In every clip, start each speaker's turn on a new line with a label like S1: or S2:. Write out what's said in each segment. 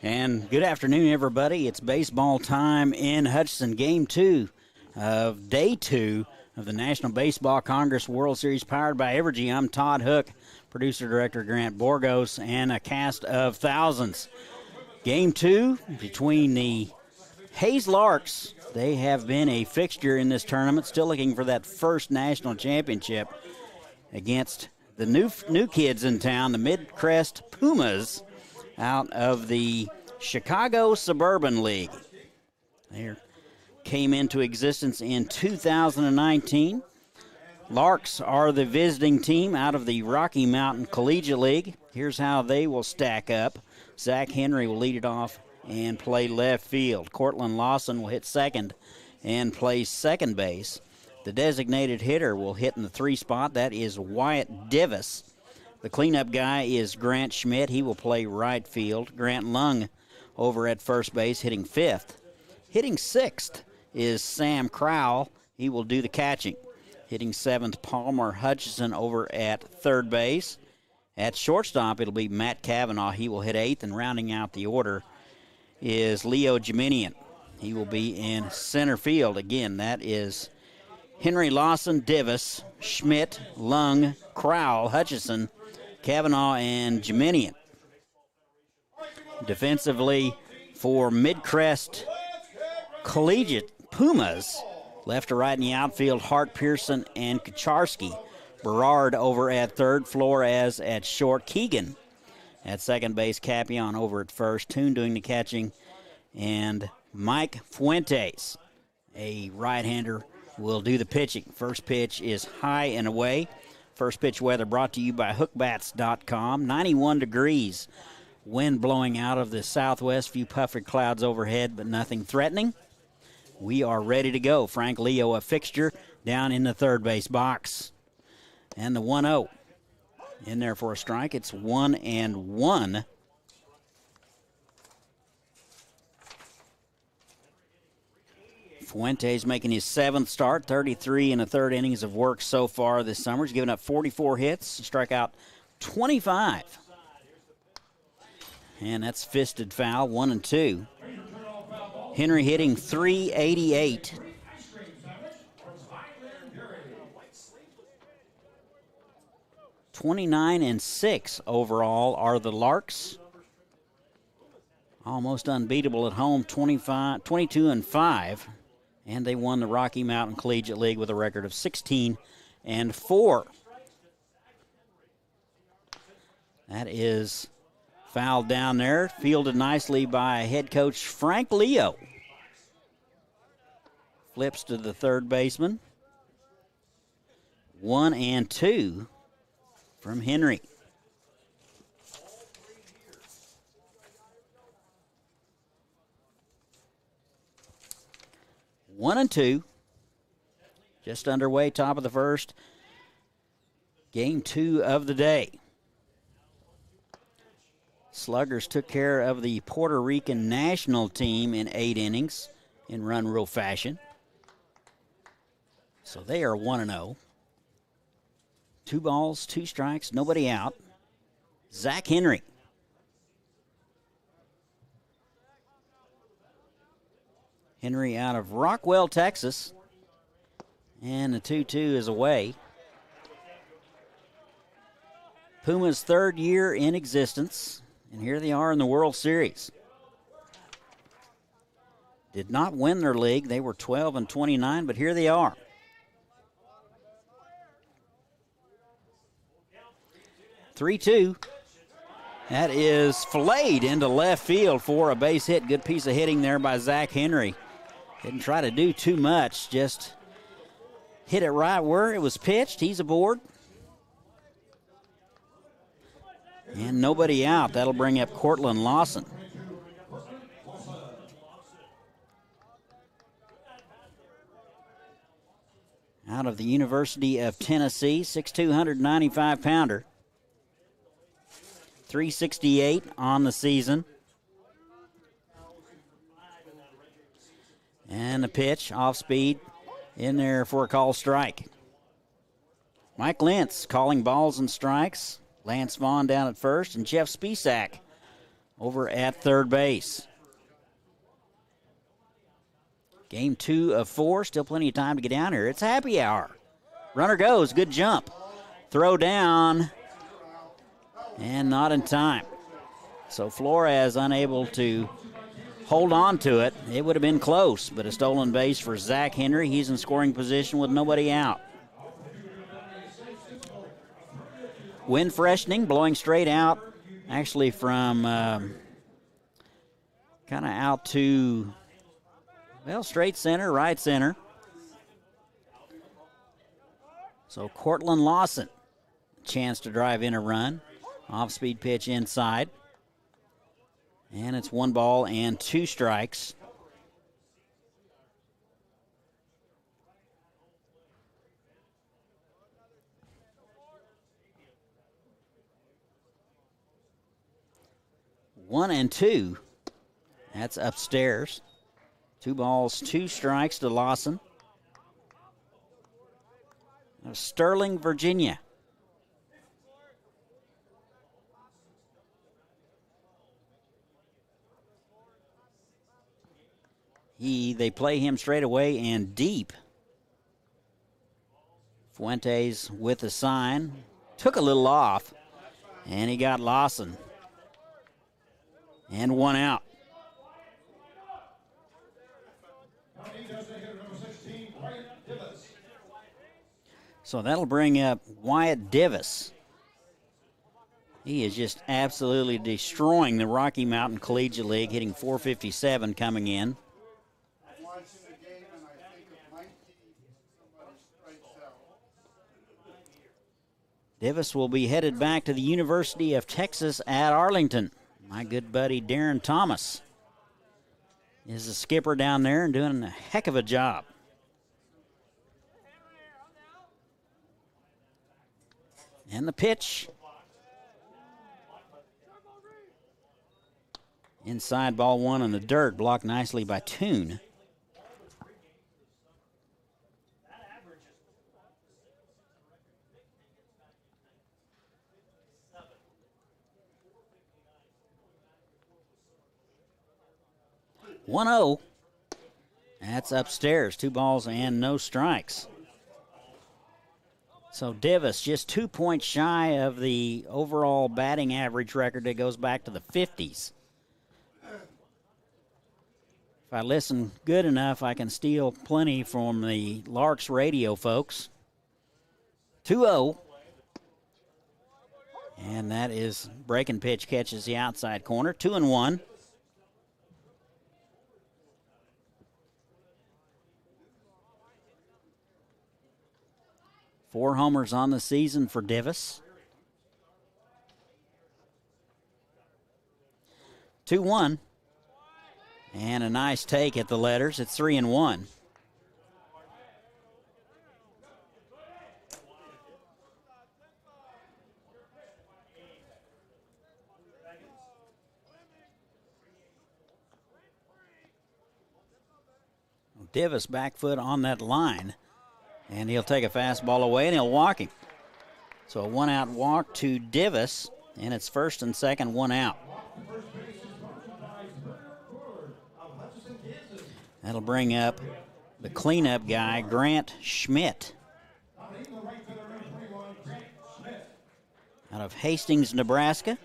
S1: And good afternoon, everybody. It's baseball time in Hutchinson, Game 2 of Day 2 of the National Baseball Congress World Series, powered by Evergy. I'm Todd Hook, producer-director Grant Borgos, and a cast of thousands. Game 2 between the Hayes Larks. They have been a fixture in this tournament, still looking for that first national championship, against the new kids in town, the Mid-Crest Pumas, out of the Chicago Suburban League. They came into existence in 2019. Larks are the visiting team out of the Rocky Mountain Collegiate League. Here's how they will stack up. Zach Henry will lead it off and play left field. Cortland Lawson will hit second and play second base. The designated hitter will hit in the 3 spot. That is Wyatt Divis. The cleanup guy is Grant Schmidt. He will play right field. Grant Lung over at first base, hitting 5th. Hitting 6th is Sam Crowell. He will do the catching. Hitting 7th, Palmer Hutchison over at third base. At shortstop, it'll be Matt Cavanaugh. He will hit 8th, and rounding out the order is Leo Jeminian. He will be in center field. Again, that is Henry, Lawson, Divis, Schmidt, Lung, Crowell, Hutchison, Cavanaugh, and Jeminian. Defensively for Mid-Crest Collegiate Pumas, left to right in the outfield, Hart, Pearson, and Kucharski. Berard over at third, Flores at short, Keegan at second base, Capion over at first, Toon doing the catching, and Mike Fuentes, a right-hander, will do the pitching. First pitch is high and away. First pitch weather brought to you by hookbats.com. 91 degrees. Wind blowing out of the southwest. Few puffy clouds overhead, but nothing threatening. We are ready to go. Frank Leo, a fixture, down in the third base box. And the 1-0 in there for a strike. It's 1-1. Fuentes making his 7th start, 33 in the third innings of work so far this summer. He's given up 44 hits, struck out 25. And that's fisted foul, 1-2. Henry hitting .388. .29-6 overall are the Larks. Almost unbeatable at home, 22-5. And they won the Rocky Mountain Collegiate League with a record of 16-4. That is fouled down there, fielded nicely by head coach Frank Leo. Flips to the third baseman. 1-2 from Henry. One and two, just underway, top of the first. Game 2 of the day. Sluggers took care of the Puerto Rican national team in 8 innings in run rule fashion. So they are 1-0. 2 balls, 2 strikes, nobody out. Zach Henry. Henry out of Rockwell, Texas. And the 2-2 is away. Puma's 3rd year in existence. And here they are in the World Series. Did not win their league. They were 12-29, but here they are. (3-2). That is filleted into left field for a base hit. Good piece of hitting there by Zach Henry. Didn't try to do too much, just hit it right where it was pitched. He's aboard. And nobody out. That'll bring up Cortland Lawson. Out of the University of Tennessee, 6'2", 195-pounder. 368 on the season. And the pitch, off speed, in there for a call strike. Mike Lentz calling balls and strikes. Lance Vaughn down at first, and Jeff Spisak over at third base. Game 2 of 4, still plenty of time to get down here. It's happy hour. Runner goes, good jump. Throw down, and not in time. So Flores unable to hold on to it. It would have been close, but a stolen base for Zach Henry. He's in scoring position with nobody out. Wind freshening, blowing straight out, actually from kind of out to, well, straight center, right center. So Cortland Lawson, chance to drive in a run. Off-speed pitch inside. And it's 1 ball and 2 strikes. One and 2. That's upstairs. 2 balls, 2 strikes to Lawson. Of Sterling, Virginia. They play him straight away and deep. Fuentes with the sign. Took a little off, and he got Lawson. And 1 out. So that'll bring up Wyatt Divis. He is just absolutely destroying the Rocky Mountain Collegiate League, hitting .457 coming in. Divis will be headed back to the University of Texas at Arlington. My good buddy Darren Thomas is the skipper down there and doing a heck of a job. And the pitch. Inside, ball 1 in the dirt, blocked nicely by Toon. One 0. That's upstairs. 2 balls and no strikes. So Divis just 2 points shy of the overall batting average record that goes back to the 50s. If I listen good enough, I can steal plenty from the Larks radio folks. 2-0. And that is breaking pitch, catches the outside corner. 2-1. Four homers on the season for Divis. 2-1. And a nice take at the letters. It's 3-1. Divis back foot on that line. And he'll take a fastball away and he'll walk him. So a 1-out walk to Divis. And it's first and second, 1 out. That'll bring up the cleanup guy, Grant Schmidt. Out of Hastings, Nebraska.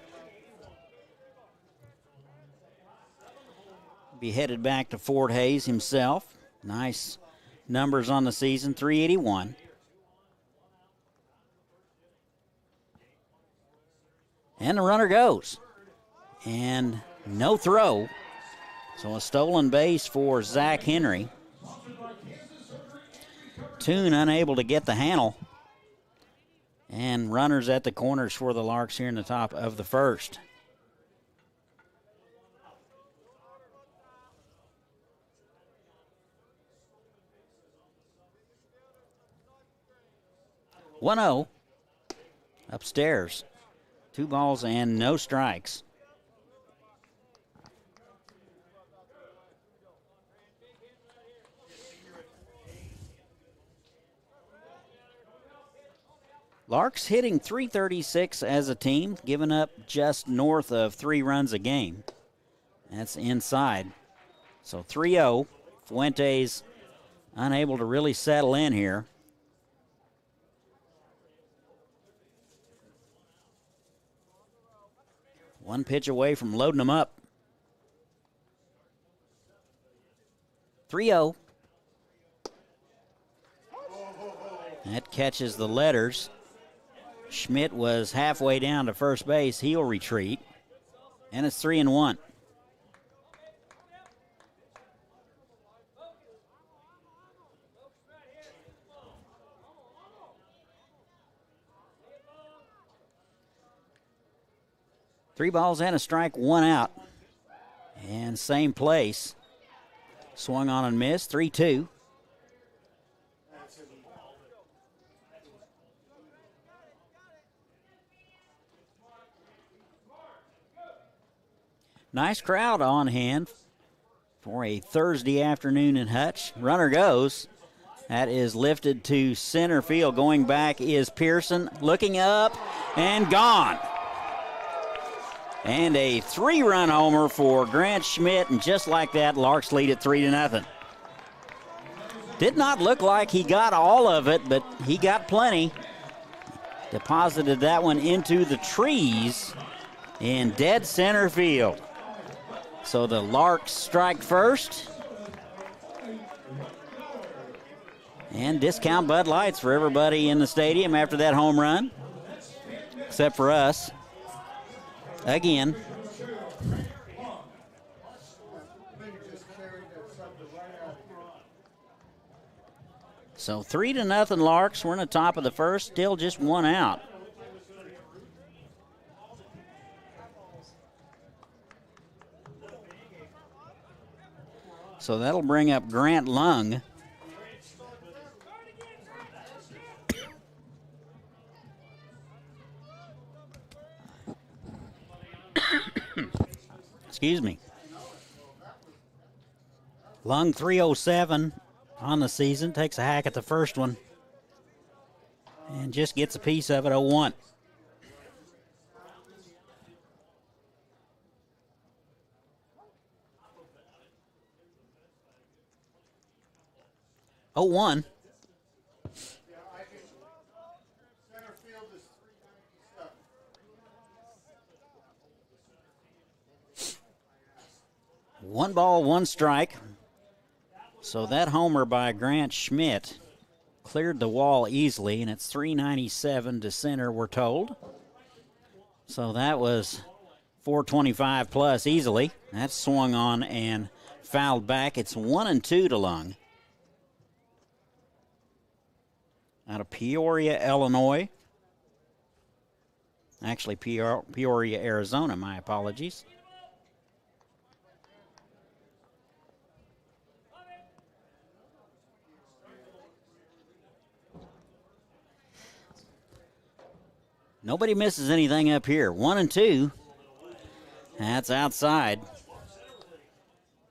S1: Be headed back to Fort Hays himself. Nice numbers on the season, 381. And the runner goes. And no throw. So a stolen base for Zach Henry. Toon unable to get the handle. And runners at the corners for the Larks here in the top of the first. One-0 upstairs. 2 balls and no strikes. Larks hitting .336 as a team, giving up just north of 3 runs a game. That's inside. So 3-0. Fuentes unable to really settle in here. One pitch away from loading them up. 3-0. That catches the letters. Schmidt was halfway down to first base. He'll retreat. And it's 3-1. Three balls and a strike, 1 out. And same place. Swung on and missed, 3-2. Nice crowd on hand for a Thursday afternoon in Hutch. Runner goes. That is lifted to center field. Going back is Pearson. Looking up and gone. And a 3-run homer for Grant Schmidt. And just like that, Larks lead at 3-0. Did not look like he got all of it, but he got plenty. Deposited that one into the trees in dead center field. So the Larks strike first. And discount Bud Lights for everybody in the stadium after that home run, except for us. Again. So 3-0 Larks. We're in the top of the first, still just 1 out. So that'll bring up Grant Lung. Excuse me. Lung 307 on the season. Takes a hack at the first one. And just gets a piece of it, 0-1. Oh, 1. One ball, one strike. So that homer by Grant Schmidt cleared the wall easily, and it's 397 to center, we're told. So that was 425 plus easily. That's swung on and fouled back. It's 1-2 to Lung. Out of Peoria, Illinois. Actually, Peoria, Arizona, my apologies. Nobody misses anything up here. 1-2. That's outside.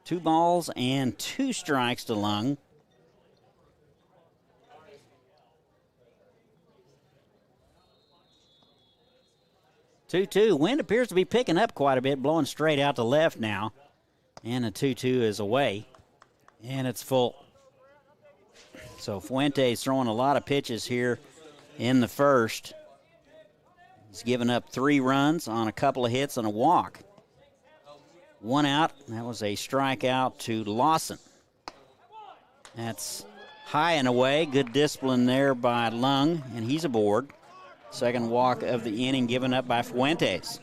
S1: 2 balls and 2 strikes to Lung. Wind appears to be picking up quite a bit, blowing straight out to left now. And the 2-2 is away. And it's full. So Fuentes throwing a lot of pitches here in the first. He's given up 3 runs on a couple of hits and a walk. 1 out. That was a strikeout to Lawson. That's high and away. Good discipline there by Lung, and he's aboard. Second walk of the inning given up by Fuentes.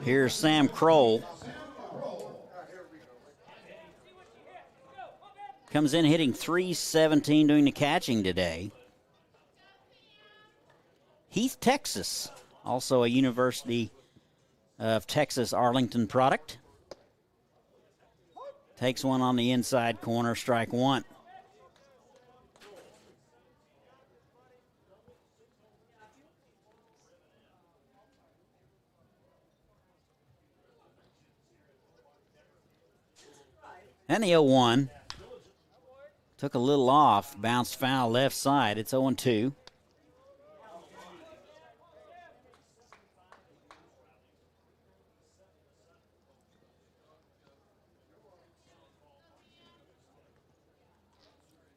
S1: Here's Sam Kroll. Comes in hitting .317, doing the catching today. Heath, Texas, also a University of Texas Arlington product. Takes one on the inside corner, strike 1. And the 0-1. Took a little off, bounced foul left side. It's 0-2.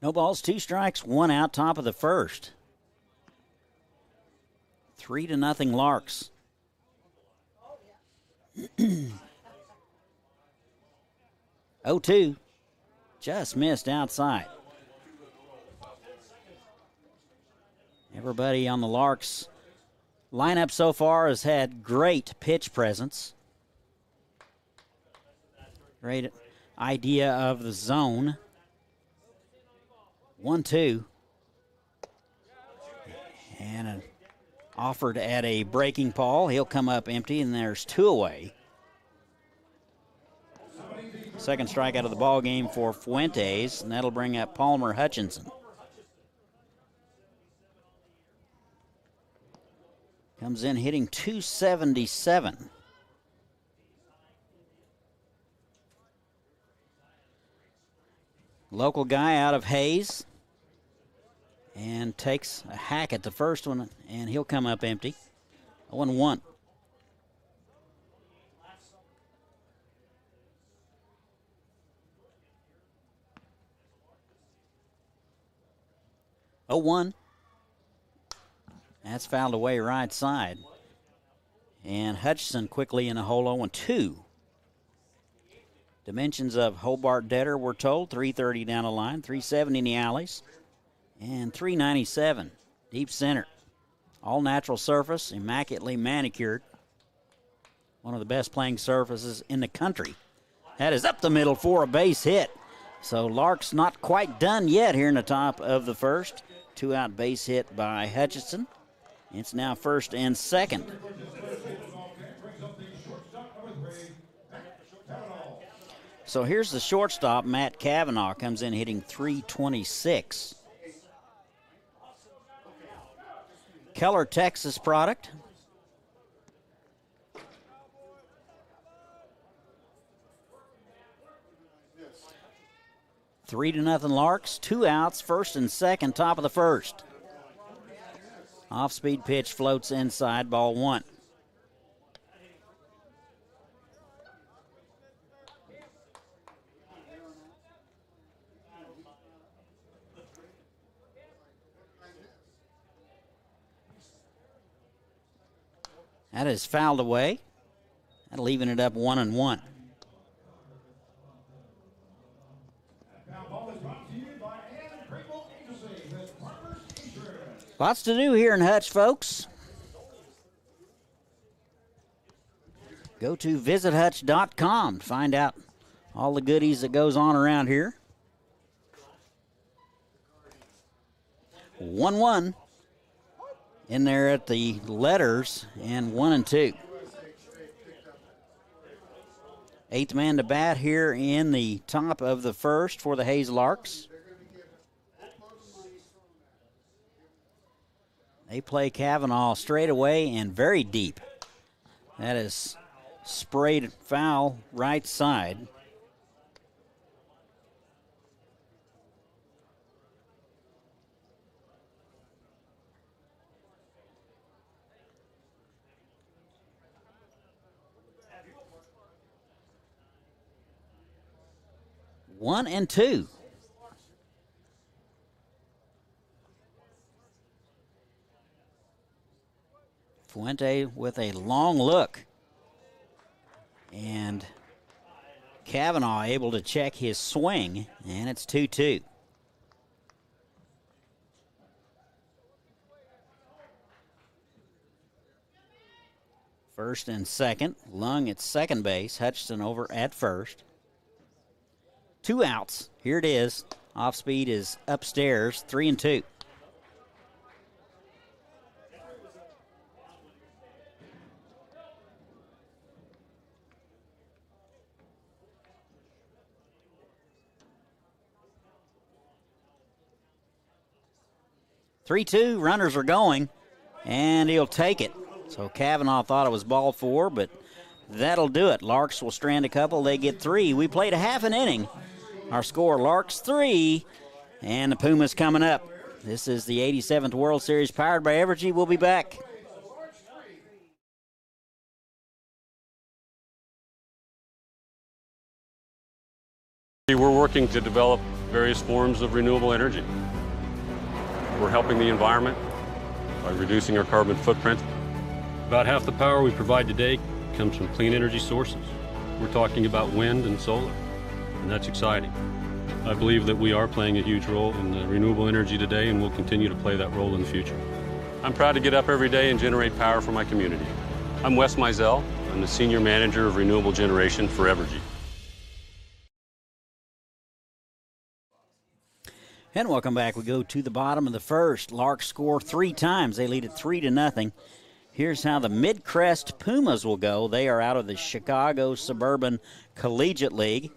S1: No balls, 2 strikes, 1 out, top of the first. 3-0 Larks. 0-2. Just missed outside. Everybody on the Larks lineup so far has had great pitch presence. Great idea of the zone. 1-2. And offered at a breaking ball. He'll come up empty, and there's 2 away. Second strikeout of the ball game for Fuentes, and that'll bring up Palmer Hutchinson. Comes in hitting .277. Local guy out of Hayes. And takes a hack at the first one, and he'll come up empty. 0-1. That's fouled away right side. And Hutchinson quickly in a hole 0-2. Dimensions of Hobart Detter, we're told. 330 down the line, 370 in the alleys. And 397, deep center. All natural surface, immaculately manicured. One of the best playing surfaces in the country. That is up the middle for a base hit. So Larks not quite done yet here in the top of the first. 2-out base hit by Hutchinson. It's now first and second. So here's the shortstop, Matt Cavanaugh, comes in hitting .326. Keller, Texas product. Yes. 3-0 Larks, 2 outs, first and second, top of the first. Off-speed pitch floats inside, ball 1. That is fouled away. That'll even it up 1-1. Lots to do here in Hutch, folks. Go to visithutch.com to find out all the goodies that goes on around here. 1-1 in there at the letters, and 1-2. Eighth man to bat here in the top of the first for the Hayes Larks. They play Cavanaugh straight away and very deep. That is sprayed foul right side. One and two. Fuente with a long look. And Cavanaugh able to check his swing, and it's 2-2. First and second. Lung at second base. Hutchinson over at first. 2 outs. Here it is. Off speed is upstairs. 3-2. Runners are going, and he'll take it. So Cavanaugh thought it was ball 4, but that'll do it. Larks will strand a couple. They get 3. We played a half an inning. Our score, Larks 3, And the Pumas coming up. This is the 87th World Series powered by Evergy. We'll be back.
S2: We're working to develop various forms of renewable energy. We're helping the environment by reducing our carbon footprint. About half the power we provide today comes from clean energy sources. We're talking about wind and solar, and that's exciting. I believe that we are playing a huge role in renewable energy today, and we'll continue to play that role in the future. I'm proud to get up every day and generate power for my community. I'm Wes Mizell. I'm the Senior Manager of Renewable Generation for Evergy.
S1: And welcome back. We go to the bottom of the first. Larks score 3 times. They lead it 3-0. Here's how the Mid-Crest Pumas will go. They are out of the Chicago Suburban Collegiate League.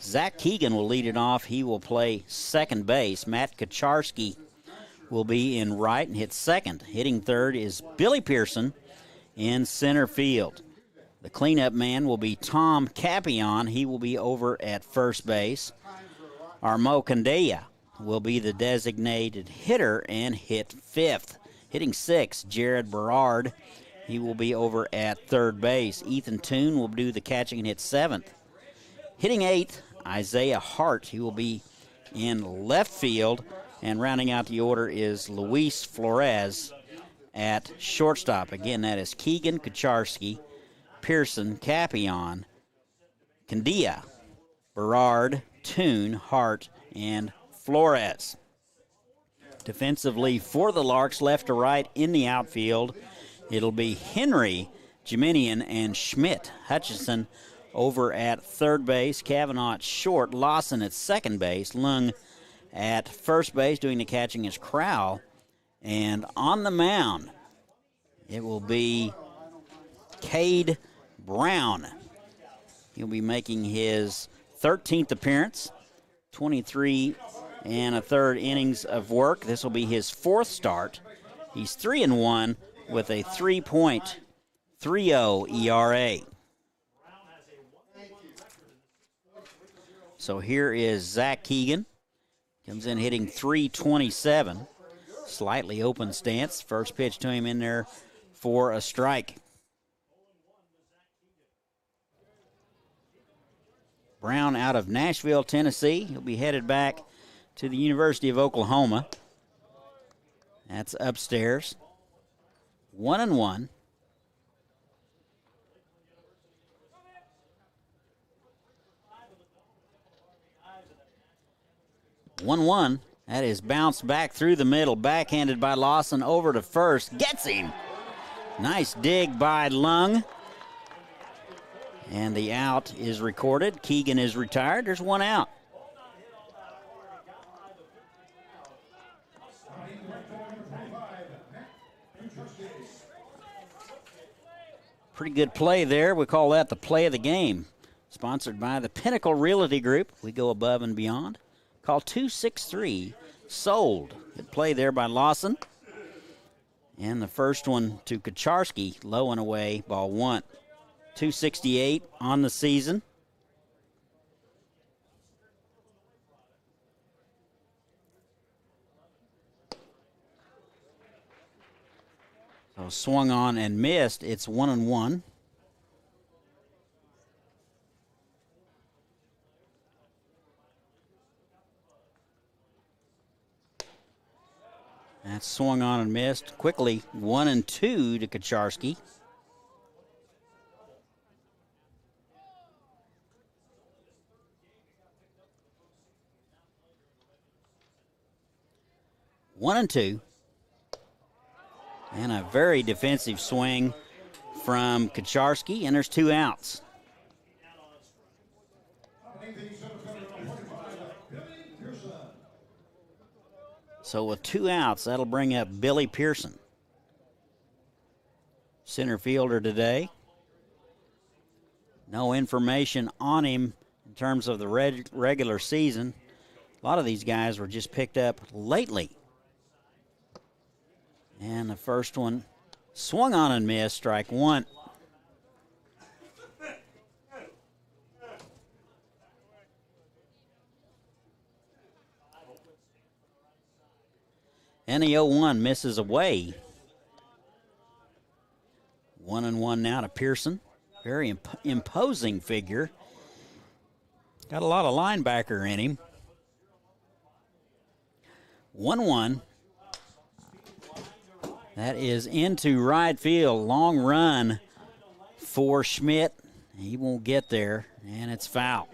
S1: Zach Keegan will lead it off. He will play second base. Matt Kaczarski will be in right and hit second. Hitting third is Billy Pearson in center field. The cleanup man will be Tom Capion. He will be over at first base. Armo Candela will be the designated hitter and hit fifth. Hitting sixth, Jared Berard. He will be over at third base. Ethan Toon will do the catching and hit seventh. Hitting eighth, Isaiah Hart. He will be in left field. And rounding out the order is Luis Flores at shortstop. Again, that is Keegan, Kaczarski, Pearson, Capion, Candia, Berard, Toon, Hart, and Flores. Defensively for the Larks, left to right in the outfield, it'll be Henry, Jiminian, and Schmidt. Hutchison over at third base, Kavanaugh at short, Lawson at second base, Lung at first base. Doing the catching is Crowell. And on the mound, it will be Cade Brown. He'll be making his 13th appearance, 23 and a third innings of work. This will be his fourth start. He's 3-1 with a 3.30 ERA. So here is Zach Keegan. Comes in hitting .327. Slightly open stance. First pitch to him in there for a strike. Brown out of Nashville, Tennessee. He'll be headed back to the University of Oklahoma. That's upstairs. 1-1. That is bounced back through the middle, backhanded by Lawson over to first. Gets him. Nice dig by Lung. And the out is recorded. Keegan is retired. There's one out. Pretty good play there. We call that the play of the game. Sponsored by the Pinnacle Realty Group. We go above and beyond. Call 263-SOLD. Good play there by Lawson. And the first one to Kaczarski, low and away, ball one. 268 on the season. So swung on and missed. It's 1-1. That's swung on and missed. Quickly, 1-2 to Kaczarski. One and two. And a very defensive swing from Kaczarski, and there's two outs. So with two outs, that'll bring up Billy Pearson. Center fielder today. No information on him in terms of the regular season. A lot of these guys were just picked up lately. And the first one swung on and missed, strike one. And the 0-1 misses away. 1-1 now to Pearson. Very imposing figure. Got a lot of linebacker in him. 1-1. That is into right field. Long run for Schmidt. He won't get there, and it's foul.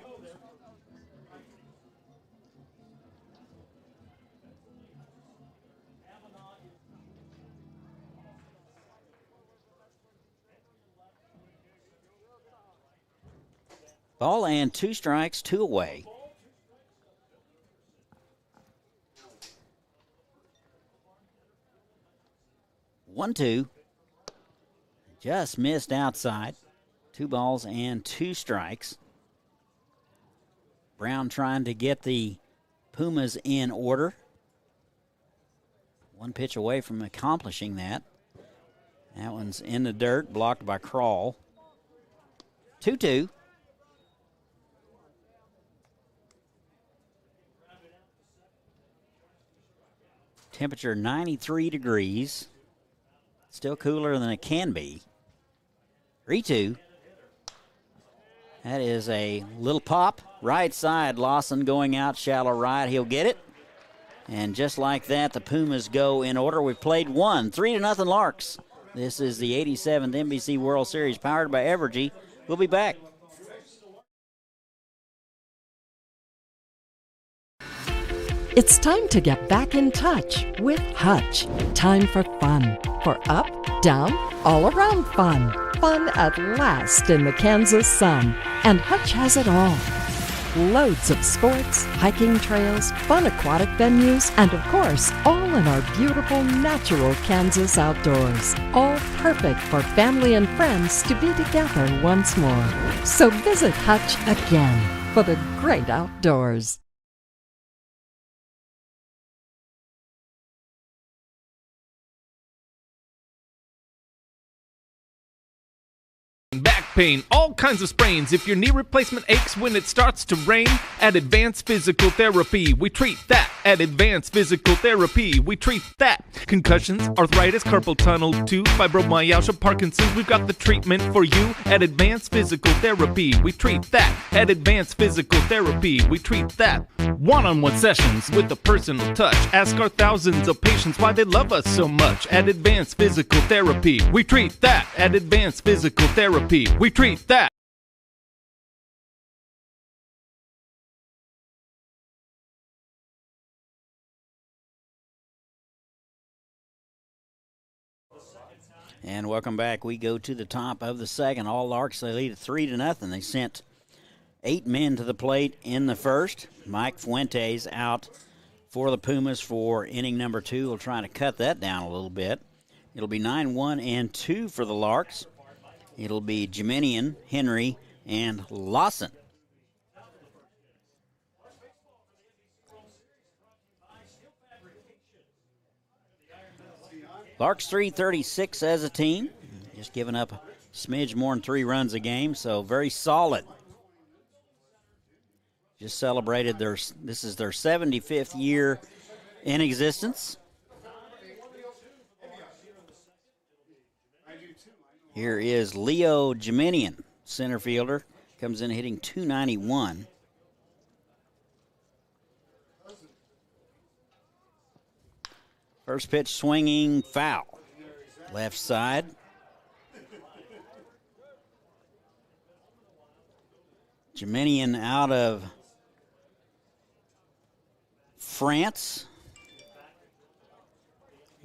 S1: Ball and 2 strikes, 2 away. One, 2. Just missed outside. 2 balls and 2 strikes. Brown trying to get the Pumas in order. 1 pitch away from accomplishing that. That one's in the dirt, blocked by Crawl. 2-2. Temperature 93 degrees. Still cooler than it can be. 3-2. That is a little pop. Right side, Lawson going out shallow right. He'll get it. And just like that, the Pumas go in order. We've played 1, 3-0 Larks. This is the 87th NBC World Series powered by Evergy. We'll be back.
S3: It's time to get back in touch with Hutch. Time for fun. For up, down, all around fun. Fun at last in the Kansas sun. And Hutch has it all. Loads of sports, hiking trails, fun aquatic venues, and of course, all in our beautiful natural Kansas outdoors. All perfect for family and friends to be together once more. So visit Hutch again for the great outdoors.
S4: Back pain, all kinds of sprains. If your knee replacement aches when it starts to rain, at Advanced Physical Therapy, we treat that. At Advanced Physical Therapy, we treat that. Concussions, arthritis, carpal tunnel, tooth, fibromyalgia, Parkinson's, we've got the treatment for you. At Advanced Physical Therapy, we treat that. At Advanced Physical Therapy, we treat that. One-on-one sessions with a personal touch. Ask our thousands of patients why they love us so much. At Advanced Physical Therapy, we treat that. At Advanced Physical Therapy, we treat that.
S1: And welcome back. We go to the top of the second. All Larks, they lead at 3-0. They sent 8 men to the plate in the first. Mike Fuentes out for the Pumas for inning number 2. We'll try to cut that down a little bit. It'll be 9-1-2 for the Larks. It'll be Jeminian, Henry, and Lawson. Larks 336 as a team. Just giving up a smidge more than 3 runs a game, so very solid. Just celebrated this is their 75th year in existence. Here is Leo Jeminian, center fielder. Comes in hitting .291. First pitch swinging, foul. Left side. Jeminian out of France.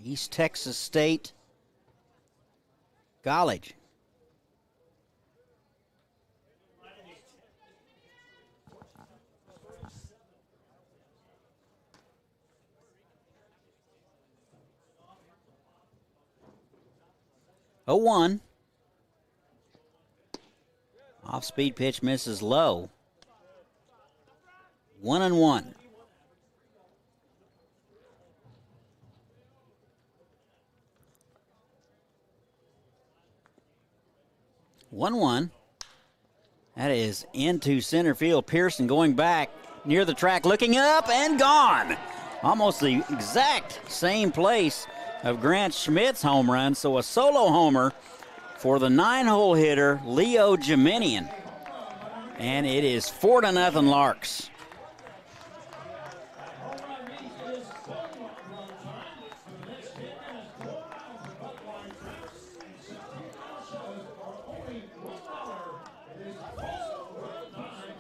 S1: East Texas State College. Oh, 1. Off-speed pitch misses low. 1-1. That is into center field. Pearson going back near the track, looking up and gone. almost the exact same place of Grant Schmidt's home run. So a solo homer for the 9-hole hitter, Leo Geminian. And it is 4-0 Larks.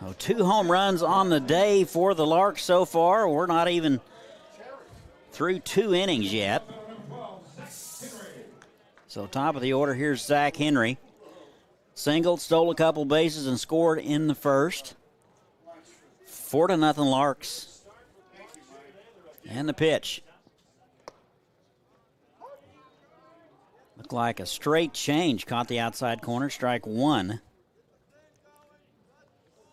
S1: Oh, 2 home runs on the day for the Larks so far. We're not even through 2 innings yet. So top of the order, here's Zach Henry. Singled, stole a couple bases, and scored in the first. 4-0 Larks. And the pitch. Looked like a straight change. Caught the outside corner, strike 1.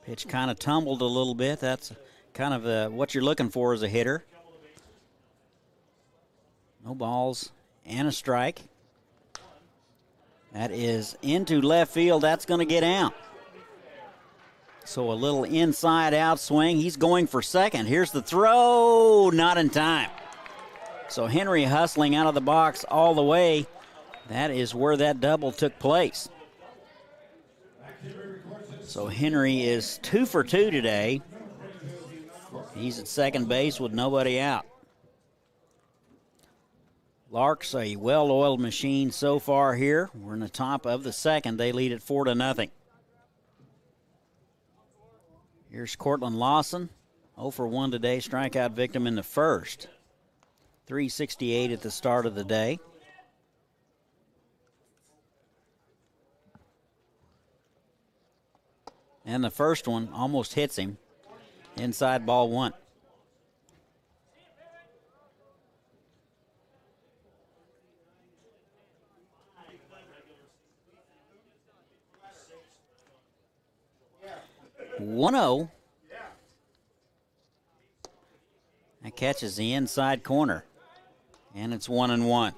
S1: Pitch kind of tumbled a little bit. That's kind of what you're looking for as a hitter. No balls and a strike. That is into left field. That's going to get out. So a little inside-out swing. He's going for second. Here's the throw. Not in time. So Henry hustling out of the box all the way. That is where that double took place. So Henry is 2 for 2 today. He's at second base with nobody out. Larks, a well-oiled machine so far here. We're in the top of the second. They lead at 4-0. Here's Cortland Lawson, 0 for 1 today, strikeout victim in the first. 368 at the start of the day. And the first one almost hits him. Inside ball 1. One-0. That catches the inside corner. And it's 1-1.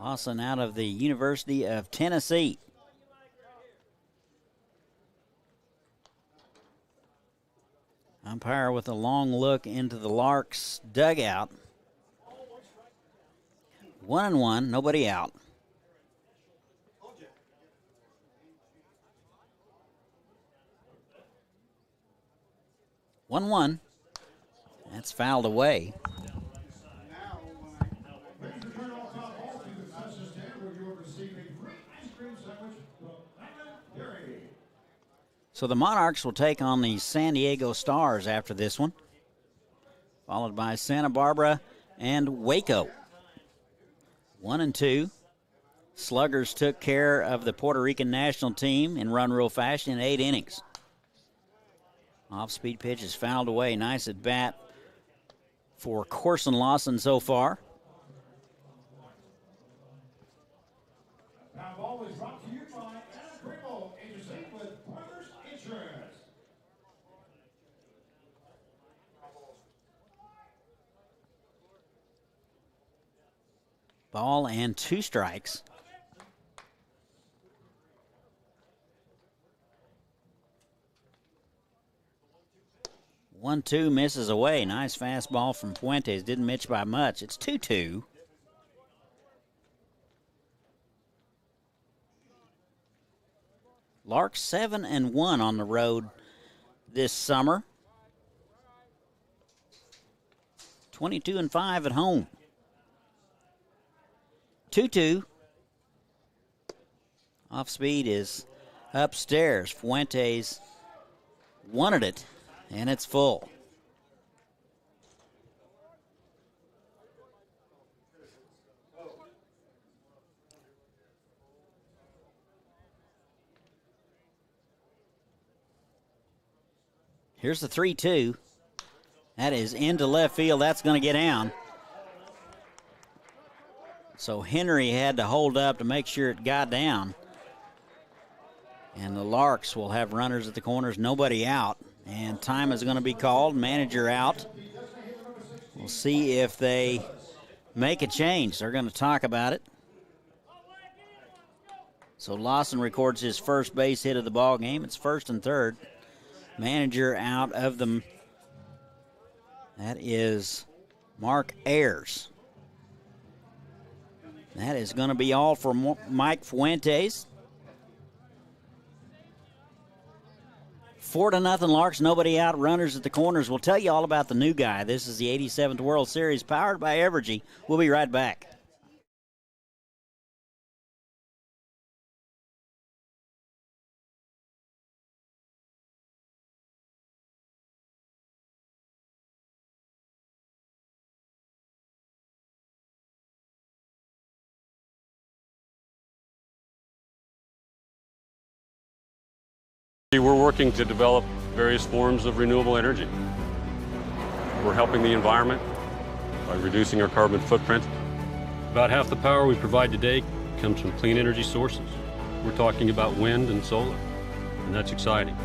S1: Lawson out of the University of Tennessee. Umpire with a long look into the Larks dugout. 1-1, nobody out. One. That's fouled away. So the Monarchs will take on the San Diego Stars after this one, followed by Santa Barbara and Waco. 1-2. Sluggers took care of the Puerto Rican national team in run-rule fashion in 8 innings. Off-speed pitch is fouled away. Nice at bat for Cortland Lawson so far.
S5: Now ball is brought to you by Anna Grable, agency with Brothers Insurance.
S1: Ball and 2 strikes. One-two misses away. Nice fastball from Fuentes. Didn't miss by much. It's 2-2. Larks 7-1 on the road this summer. 22-5 at home. 2-2. Off speed is upstairs. Fuentes wanted it, and it's full. Here's the 3-2. That is into left field. That's going to get down. So Henry had to hold up to make sure it got down. And the Larks will have runners at the corners, nobody out. And time is going to be called, manager out. We'll see if they make a change. They're going to talk about it. So Lawson records his first base hit of the ball game. It's first and third. Manager out of the That is Mark Ayers. That is going to be all for Mike Fuentes. 4-0 Larks, nobody out. Runners at the corners. We'll tell you all about the new guy. This is the 87th World Series, powered by Evergy. We'll be right back.
S2: We're working to develop various forms of renewable energy. We're helping the environment by reducing our carbon footprint. About half the power we provide today comes from clean energy sources. We're talking about wind and solar, and that's exciting.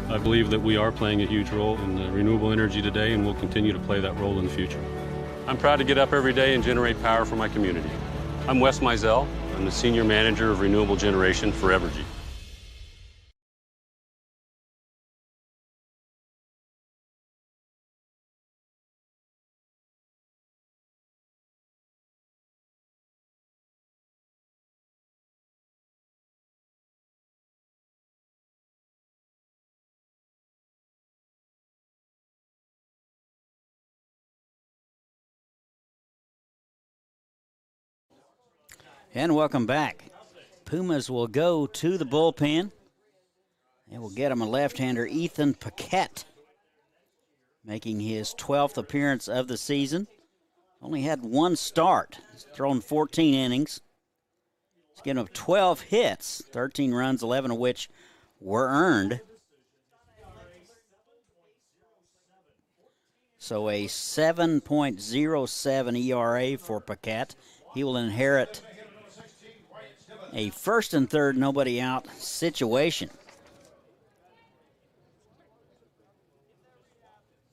S2: I believe that we are playing a huge role in renewable energy today, and we'll continue to play that role in the future. I'm proud to get up every day and generate power for my community. I'm Wes Mizell. I'm the Senior Manager of Renewable Generation for Evergy.
S1: And welcome back. Pumas will go to the bullpen. And we'll get him a left-hander, Ethan Paquette, making his 12th appearance of the season. Only had one start. He's thrown 14 innings. He's given up 12 hits, 13 runs, 11 of which were earned. So a 7.07 ERA for Paquette. He will inherit a first and third, nobody out situation.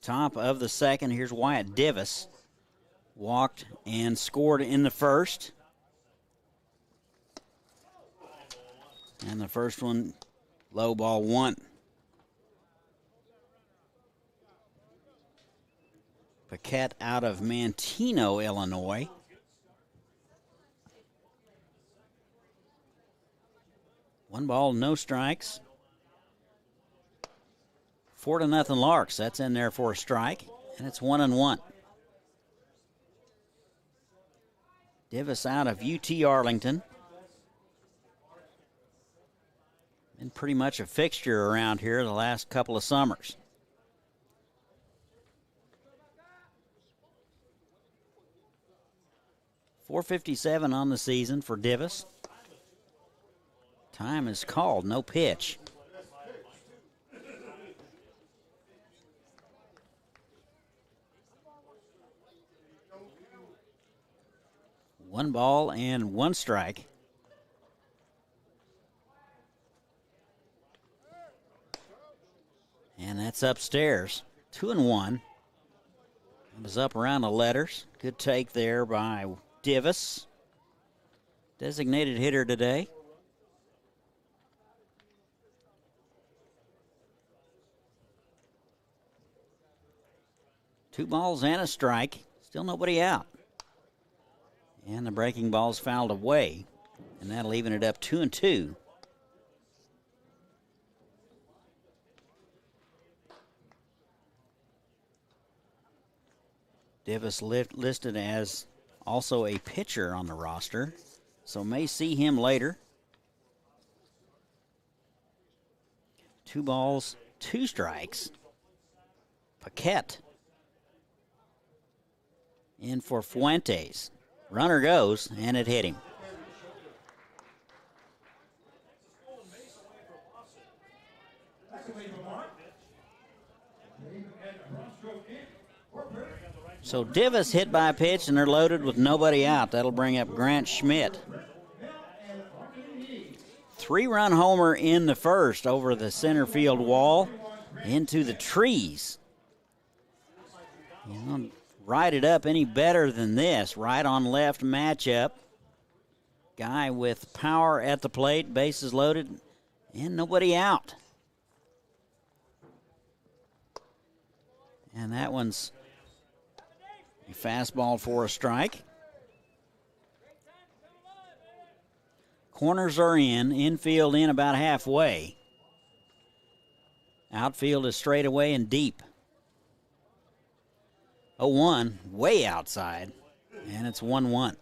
S1: Top of the second, here's Wyatt Divis. Walked and scored in the first. And the first one, low ball one. Paquette out of Manteno, Illinois. One ball, no strikes. 4-0 Larks. That's in there for a strike, and it's 1-1. Divis out of UT Arlington. Been pretty much a fixture around here the last couple of summers. .457 on the season for Divis. Time is called, no pitch. One ball and one strike. And that's upstairs. 2-1. It was up around the letters. Good take there by Divis. Designated hitter today. Two balls and a strike. Still nobody out. And the breaking ball's fouled away. And that'll even it up 2-2. Divis listed as also a pitcher on the roster, so may see him later. 2 balls, 2 strikes. Paquette in for Fuentes. Runner goes, and it hit him. So Divis hit by a pitch, and they're loaded with nobody out. That'll bring up Grant Schmidt. 3-run homer in the first over the center field wall into the trees. You don't write it up any better than this. Right on left matchup. Guy with power at the plate, bases loaded, and nobody out. And that one's He fastball for a strike. Corners are in, infield in about halfway. Outfield is straight away and deep. 0-1, way outside, and it's 1-1.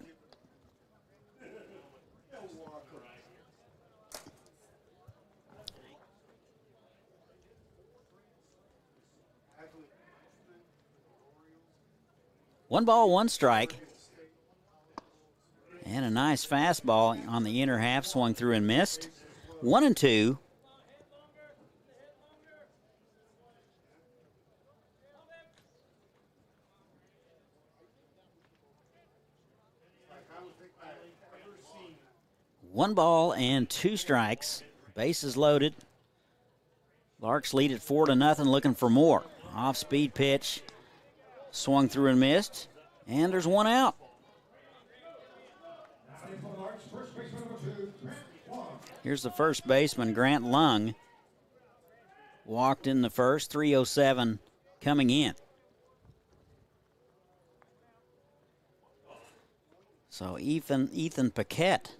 S1: One ball, one strike. And a nice fastball on the inner half, swung through and missed. 1-2. One ball and two strikes. Bases loaded. Larks lead it 4-0, looking for more. Off-speed pitch. Swung through and missed. And there's one out. Here's the first baseman, Grant Lung. Walked in the first, 3:07 coming in. So Ethan Paquette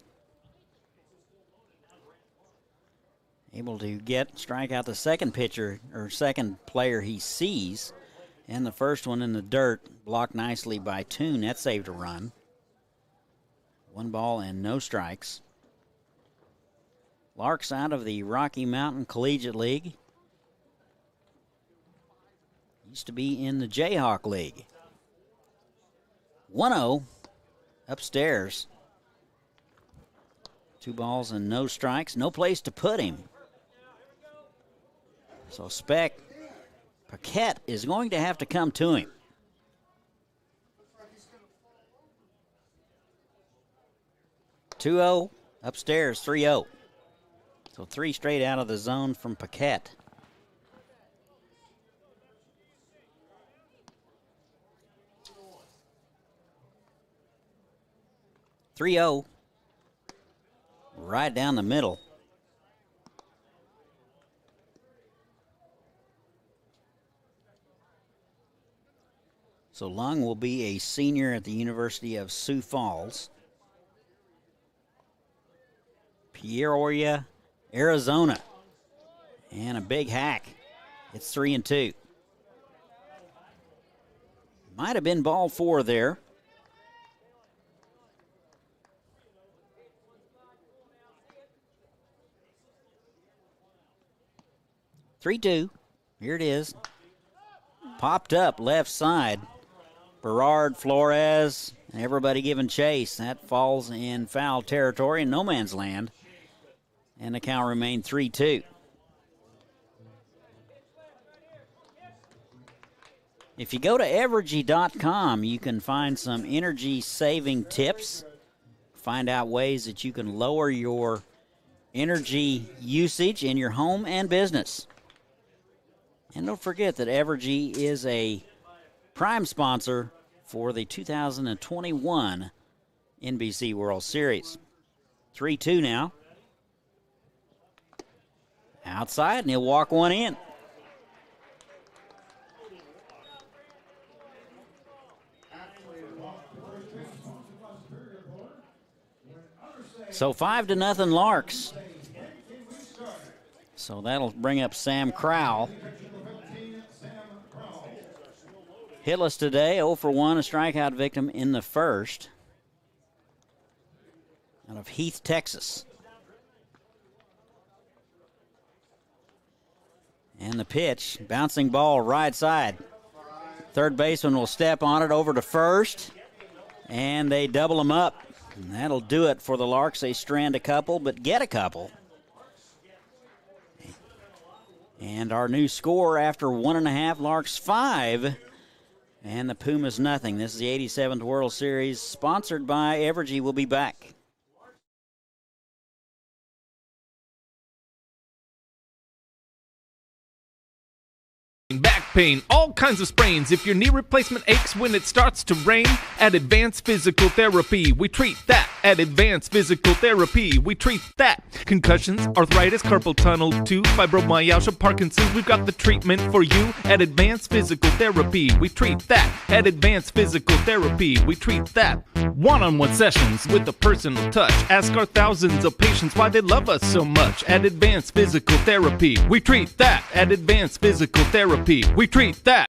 S1: able to strike out the second pitcher or second player he sees. And the first one in the dirt, blocked nicely by Toon. That saved a run. One ball and no strikes. Larks out of the Rocky Mountain Collegiate League. Used to be in the Jayhawk League. 1-0 upstairs. Two balls and no strikes. No place to put him. So Paquette is going to have to come to him. Two-0 upstairs, 3-0. So three straight out of the zone from Paquette. Three-0. Right down the middle. So Lung will be a senior at the University of Sioux Falls. Peoria, Arizona. And a big hack. It's 3-2. Might have been ball four there. Three-two. Here it is. Popped up left side. Berard, Flores, and everybody giving chase. That falls in foul territory in no man's land. And the count remained 3-2. If you go to Evergy.com, you can find some energy-saving tips. Find out ways that you can lower your energy usage in your home and business. And don't forget that Evergy is a prime sponsor for the 2021 NBC World Series. 3-2 now. Outside, and he'll walk one in. So 5-0 Larks. So that'll bring up Sam Crowell. Hitless today, 0 for 1, a strikeout victim in the first. Out of Heath, Texas. And the pitch, bouncing ball right side. Third baseman will step on it over to first. And they double him up. And that'll do it for the Larks. They strand a couple, but get a couple. And our new score after 1.5, Larks 5. And the Pumas nothing. This is the 87th World Series, sponsored by Evergy. We'll be back.
S4: Back pain, all kinds of sprains. If your knee replacement aches when it starts to rain, at Advanced Physical Therapy, we treat that. At Advanced Physical Therapy, we treat that. Concussions, arthritis, carpal tunnel, tooth, fibromyalgia, Parkinson's, we've got the treatment for you. At Advanced Physical Therapy, we treat that. At Advanced Physical Therapy, we treat that. One-on-one sessions with a personal touch. Ask our thousands of patients why they love us so much. At Advanced Physical Therapy, we treat that. At Advanced Physical Therapy, we treat that.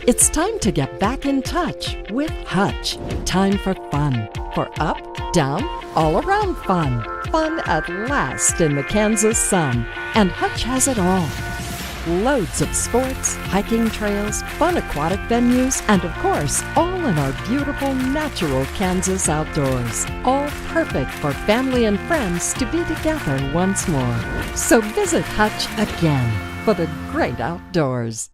S3: It's time to get back in touch with Hutch. Time for fun. For up, down, all around fun. Fun at last in the Kansas sun. And Hutch has it all. Loads of sports, hiking trails, fun aquatic venues, and of course, all in our beautiful natural Kansas outdoors. All perfect for family and friends to be together once more. So visit Hutch again for the great outdoors.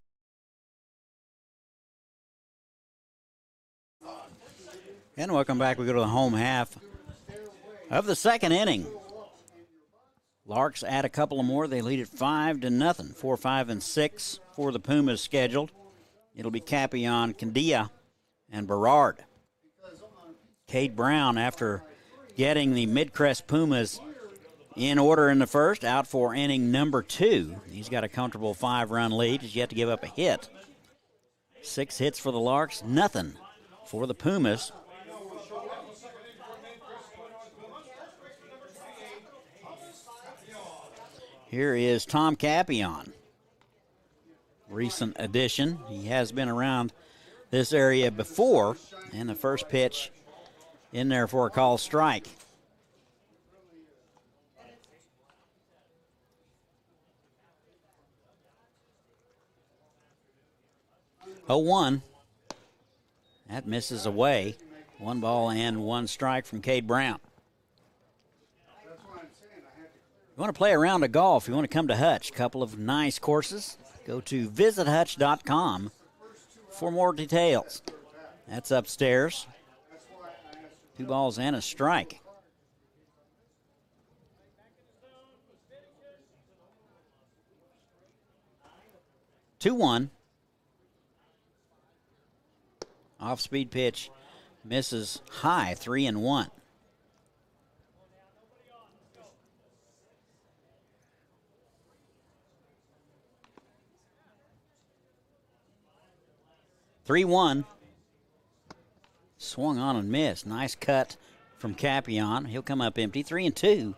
S1: And welcome back. We go to the home half of the second inning. Larks add a couple of more. They lead it 5-0. 4, 5, and 6 for the Pumas scheduled. It'll be Capion, Candia, and Berard. Cade Brown, after getting the Mid-Crest Pumas in order in the first, out for inning number 2. He's got a comfortable 5-run lead. He's yet to give up a hit. 6 hits for the Larks, nothing for the Pumas. Here is Tom Capion, recent addition. He has been around this area before, and the first pitch in there for a call strike. Oh, 1. That misses away. 1 ball and 1 strike from Cade Brown. You want to play a round of golf, you want to come to Hutch. Couple of nice courses. Go to visithutch.com for more details. That's upstairs. 2 balls and a strike. Two 1. Off-speed pitch misses high, 3-1. 3-1. Swung on and missed. Nice cut from Capion. He'll come up empty. 3-2.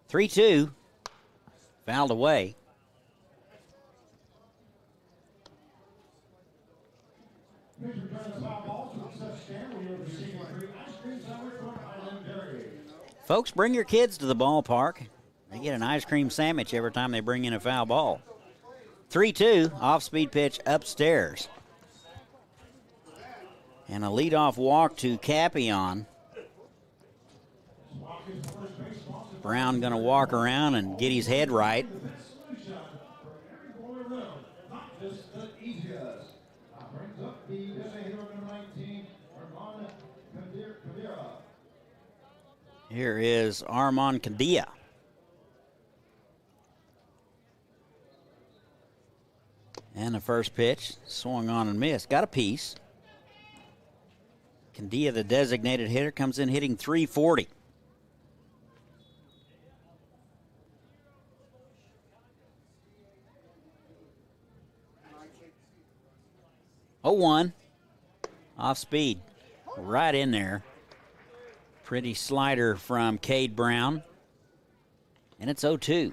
S1: Three-two. Fouled away. Folks, bring your kids to the ballpark. They get an ice cream sandwich every time they bring in a foul ball. 3-2, off-speed pitch upstairs. And a leadoff walk to Capion. Brown going to walk around and get his head right. Here is Armand Candia. And the first pitch, swung on and missed. Got a piece. Candia, the designated hitter, comes in hitting .340. Oh, 1. Off speed. Right in there. Pretty slider from Cade Brown. And it's 0-2.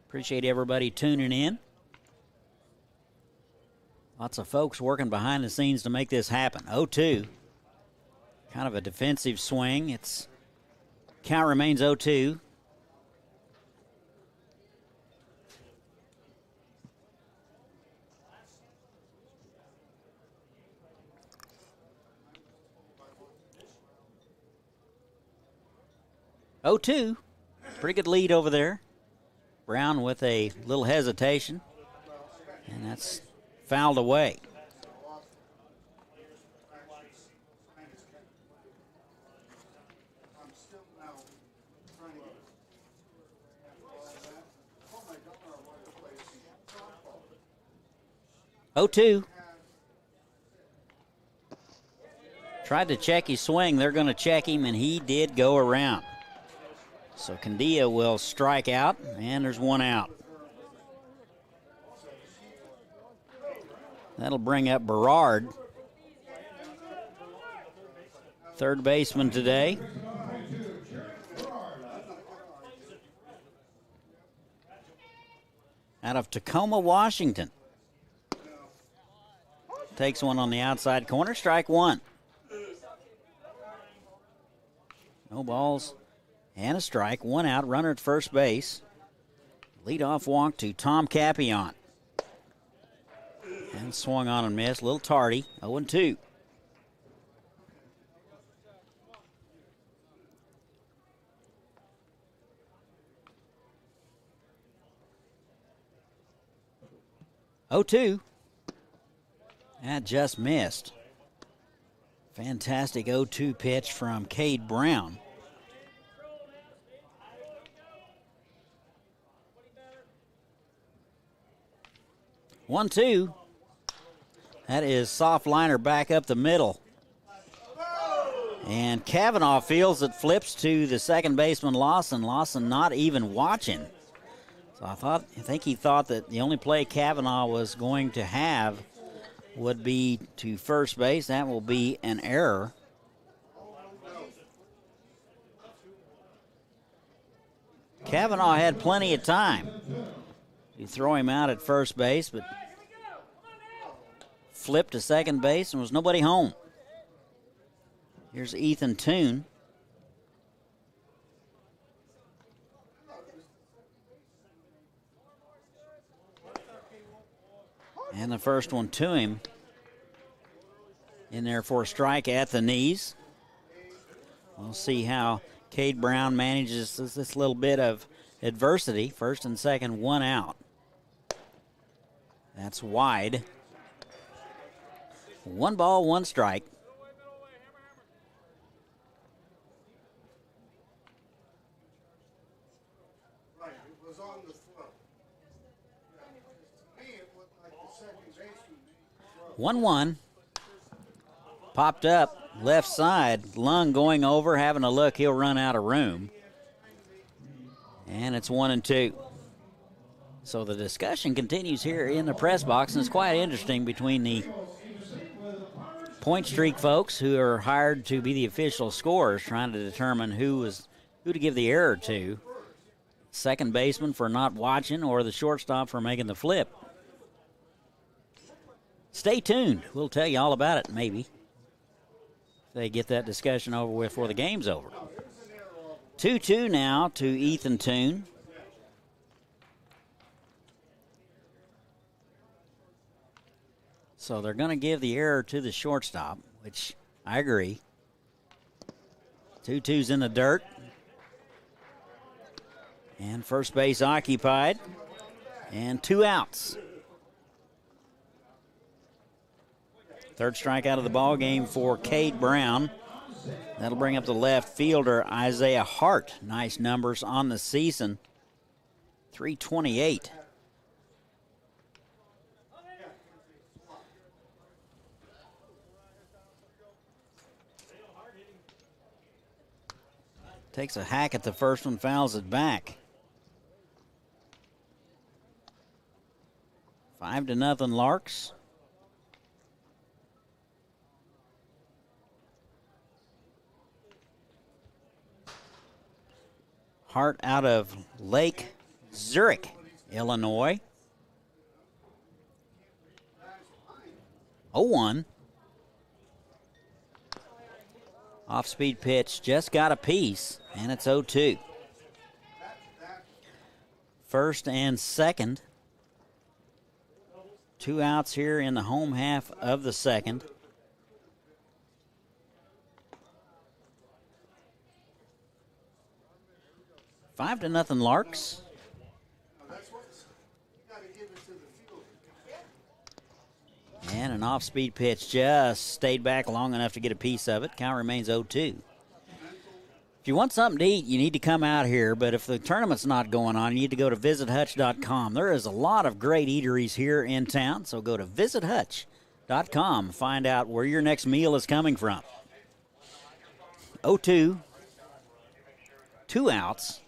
S1: Appreciate everybody tuning in. Lots of folks working behind the scenes to make this happen. 0-2. Kind of a defensive swing. Count remains 0-2. 0-2. Pretty good lead over there. Brown with a little hesitation. And that's fouled away. Oh, 2. Tried to check his swing. They're going to check him, and he did go around. So Candia will strike out, and there's one out. That'll bring up Berard, third baseman today. Out of Tacoma, Washington. Takes one on the outside corner, strike one. No balls and a strike, one out, runner at first base. Leadoff walk to Tom Capion. And swung on and missed, a little tardy, 0-2. That just missed. Fantastic 0-2 pitch from Cade Brown. One, two. That is soft liner back up the middle. And Kavanaugh feels it, flips to the second baseman Lawson. Lawson not even watching. So I think he thought that the only play Kavanaugh was going to have would be to first base. That will be an error. Kavanaugh had plenty of time to throw him out at first base, but flipped to second base and was nobody home. Here's Ethan Toone. And the first one to him. In there for a strike at the knees. We'll see how Cade Brown manages this little bit of adversity. First and second, one out. That's wide. 1 ball, 1 strike.
S5: Right, it was on the throw. To me, it looked like the second baseman.
S1: 1-1. Popped up, left side. Lung going over, having a look. He'll run out of room. And it's 1-2. So the discussion continues here in the press box, and it's quite interesting between the point streak folks who are hired to be the official scorers, trying to determine who to give the error to. Second baseman for not watching, or the shortstop for making the flip. Stay tuned. We'll tell you all about it, maybe, if they get that discussion over with before the game's over. 2-2 now to Ethan Toone. So they're going to give the error to the shortstop, which I agree. 2-2's in the dirt. And first base occupied. And 2 outs. Third strikeout of the ball game for Cade Brown. That'll bring up the left fielder, Isaiah Hart. Nice numbers on the season. 328. Takes a hack at the first one, fouls it back. 5-0 Larks. Hart out of Lake Zurich, Illinois. 0-1. Off-speed pitch, just got a piece, and it's 0-2. First and second. 2 outs here in the home half of the second. 5-0 Larks. And an off-speed pitch just stayed back long enough to get a piece of it. Count remains 0-2. If you want something to eat, you need to come out here, but if the tournament's not going on, you need to go to visithutch.com. There is a lot of great eateries here in town, so go to visithutch.com. Find out where your next meal is coming from. 0-2, 2 outs.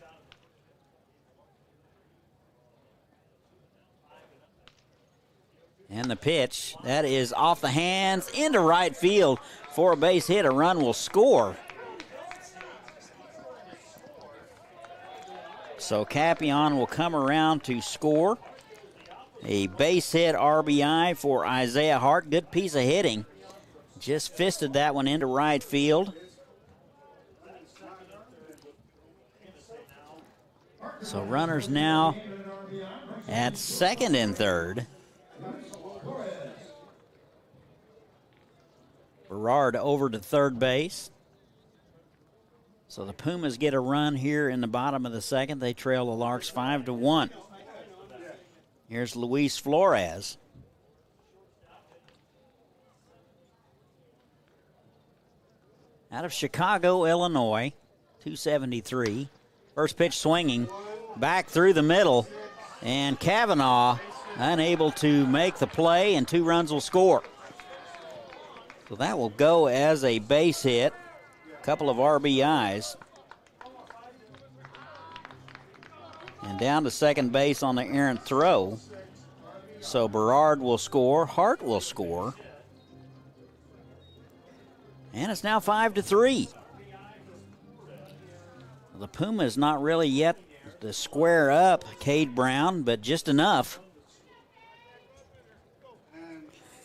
S1: And the pitch, that is off the hands into right field for a base hit. A run will score. So Capion will come around to score. A base hit RBI for Isaiah Hart. Good piece of hitting. Just fisted that one into right field. So runners now at second and third. Berard over to third base. So the Pumas get a run here in the bottom of the second. They trail the Larks 5-1. Here's Luis Flores. Out of Chicago, Illinois, 273. First pitch swinging, back through the middle, and Kavanaugh unable to make the play, and 2 runs will score. So that will go as a base hit. Couple of RBIs. And down to second base on the errant throw. So Berard will score. Hart will score. And it's now 5-3. The Pumas not really yet to square up Cade Brown, but just enough.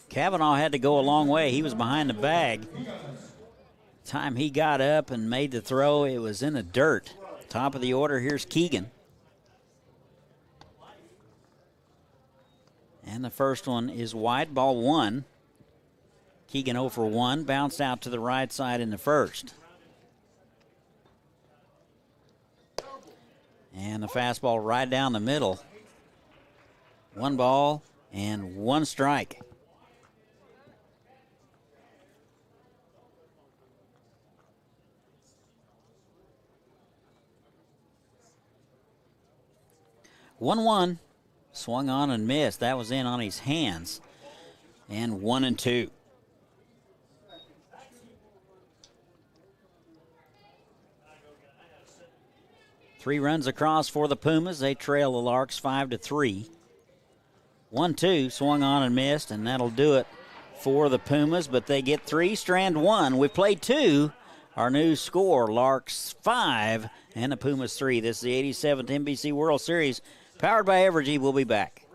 S1: Kavanaugh had to go a long way. He was behind the bag. Time he got up and made the throw, it was in the dirt. Top of the order, here's Keegan. And the first one is wide, ball 1. Keegan 0 for 1, bounced out to the right side in the first. And the fastball right down the middle. 1 ball and 1 strike. One, swung on and missed. That was in on his hands. And 1-2. Three runs across for the Pumas. They trail the Larks 5-3. 1-2, swung on and missed, and that'll do it for the Pumas. But they get 3, strand 1. We played 2. Our new score: Larks 5 and the Pumas 3. This is the 87th NBC World Series. Powered by Evergy. We'll be back.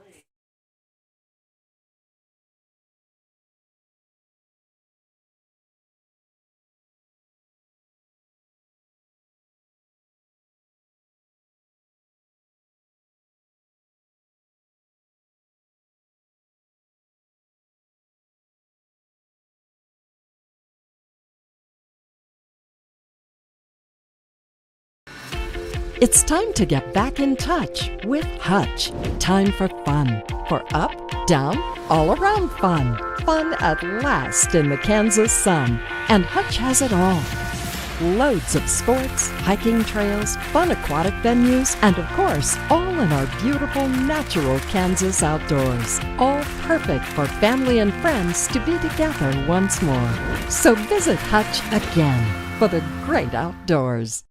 S3: It's time to get back in touch with Hutch. Time for fun. For up, down, all around fun. Fun at last in the Kansas sun. And Hutch has it all. Loads of sports, hiking trails, fun aquatic venues, and of course, all in our beautiful natural Kansas outdoors. All perfect for family and friends to be together once more. So visit Hutch again for the great outdoors.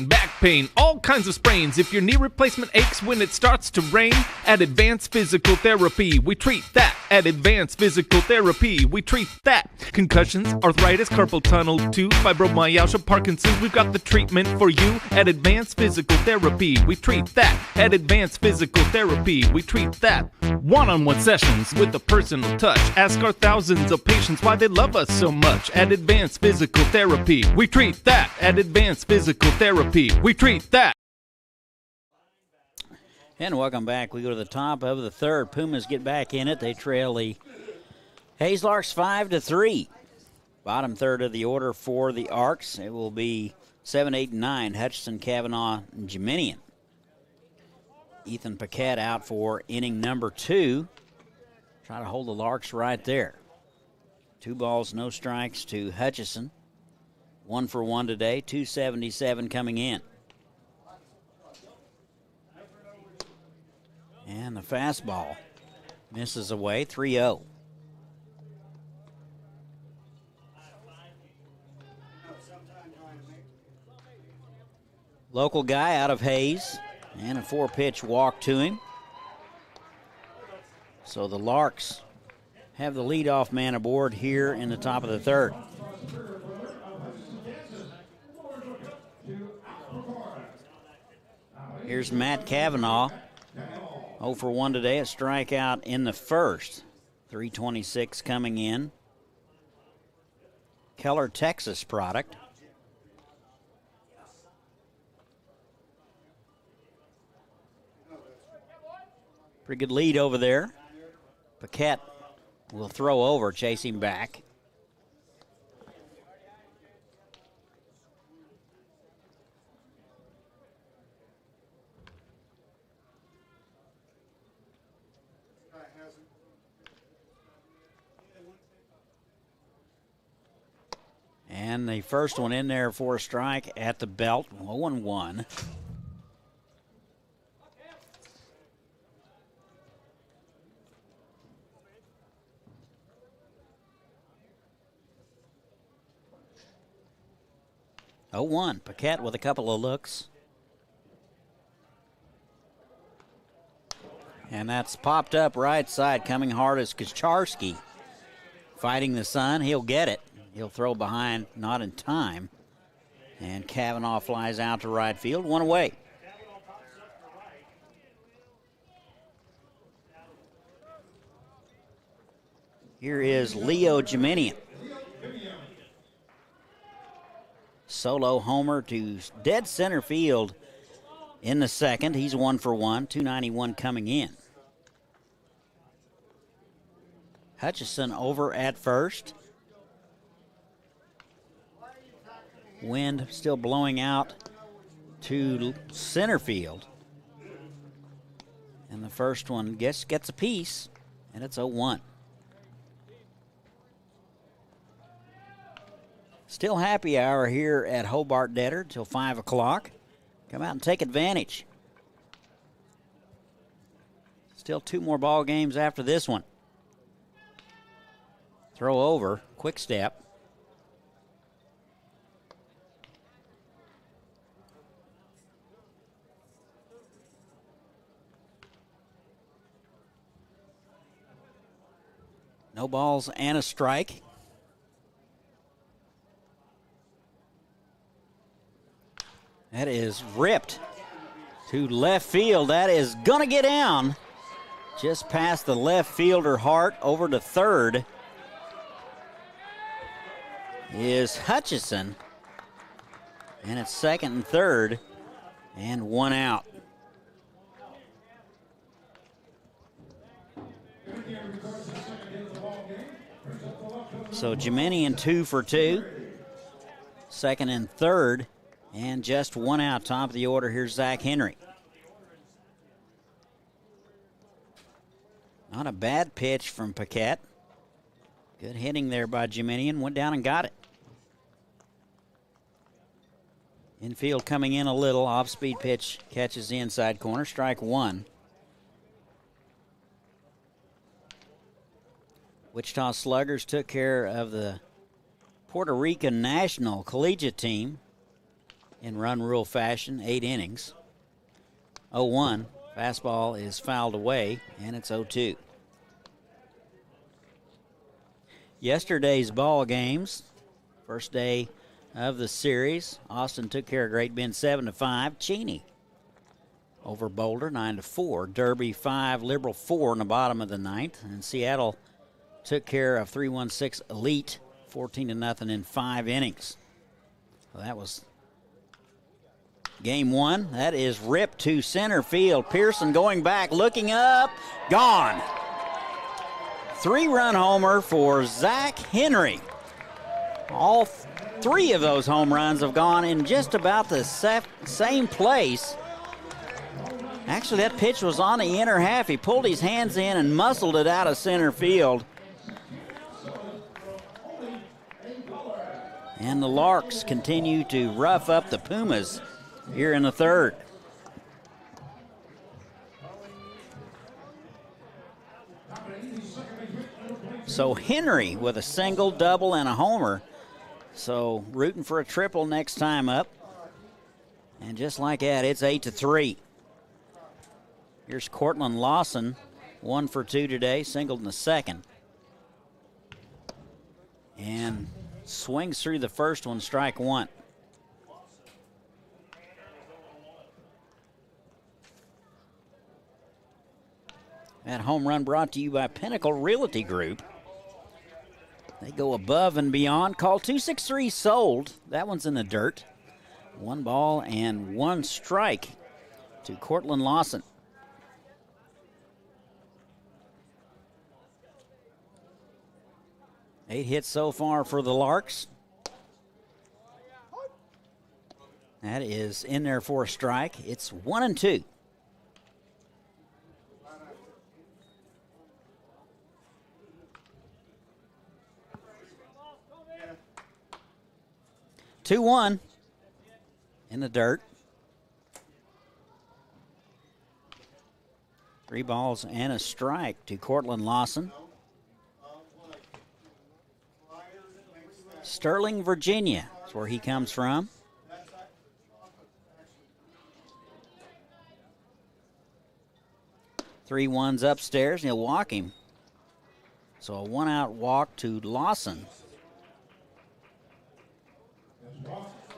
S4: Back pain, all kinds of sprains. If your knee replacement aches when it starts to rain, at Advanced Physical Therapy, we treat that. At Advanced Physical Therapy, we treat that. Concussions, arthritis, carpal tunnel, tooth, fibromyalgia, Parkinson's, we've got the treatment for you. At Advanced Physical Therapy, we treat that. At Advanced Physical Therapy, we treat that. One-on-one sessions with a personal touch. Ask our thousands of patients why they love us so much. At Advanced Physical Therapy, we treat that. At Advanced Physical Therapy, we treat that.
S1: And welcome back. We go to the top of the third. Pumas get back in it. They trail the Hayes Larks 5-3. Bottom third of the order for the Arcs. It will be 7, 8, and 9. Hutchinson, Kavanaugh, and Jeminian. Ethan Paquette out for inning number 2. Try to hold the Larks right there. 2 balls, no strikes to Hutchison. 1 for 1 today, 277 coming in. And the fastball misses away, 3-0. Local guy out of Hayes, and a 4-pitch walk to him. So the Larks have the leadoff man aboard here in the top of the third. Here's Matt Kavanaugh. 0 for 1 today, a strikeout in the first. 326 coming in. Keller, Texas product. Pretty good lead over there. Paquette will throw over, chasing back. And the first one in there for a strike at the belt, 0-1. Paquette with a couple of looks. And that's popped up right side. Coming hard is Kacharski. Fighting the sun. He'll get it. He'll throw behind, not in time. And Kavanaugh flies out to right field. 1 away. Here is Leo Jeminian. Solo homer to dead center field in the second. He's 1 for 1, 291 coming in. Hutchison over at first. Wind still blowing out to center field. And the first one gets a piece, and it's 0-1. Still happy hour here at Hobart Detter till 5 o'clock. Come out and take advantage. Still 2 more ball games after this one. Throw over, quick step. No balls and a strike. That is ripped to left field. That is going to get down just past the left fielder Hart. Over to third is Hutchison. And it's second and third and 1 out. So Jeminian 2 for 2. Second and third. And just 1 out. Top of the order, here's Zach Henry. Not a bad pitch from Paquette. Good hitting there by Jeminian. Went down and got it. Infield coming in a little. Off-speed pitch catches the inside corner. Strike 1. Wichita Sluggers took care of the Puerto Rican national collegiate team in run rule fashion, 8 innings. 0-1. Fastball is fouled away, and it's 0-2. Yesterday's ball games, first day of the series, Austin took care of Great Bend 7-5. Cheney over Boulder 9-4. Derby 5, Liberal 4 in the bottom of the ninth. And Seattle took care of 316 Elite 14-0 in 5 innings. Well, that was game one. That is ripped to center field. Pearson going back, looking up, gone. 3-run homer for Zach Henry. All 3 of those home runs have gone in just about the same place. Actually, that pitch was on the inner half. He pulled his hands in and muscled it out of center field. And the Larks continue to rough up the Pumas here in the third. So Henry with a single, double, and a homer. So rooting for a triple next time up. And just like that, it's 8-3. Here's Cortland Lawson, 1 for 2 today, singled in the second. And swings through the first one, strike 1. That home run brought to you by Pinnacle Realty Group. They go above and beyond. Call 263-SOLD. That one's in the dirt. 1 ball and 1 strike to Cortland Lawson. Eight hits so far for the Larks. That is in there for a strike. It's 1-2. Two-one in the dirt. 3 balls and a strike to Cortland Lawson. Sterling, Virginia is where he comes from. Three ones upstairs, and he'll walk him. So a 1-out walk to Lawson.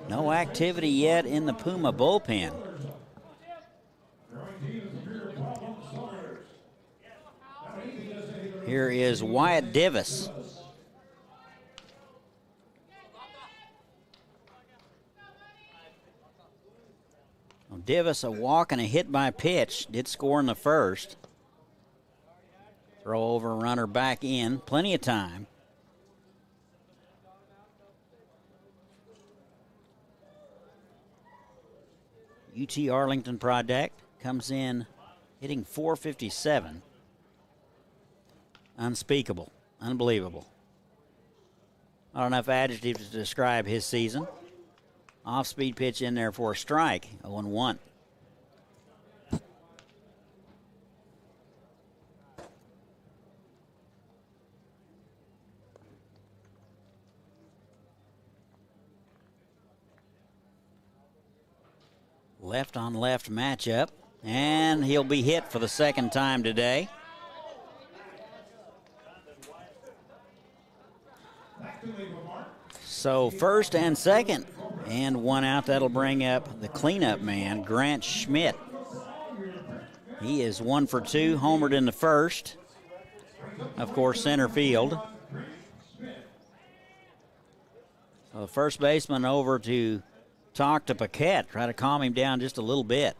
S1: No activity yet in the Puma bullpen. Here is Wyatt Divis. Divis, a walk and a hit by pitch, did score in the first. Throw over, runner back in, plenty of time. UT Arlington product comes in hitting .457. Unspeakable, unbelievable. Not enough adjectives to describe his season. Off-speed pitch in there for a strike, 0-1. Left-on-left matchup, and he'll be hit for the second time today. So first and second. And 1 out, that'll bring up the cleanup man, Grant Schmidt. He is 1 for 2, homered in the first. Of course, center field. So the first baseman over to talk to Paquette, try to calm him down just a little bit.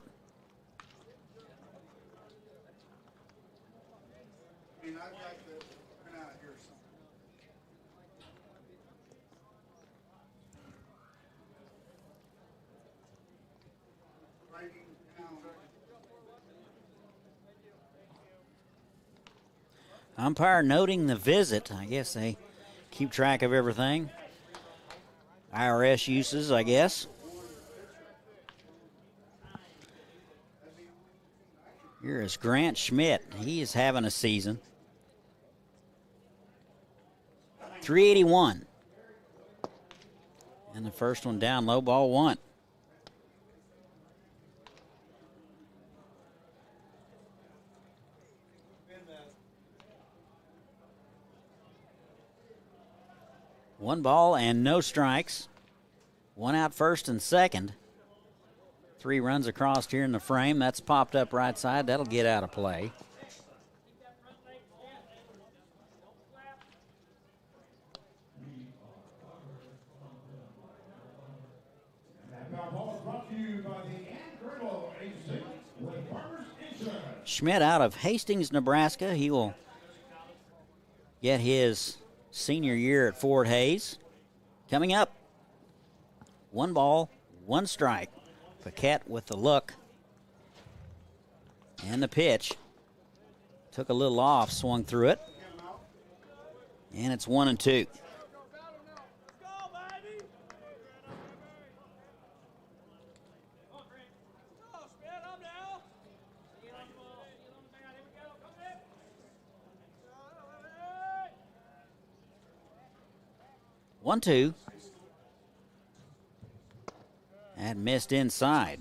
S1: Umpire noting the visit. I guess they keep track of everything. IRS uses, I guess. Here is Grant Schmidt. He is having a season. 381. And the first one down, low, ball 1. 1 ball and no strikes. 1 out first and second. 3 runs across here in the frame. That's popped up right side. That'll get out of play. Schmidt out of Hastings, Nebraska. He will get his senior year at Fort Hays. Coming up, 1 ball, 1 strike. Paquette with the look. And the pitch. Took a little off, swung through it. And it's 1-2. One, two. And missed inside.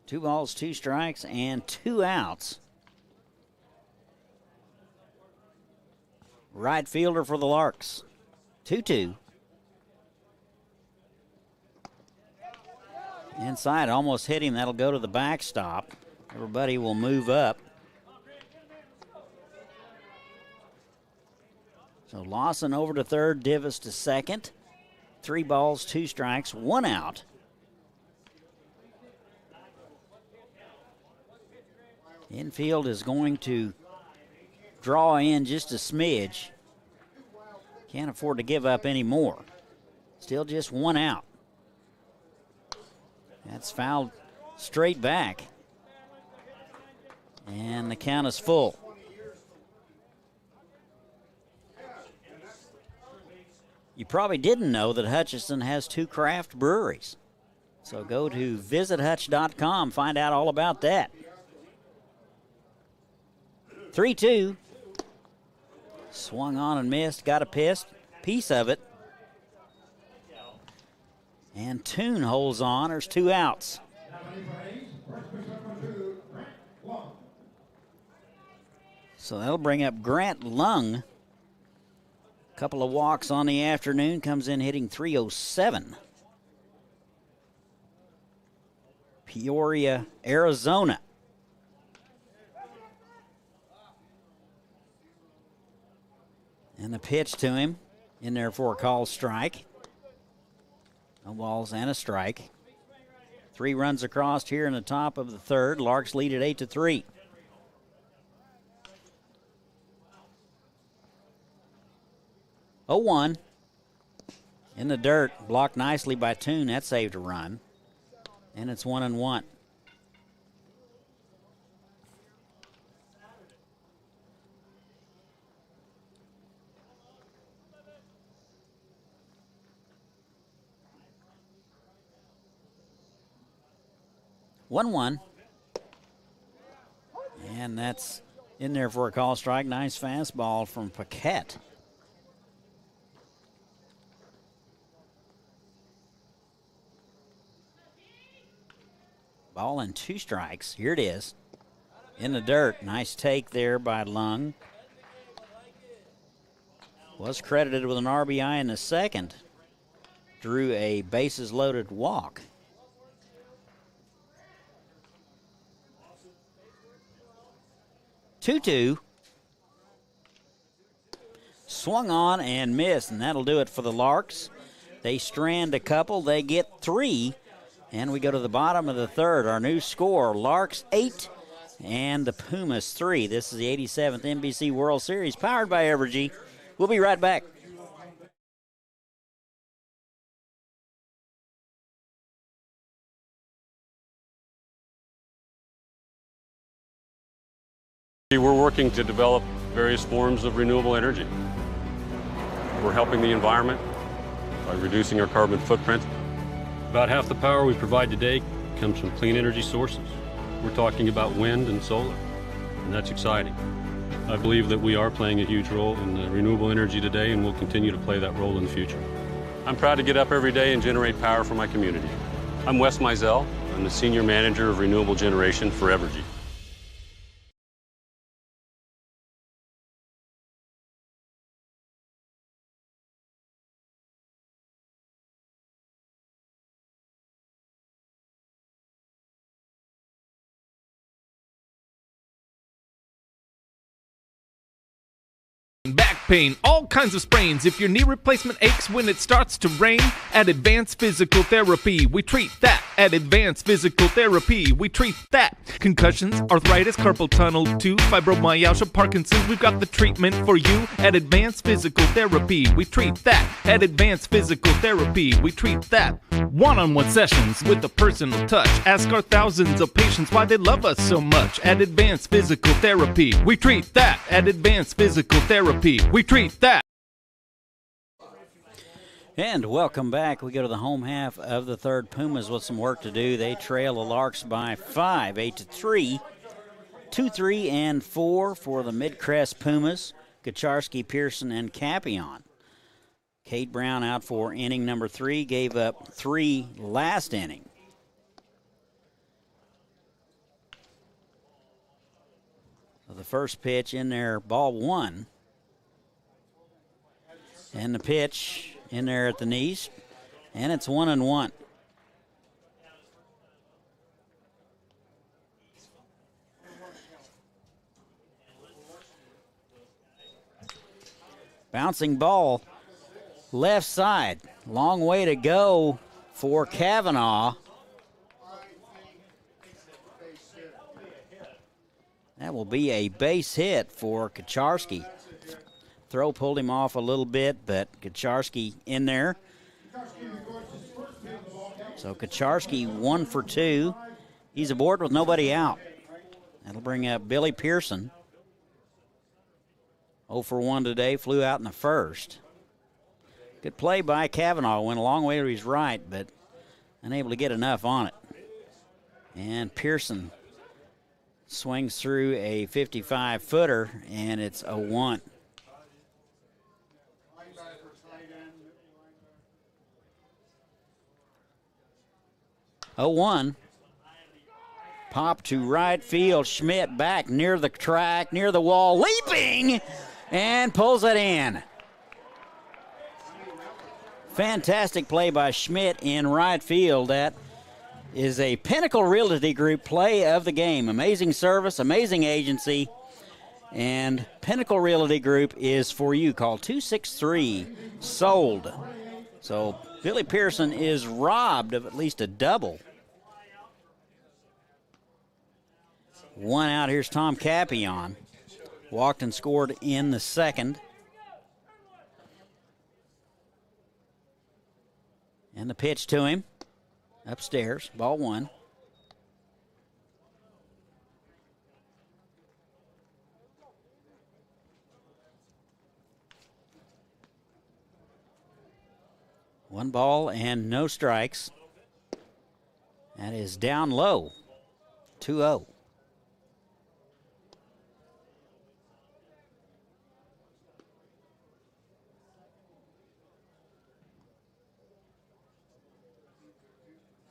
S1: Two balls, 2 strikes, and 2 outs. Right fielder for the Larks. 2-2. Inside, almost hit him. That'll go to the backstop. Everybody will move up. So Lawson over to third, Divis to second. 3 balls, 2 strikes, 1 out. Infield is going to draw in just a smidge. Can't afford to give up any more. Still just 1 out. That's fouled straight back. And the count is full. You probably didn't know that Hutchinson has 2 craft breweries. So go to visithutch.com, find out all about that. 3-2. Swung on and missed, got a piece of it. And Toon holds on. There's 2 outs. So that'll bring up Grant Lung. Couple of walks on the afternoon. Comes in hitting .307. Peoria, Arizona. And the pitch to him. In there for a call strike. No balls and a strike. 3 runs across here in the top of the third. Larks lead at 8-3. Oh, 1 in the dirt, blocked nicely by Toon. That saved a run. And it's 1-1. And that's in there for a call strike. Nice fastball from Paquette. Ball and 2 strikes. Here it is. In the dirt. Nice take there by Lung. Was credited with an RBI in the second. Drew a bases loaded walk. Two. Swung on and missed, and that'll do it for the Larks. They strand a couple. They get 3. And we go to the bottom of the third. Our new score, Larks 8 and the Pumas 3. This is the 87th NBC World Series, powered by Evergy. We'll be right back.
S2: We're working to develop various forms of renewable energy. We're helping the environment by reducing our carbon footprint. About half the power we provide today comes from clean energy sources. We're talking about wind and solar, and that's exciting. I believe that we are playing a huge role in renewable energy today, and we'll continue to play that role in the future. I'm proud to get up every day and generate power for my community. I'm Wes Mizell. I'm the Senior Manager of Renewable Generation for Evergy.
S4: Back pain, all kinds of sprains. If your knee replacement aches when it starts to rain, at Advanced Physical Therapy, we treat that. At Advanced Physical Therapy, we treat that. Concussions, arthritis, carpal tunnel, tooth, fibromyalgia, Parkinson's, we've got the treatment for you. At Advanced Physical Therapy, we treat that. At Advanced Physical Therapy, we treat that. One-on-one sessions with a personal touch. Ask our thousands of patients why they love us so much. At Advanced Physical Therapy, we treat that. At Advanced Physical Therapy, we treat that.
S1: And welcome back. We go to the home half of the third. Pumas with some work to do. They trail the Larks by 5, 8-3. 2, 3, and 4 for the Mid-Crest Pumas. Kacharski, Pearson, and Capion. Kate Brown out for inning number 3. Gave up 3 last inning. So the first pitch in there, ball 1. And the pitch in there at the knees, and it's 1-1. Bouncing ball, left side. Long way to go for Kavanaugh. That will be a base hit for Kacharski. Throw pulled him off a little bit, but Kacharski in there. So Kacharski 1 for 2. He's aboard with nobody out. That'll bring up Billy Pearson. 0 for 1 today, flew out in the first. Good play by Kavanaugh, went a long way to his right, but unable to get enough on it. And Pearson swings through a 55-footer, and it's a 1. Oh, 1. Pop to right field. Schmidt back near the track, near the wall, leaping, and pulls it in. Fantastic play by Schmidt in right field. That is a Pinnacle Realty Group play of the game. Amazing service, amazing agency, and Pinnacle Realty Group is for you. Call 263-SOLD. So Billy Pearson is robbed of at least a double. 1 out. Here's Tom Capion. Walked and scored in the second. And the pitch to him. Upstairs. Ball 1. One ball and no strikes. That is down low. 2-0.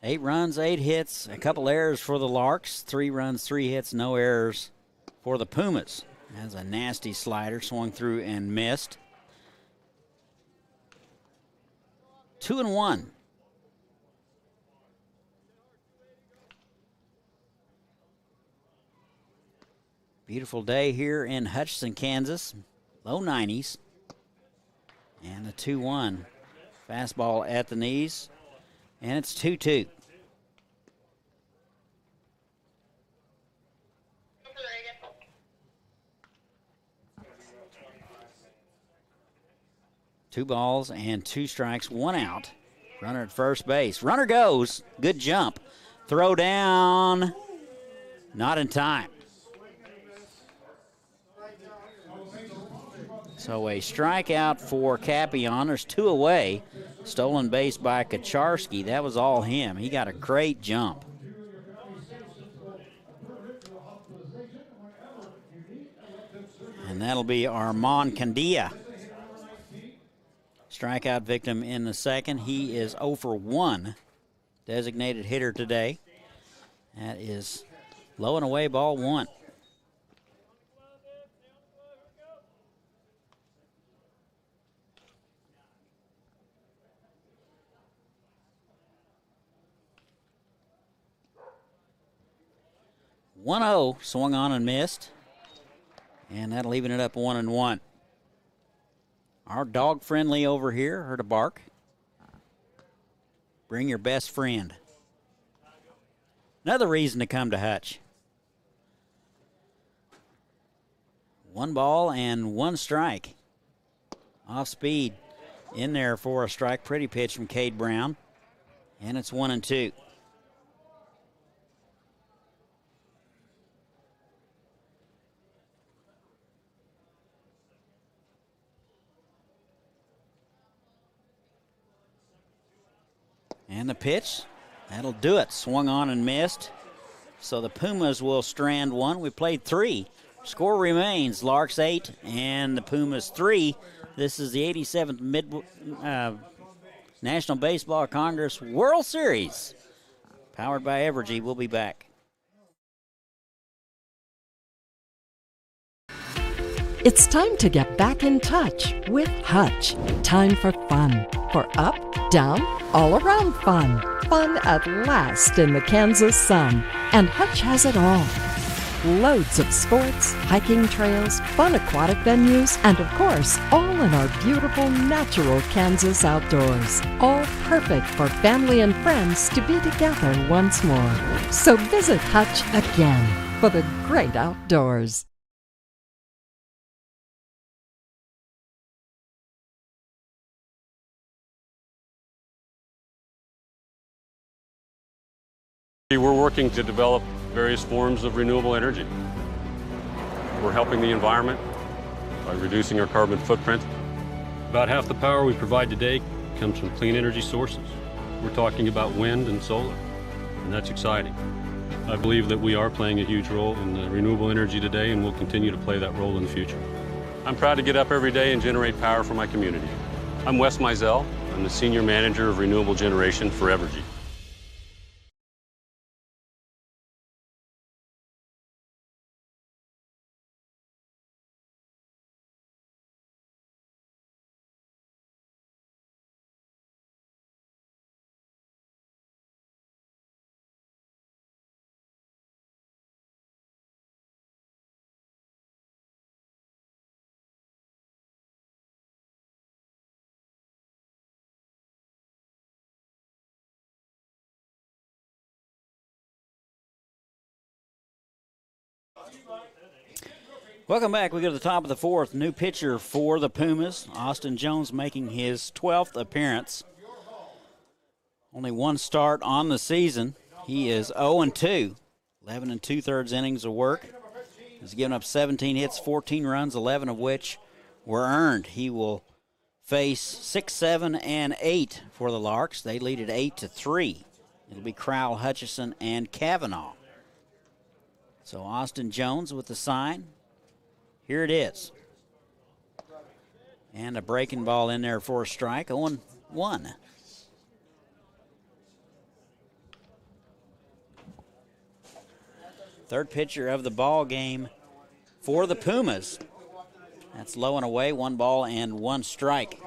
S1: Eight runs, 8 hits, a couple errors for the Larks. 3 runs, 3 hits, no errors for the Pumas. That's a nasty slider, swung through and missed. 2-1. Beautiful day here in Hutchinson, Kansas. Low 90s. And the 2-1. Fastball at the knees. And it's 2-2. Two balls and 2 strikes, 1 out. Runner at first base. Runner goes. Good jump. Throw down. Not in time. So a strikeout for Capion. There's 2 away. Stolen base by Kacharski. That was all him. He got a great jump. And that'll be Armand Candia. Strikeout victim in the second. He is 0 for 1. Designated hitter today. That is low and away, ball one. One 0 swung on and missed, and that'll even it up 1-1. Our dog friendly over here heard a bark. Bring your best friend. Another reason to come to Hutch. 1 ball and 1 strike. Off speed in there for a strike. Pretty pitch from Cade Brown. And it's 1-2. And the pitch, that'll do it. Swung on and missed. So the Pumas will strand 1. We played 3. Score remains Larks 8 and the Pumas 3. This is the 87th National Baseball Congress World Series. Powered by Evergy. We'll be back.
S3: It's time to get back in touch with Hutch. Time for fun. For up, down, all around fun. Fun at last in the Kansas sun. And Hutch has it all. Loads of sports, hiking trails, fun aquatic venues, and of course, all in our beautiful natural Kansas outdoors. All perfect for family and friends to be together once more. So visit Hutch again for the great outdoors.
S2: We're working to develop various forms of renewable energy. We're helping the environment by reducing our carbon footprint. About half the power we provide today comes from clean energy sources. We're talking about wind and solar, and that's exciting. I believe that we are playing a huge role in renewable energy today, and we'll continue to play that role in the future. I'm proud to get up every day and generate power for my community. I'm Wes Mizell. I'm the Senior Manager of Renewable Generation for Evergy.
S1: Welcome back. We go to the top of the 4th. New pitcher for the Pumas. Austin Jones making his 12th appearance. Only 1 start on the season. He is 0-2. 11 2/3 innings of work. He's given up 17 hits, 14 runs, 11 of which were earned. He will face 6, 7, and 8 for the Larks. They lead at 8-3. It'll be Crowell, Hutchison, and Kavanaugh. So Austin Jones with the sign. Here it is. And a breaking ball in there for a strike. 0-1. Third pitcher of the ball game for the Pumas. That's low and away. 1 ball and 1 strike.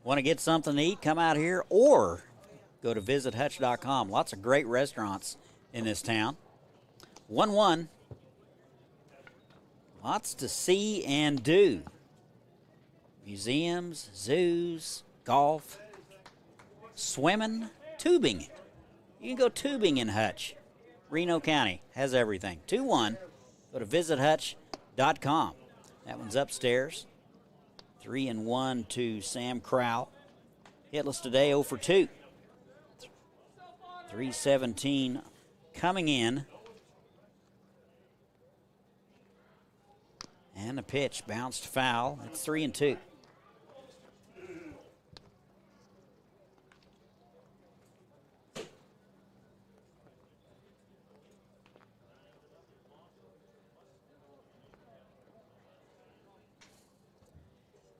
S1: Want to get something to eat? Come out here or go to visithutch.com. Lots of great restaurants in this town. 1-1. Lots to see and do. Museums, zoos, golf, swimming, tubing. You can go tubing in Hutch. Reno County has everything. 2-1. Go to visithutch.com. That one's upstairs. 3-1 to Sam Crowell. Hitless today, 0-2. 317 coming in. And a pitch bounced foul. It's 3-2.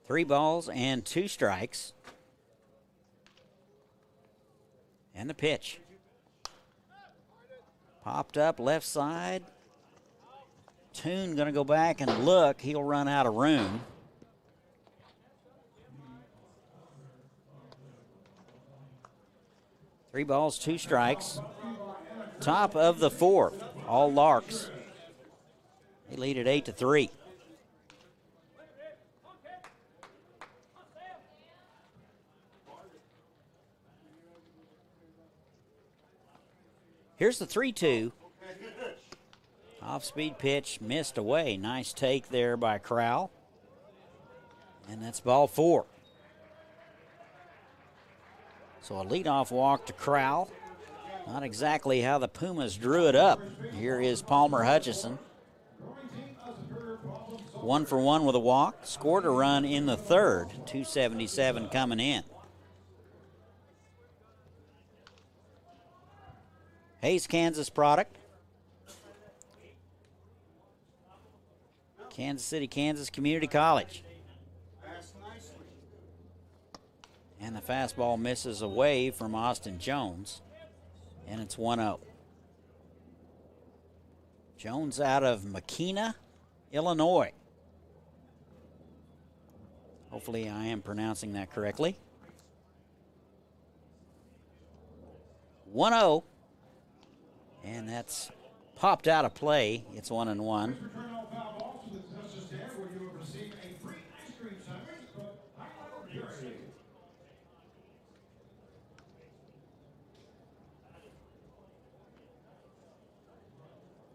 S1: Three balls and 2 strikes. And the pitch. Popped up left side. Toon going to go back and look. He'll run out of room. Three balls, two strikes. Top of the fourth. All Larks. They lead at 8-3. Here's the 3-2. Off-speed pitch, missed away. Nice take there by Crowell. And that's ball four. So a leadoff walk to Crowell. Not exactly how the Pumas drew it up. Here is Palmer Hutchison. 1 for 1 with a walk. Scored a run in the third. 277 coming in. Hayes, Kansas product. Kansas City, Kansas Community College. And the fastball misses away from Austin Jones. And it's 1-0. Jones out of Makina, Illinois. Hopefully I am pronouncing that correctly. 1-0. And that's popped out of play. It's 1-1.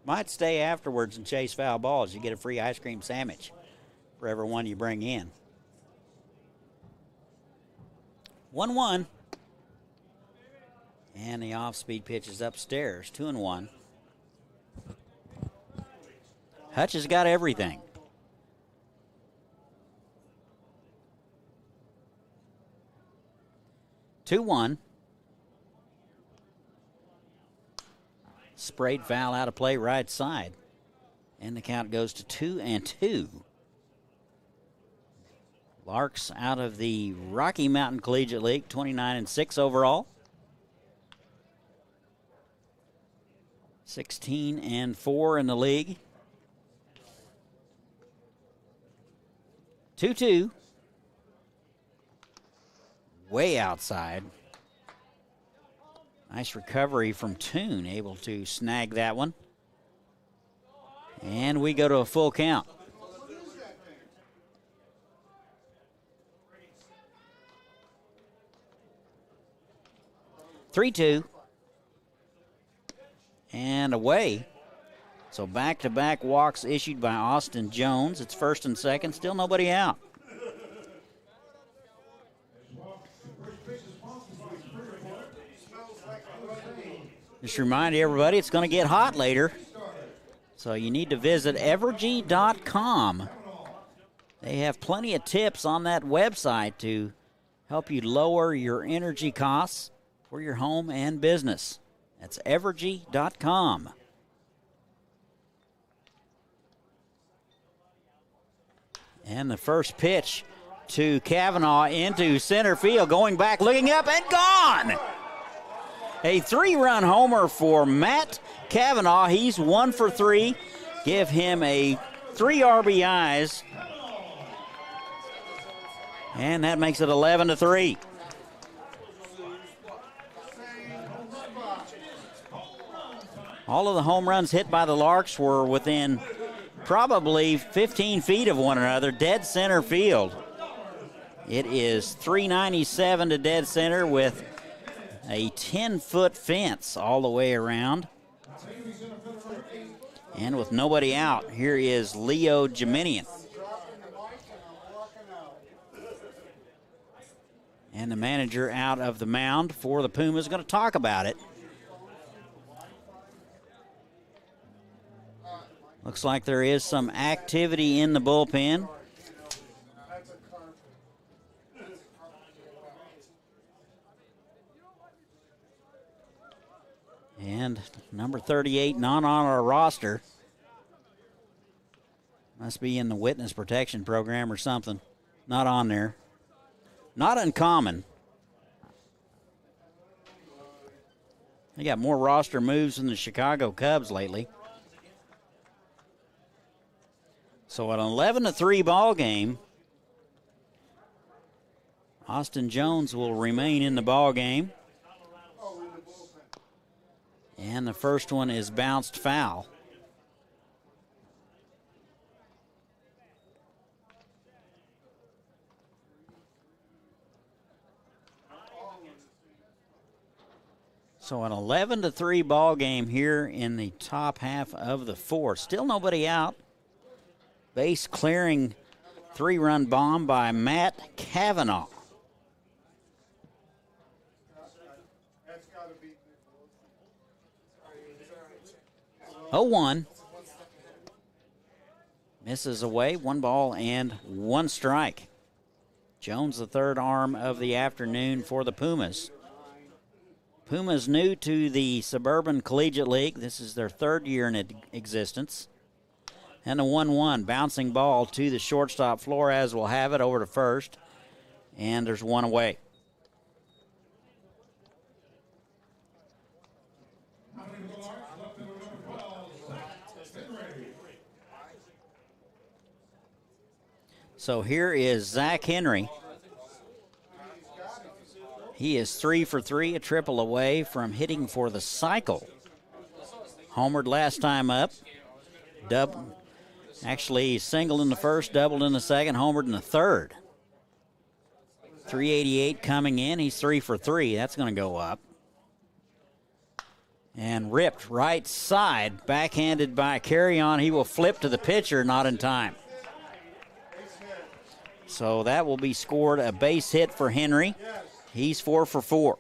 S1: Might stay afterwards and chase foul balls. You get a free ice cream sandwich for every one you bring in. 1-1. And the off-speed pitch is upstairs. 2-1. Hutch has got everything. Two one. Sprayed foul out of play right side. And the count goes to 2-2. Larks out of the Rocky Mountain Collegiate League, 29-6 overall. 16-4 in the league. 2-2. Way outside. Nice recovery from Toon, able to snag that one. And we go to a full count. Three-two. And away. So back-to-back walks issued by Austin Jones. It's first and second, still nobody out. Just remind everybody it's going to get hot later. So you need to visit evergy.com. They have plenty of tips on that website to help you lower your energy costs for your home and business. That's evergy.com. And the first pitch to Kavanaugh into center field, going back, looking up, and gone! A 3-run homer for Matt Kavanaugh. He's 1 for 3. Give him a 3 RBIs. And that makes it 11-3. All of the home runs hit by the Larks were within probably 15 feet of one another, dead center field. It is 397 to dead center with a 10-foot fence all the way around. And with nobody out, here is Leo Geminian. And the manager out of the mound for the Pumas is going to talk about it. Looks like there is some activity in the bullpen. And number 38 not on our roster. Must be in the witness protection program or something. Not on there. Not uncommon. They got more roster moves than the Chicago Cubs lately. So an 11-3 ball game. Austin Jones will remain in the ball game. And the first one is bounced foul. So an 11-3 ball game here in the top half of the fourth. Still nobody out. Base clearing 3-run bomb by Matt Cavanaugh. 0-1. Misses away, 1 ball and 1 strike. Jones, the third arm of the afternoon for the Pumas. Pumas new to the Suburban Collegiate League. This is their 3rd year in existence. And a 1-1 bouncing ball to the shortstop. Flores will have it over to first. And there's 1 away. So here is Zach Henry. He is 3 for 3, a triple away from hitting for the cycle. Homered last time up. Actually singled in the first, doubled in the second, homered in the third. 388 coming in. He's 3 for 3. That's going to go up. And ripped right side, backhanded by Carry-On. He will flip to the pitcher, not in time. So that will be scored a base hit for Henry. He's 4 for 4.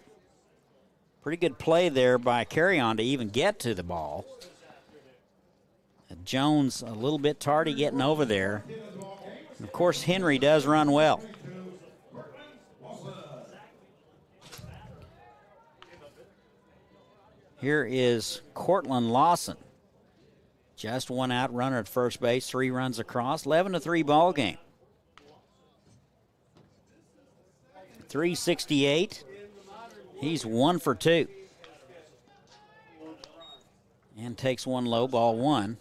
S1: Pretty good play there by Carry-On to even get to the ball. Jones a little bit tardy getting over there. And of course, Henry does run well. Here is Cortland Lawson. Just 1 out, runner at first base, 3 runs across. 11-3 ball game. 368. He's 1 for 2. And takes 1 low, ball 1.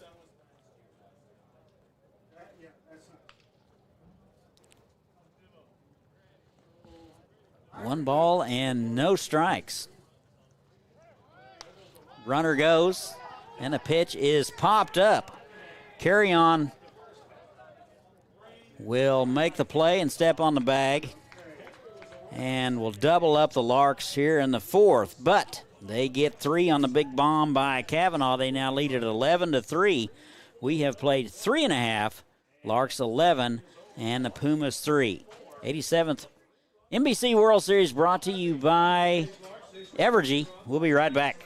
S1: One ball and no strikes. Runner goes, and the pitch is popped up. Carry-On will make the play and step on the bag. And will double up the Larks here in the fourth. But they get 3 on the big bomb by Cavanaugh. They now lead at 11-3. We have played 3.5. Larks 11 and the Pumas 3. 87th NBC World Series brought to you by Evergy. We'll be right back.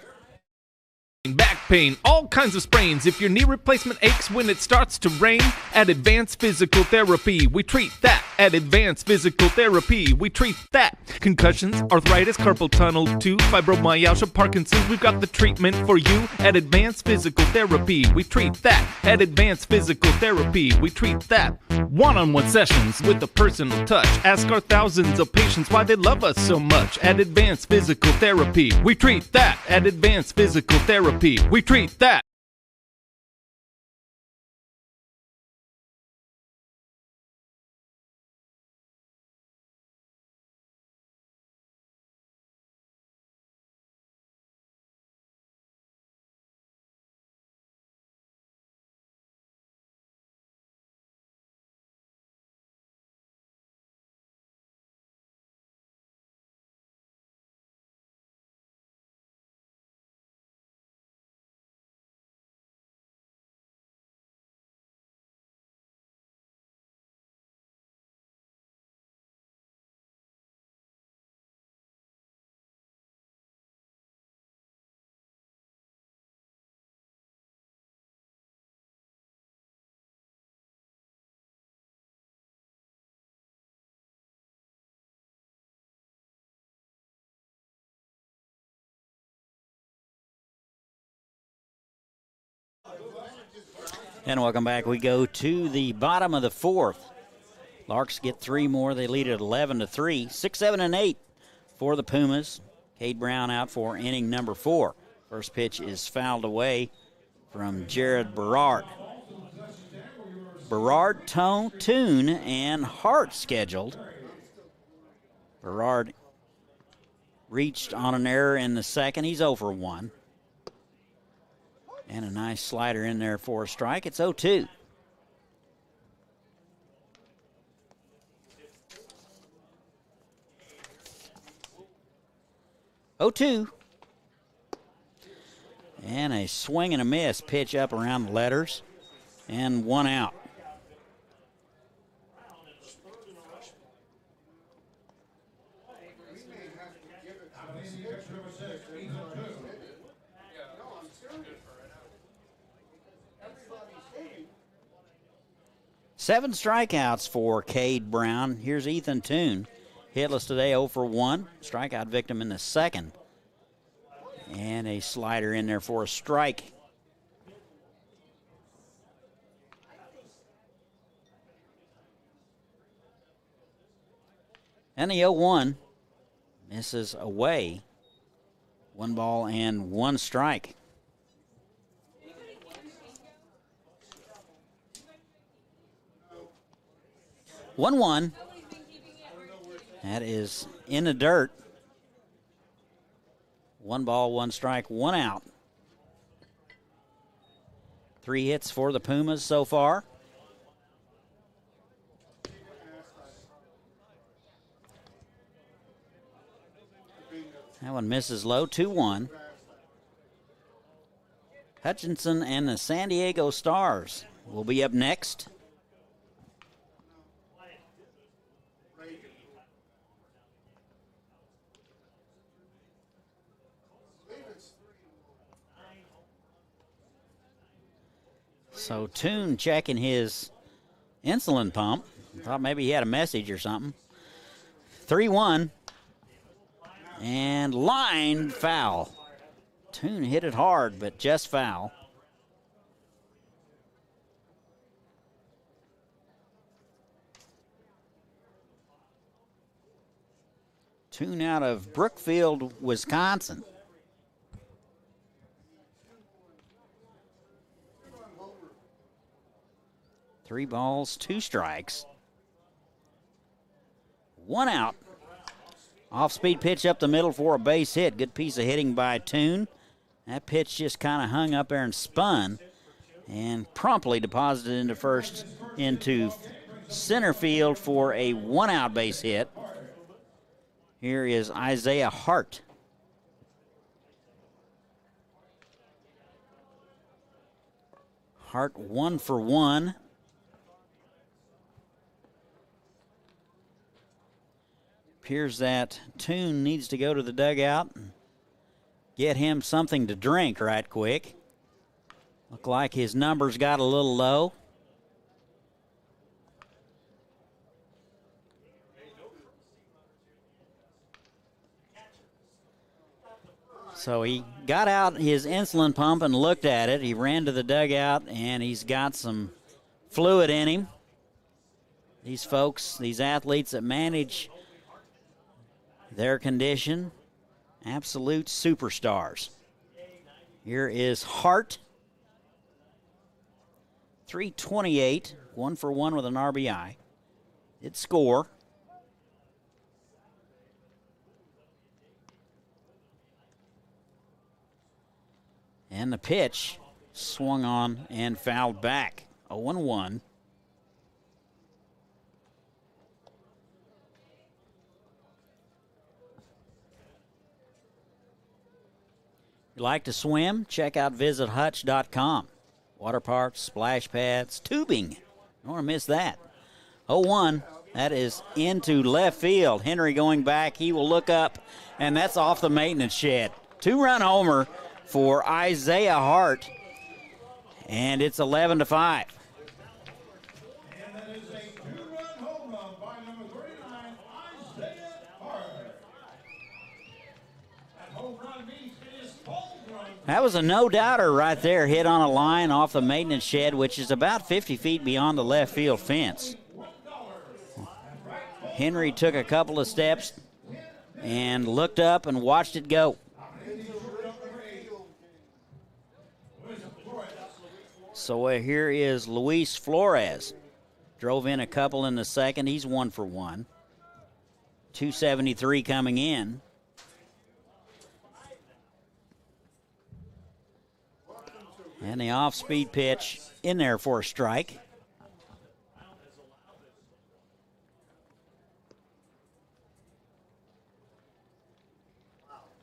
S4: Back pain, all kinds of sprains. If your knee replacement aches when it starts to rain, at Advanced Physical Therapy, we treat that. At Advanced Physical Therapy, we treat that. Concussions, arthritis, carpal tunnel, tooth, fibromyalgia, Parkinson's, we've got the treatment for you. At Advanced Physical Therapy, we treat that. At Advanced Physical Therapy, we treat that. One-on-one sessions with a personal touch. Ask our thousands of patients why they love us so much. At Advanced Physical Therapy, we treat that. At Advanced Physical Therapy, we treat that.
S1: And welcome back. We go to the bottom of the fourth. Larks get 3 more. They lead at 11-3. 6, 7, and 8 for the Pumas. Cade Brown out for inning number 4. First pitch is fouled away from Jared Berard. Berard, Toon, and Hart scheduled. Berard reached on an error in the second. He's 0 for 1. And a nice slider in there for a strike. It's 0-2. And a swing and a miss. Pitch up around the letters. And 1 out. Seven strikeouts for Cade Brown. Here's Ethan Toon. Hitless today, 0 for 1. Strikeout victim in the second. And a slider in there for a strike. And the 0-1 misses away. 1 ball and 1 strike. One. That is in the dirt. 1 ball, 1 strike, 1 out. 3 hits for the Pumas so far. That one misses low, 2-1. Hutchinson and the San Diego Stars will be up next. So Toon checking his insulin pump. Thought maybe he had a message or something. 3-1. And line foul. Toon hit it hard, but just foul. Toon out of Brookfield, Wisconsin. Three balls, 2 strikes. 1 out. Off-speed pitch up the middle for a base hit. Good piece of hitting by Toon. That pitch just kind of hung up there and spun and promptly deposited into center field for a 1-out base hit. Here is Isaiah Hart. Hart 1 for 1. Appears that Toon needs to go to the dugout and get him something to drink right quick. Look like his numbers got a little low. So he got out his insulin pump and looked at it. He ran to the dugout and he's got some fluid in him. These folks, these athletes that manage their condition, absolute superstars. Here is Hart. 328, 1 for 1 with an RBI. Did score. And the pitch swung on and fouled back. 0-1. If you like to swim, check out visithutch.com. Water parks, splash pads, tubing. Don't want to miss that. 0-1. That is into left field. Henry going back. He will look up, and that's off the maintenance shed. 2-run homer for Isaiah Hart, and it's 11-5.
S5: And that is a 2-run home run by number 39, Isaiah Hart. That home run means it is home run.
S1: That was a no-doubter right there, hit on a line off the maintenance shed, which is about 50 feet beyond the left field fence. Henry took a couple of steps and looked up and watched it go. So here is Luis Flores. Drove in a couple in the second. He's 1 for 1. 273 coming in. And the off-speed pitch in there for a strike.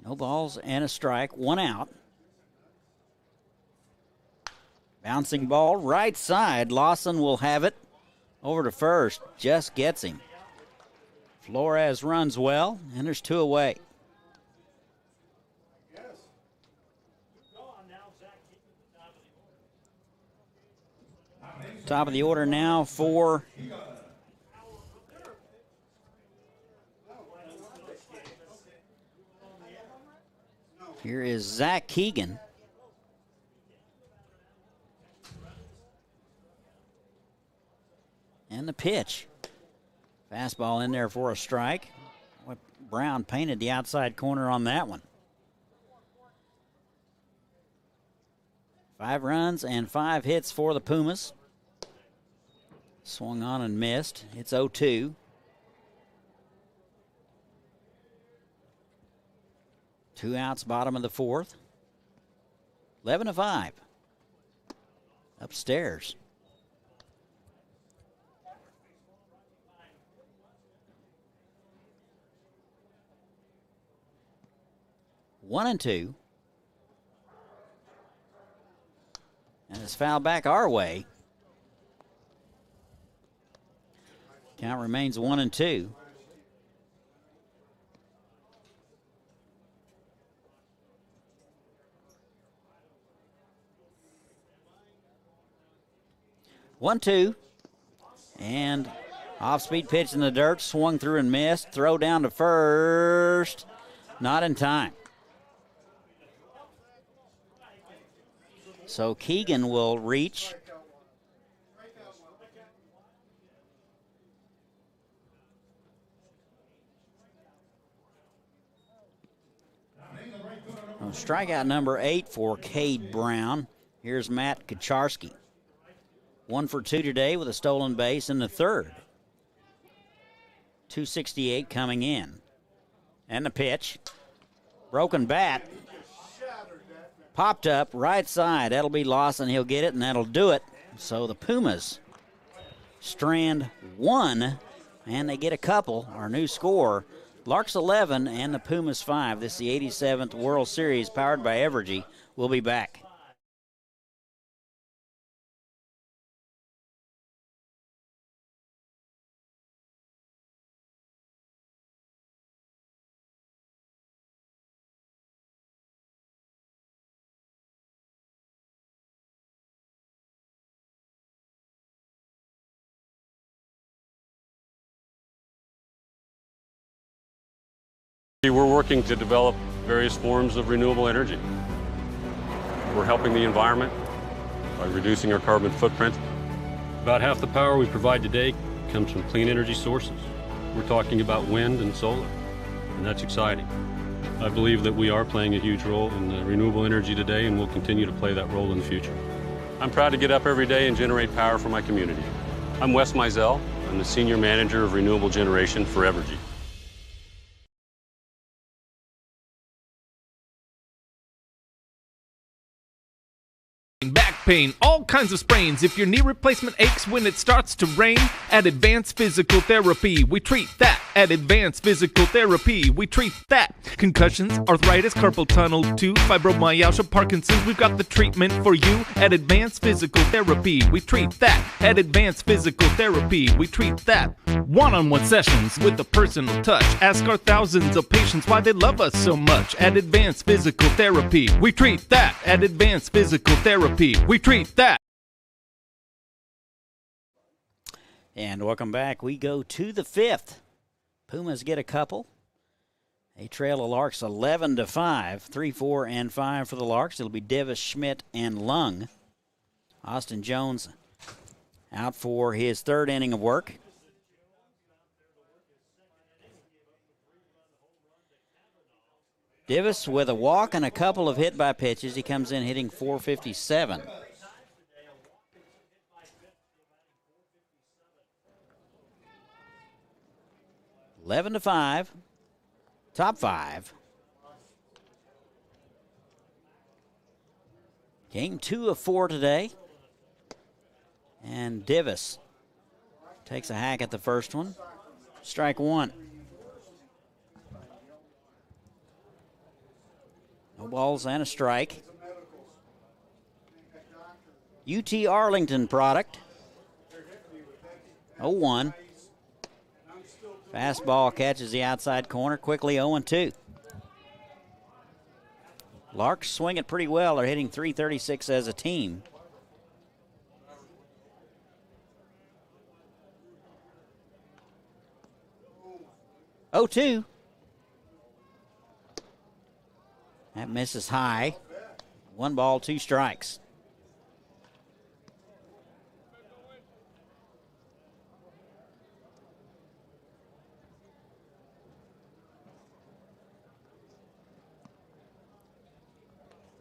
S1: No balls and a strike, 1 out. Bouncing ball right side. Lawson will have it over to first. Just gets him. Flores runs well, and there's 2 away. Top of the order now for here is Zach Keegan. And the pitch. Fastball in there for a strike. Brown painted the outside corner on that one. 5 runs and 5 hits for the Pumas. Swung on and missed. It's 0-2. 2 outs, bottom of the 4th. 11-5. Upstairs. One and 2. And it's fouled back our way. Count remains 1-2. One, 2. And off-speed pitch in the dirt. Swung through and missed. Throw down to first. Not in time. So Keegan will reach. Strikeout number 8 for Cade Brown. Here's Matt Kucharski. 1 for 2 today with a stolen base in the 3rd. 268 coming in. And the pitch. Broken bat. Popped up right side. That'll be Lawson. He'll get it, and that'll do it. So the Pumas strand 1, and they get a couple. Our new score, Larks 11 and the Pumas 5. This is the 87th World Series powered by Evergy. We'll be back.
S2: We're working to develop various forms of renewable energy. We're helping the environment by reducing our carbon footprint. About half the power we provide today comes from clean energy sources. We're talking about wind and solar, and that's exciting. I believe that we are playing a huge role in renewable energy today, and we'll continue to play that role in the future. I'm proud to get up every day and generate power for my community. I'm Wes Mizell. I'm the Senior Manager of Renewable Generation for Evergy.
S4: Back pain, all kinds of sprains. If your knee replacement aches when it starts to rain, at Advanced Physical Therapy, we treat that. At Advanced Physical Therapy, we treat that. Concussions, arthritis, carpal tunnel, tooth, fibromyalgia, Parkinson's, we've got the treatment for you. At Advanced Physical Therapy, we treat that. At Advanced Physical Therapy, we treat that. One-on-one sessions with a personal touch. Ask our thousands of patients why they love us so much. At Advanced Physical Therapy, we treat that. At Advanced Physical Therapy, we treat that.
S1: And welcome back. We go to the 5th. Pumas get a couple. They trail the Larks 11-5. 3, 4, and 5 for the Larks. It'll be Davis, Schmidt, and Lung. Austin Jones out for his 3rd inning of work. Davis with a walk and a couple of hit by pitches. He comes in hitting .457. 11-5. Top 5. Game 2 of 4 today. And Divis takes a hack at the first one. Strike 1. No balls and a strike. UT Arlington product. 0-1. Fastball catches the outside corner. Quickly 0-2. Larks swing it pretty well. They're hitting .336 as a team. Oh, 2. That misses high. 1 ball, 2 strikes.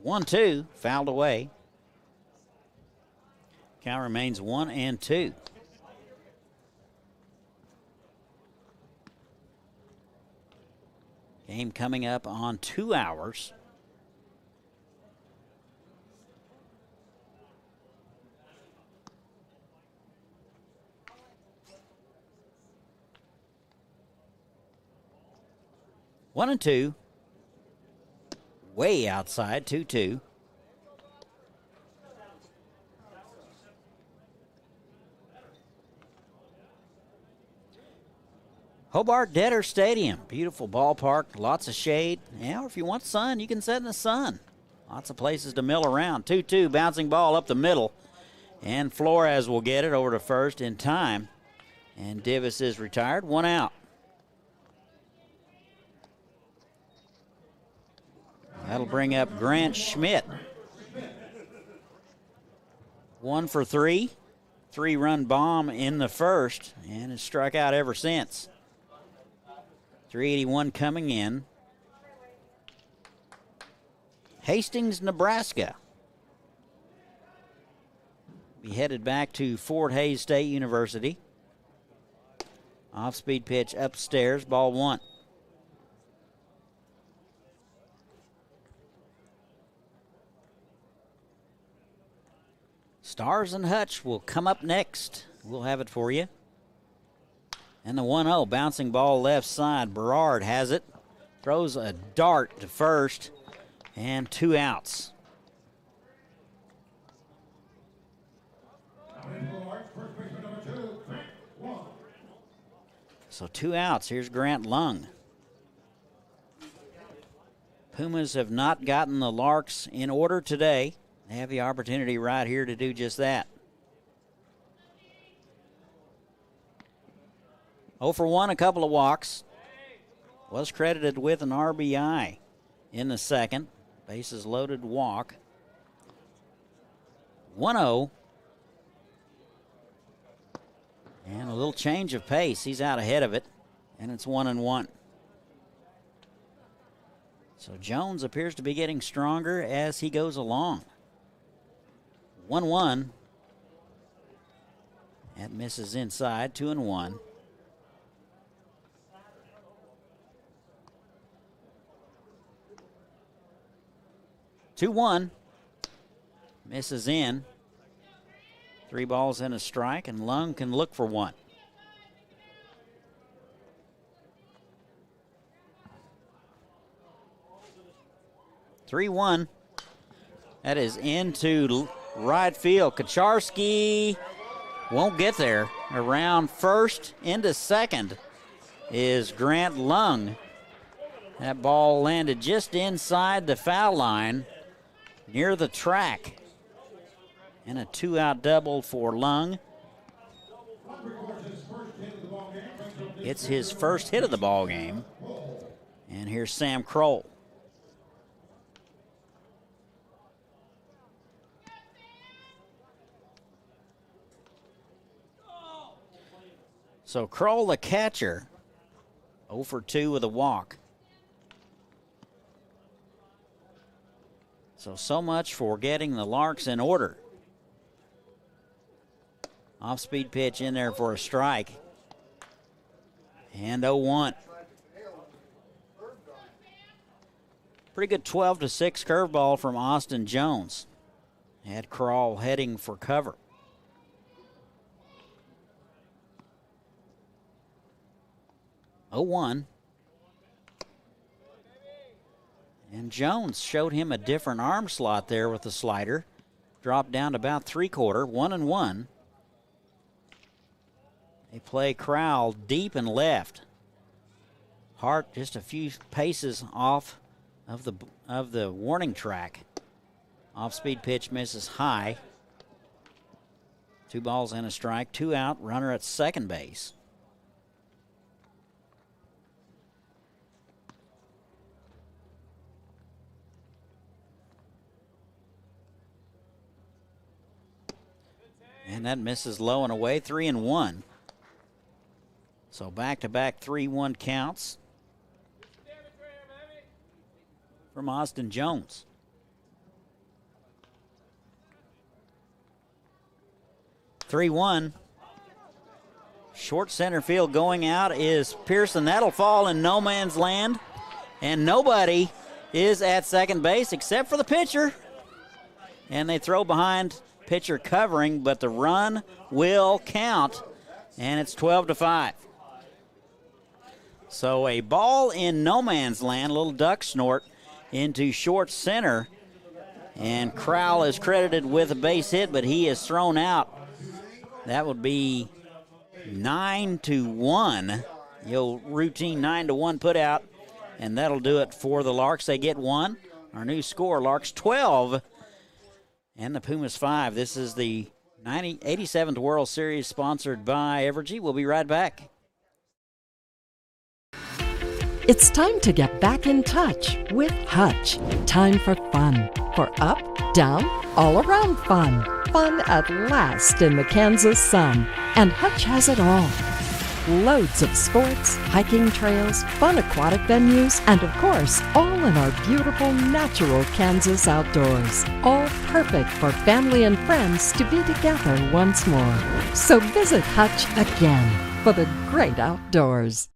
S1: One, 2, fouled away. Count remains 1-2. Game coming up on 2 hours. One and 2. Way outside, 2-2. Hobart Detter Stadium, beautiful ballpark, lots of shade. Yeah, or if you want sun, you can sit in the sun. Lots of places to mill around. 2-2, bouncing ball up the middle. And Flores will get it over to first in time. And Divis is retired, 1 out. That'll bring up Grant Schmidt. 1 for 3. 3-run bomb in the first, and has struck out ever since. 381 coming in. Hastings, Nebraska. Be headed back to Fort Hays State University. Off-speed pitch upstairs, ball 1. Stars and Hutch will come up next. We'll have it for you. And the 1-0, bouncing ball left side. Berard has it. Throws a dart to first. And 2 outs. So 2 outs. Here's Grant Lung. Pumas have not gotten the Larks in order today. They have the opportunity right here to do just that. 0 for 1, a couple of walks. Was credited with an RBI in the second. Bases loaded walk. 1-0. And a little change of pace. He's out ahead of it. And it's 1-1. So Jones appears to be getting stronger as he goes along. 1-1. That misses inside. 2-1. 2-1. Misses in. 3 balls and a strike, and Lung can look for 1. (3-1). That is into right field. Kacharski won't get there. Around first into second is Grant Lung. That ball landed just inside the foul line near the track. And a 2-out double for Lung. It's his first hit of the ball game. And here's Sam Kroll. So Kroll, the catcher, 0 for 2 with a walk. So much for getting the Larks in order. Off-speed pitch in there for a strike. And 0-1. Pretty good 12-6 curveball from Austin Jones. Had Crawl heading for cover. Oh-1. And Jones showed him a different arm slot there with the slider. Dropped down to about 3/4, 1-1. They play Crowell deep and left. Hart just a few paces off of the warning track. Off-speed pitch misses high. 2 balls and a strike, 2 out, runner at second base. And that misses low and away, 3-1. So back-to-back 3-1 counts from Austin Jones. 3-1. Short center field going out is Pearson. That'll fall in no man's land. And nobody is at second base except for the pitcher. And they throw behind pitcher covering, but the run will count. And it's 12-5. So a ball in no man's land, a little duck snort into short center. And Crowell is credited with a base hit, but he is thrown out. That would be 9-1. Your routine 9-1 put out, and that'll do it for the Larks. They get 1. Our new score, Larks 12 and the Pumas 5. This is the 87th World Series sponsored by Evergy. We'll be right back.
S3: It's time to get back in touch with Hutch. Time for fun. For up, down, all around fun. Fun at last in the Kansas sun. And Hutch has it all. Loads of sports, hiking trails, fun aquatic venues, and of course, all in our beautiful natural Kansas outdoors. All perfect for family and friends to be together once more. So visit Hutch again for the great outdoors.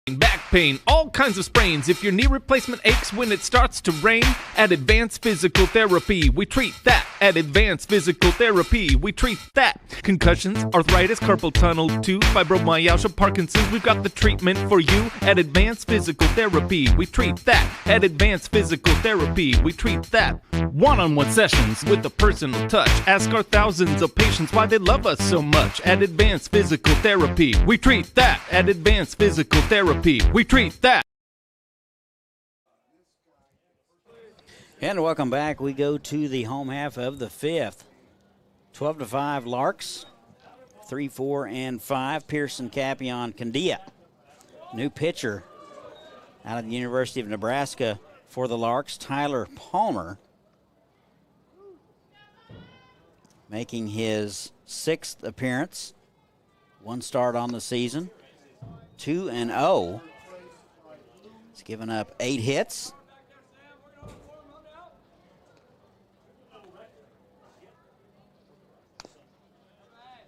S4: Back pain, all kinds of sprains. If your knee replacement aches when it starts to rain, at Advanced Physical Therapy, we treat that. At Advanced Physical Therapy, we treat that. Concussions, arthritis, carpal tunnel, tooth, fibromyalgia, Parkinson's, we've got the treatment for you. At Advanced Physical Therapy, we treat that. At Advanced Physical Therapy, we treat that. One-on-one sessions with a personal touch. Ask our thousands of patients why they love us so much. At Advanced Physical Therapy, we treat that. At Advanced Physical Therapy, we treat that.
S1: And welcome back. We go to the home half of the 5th. 12-5 Larks. 3, 4, and 5. Pearson, Capion, Candia. New pitcher out of the University of Nebraska for the Larks, Tyler Palmer, making his 6th appearance. 1 start on the season. 2-0. He's given up 8 hits.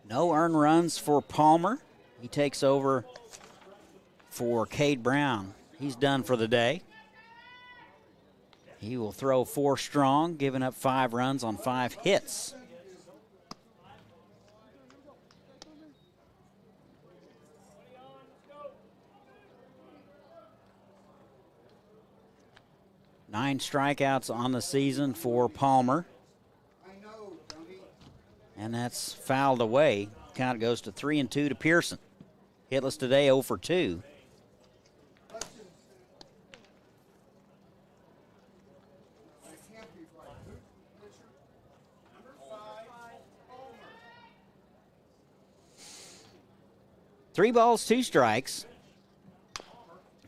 S1: No earned runs for Palmer. He takes over for Cade Brown. He's done for the day. He will throw 4 strong, giving up 5 runs on 5 hits. Nine strikeouts on the season for Palmer. And that's fouled away. Count goes to 3-2 to Pearson. Hitless today, 0 for 2. Three balls, 2 strikes.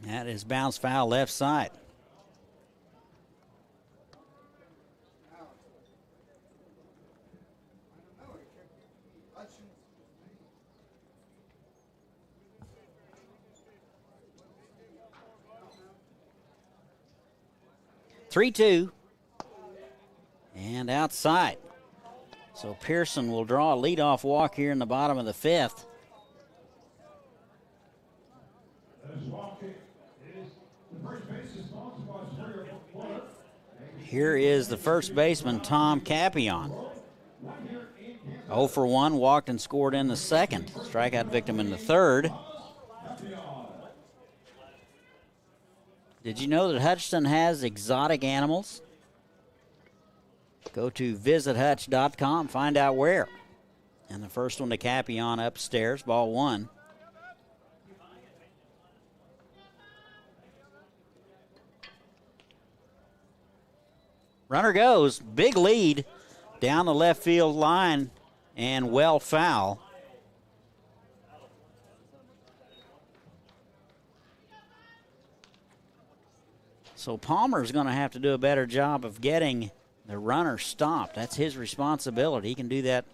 S1: That is bounce foul left side. Three-two, and outside. So Pearson will draw a leadoff walk here in the bottom of the 5th. Here is the first baseman, Tom Capion. 0 for 1, walked and scored in the 2nd. Strikeout victim in the 3rd. Did you know that Hutchinson has exotic animals? Go to visithutch.com, find out where. And the first one to Capion upstairs, ball 1. Runner goes, big lead down the left field line and well foul. So Palmer's going to have to do a better job of getting the runner stopped. That's his responsibility. He can do that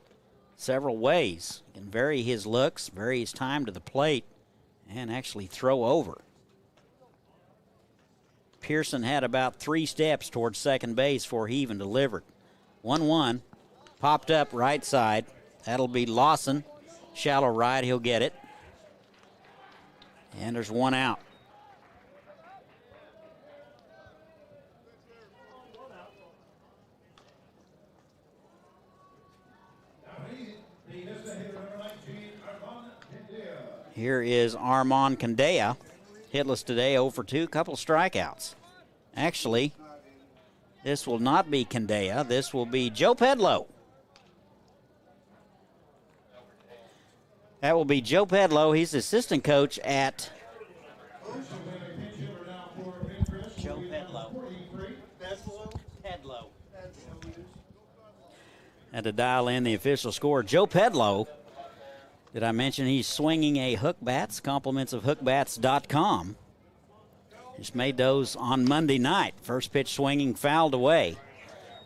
S1: several ways. He can vary his looks, vary his time to the plate, and actually throw over. Pearson had about 3 steps towards second base before he even delivered. 1-1, popped up right side. That'll be Lawson. Shallow right, he'll get it. And there's 1 out. Here is Armand Candea, hitless today, 0 for 2, couple strikeouts. Actually, this will not be Candea, this will be Joe Pedlow. That will be Joe Pedlow, he's assistant coach at Joe Pedlow. Had to dial in the official score. Joe Pedlow. Did I mention he's swinging a hook bats? Compliments of hookbats.com. Just made those on Monday night. First pitch swinging, fouled away.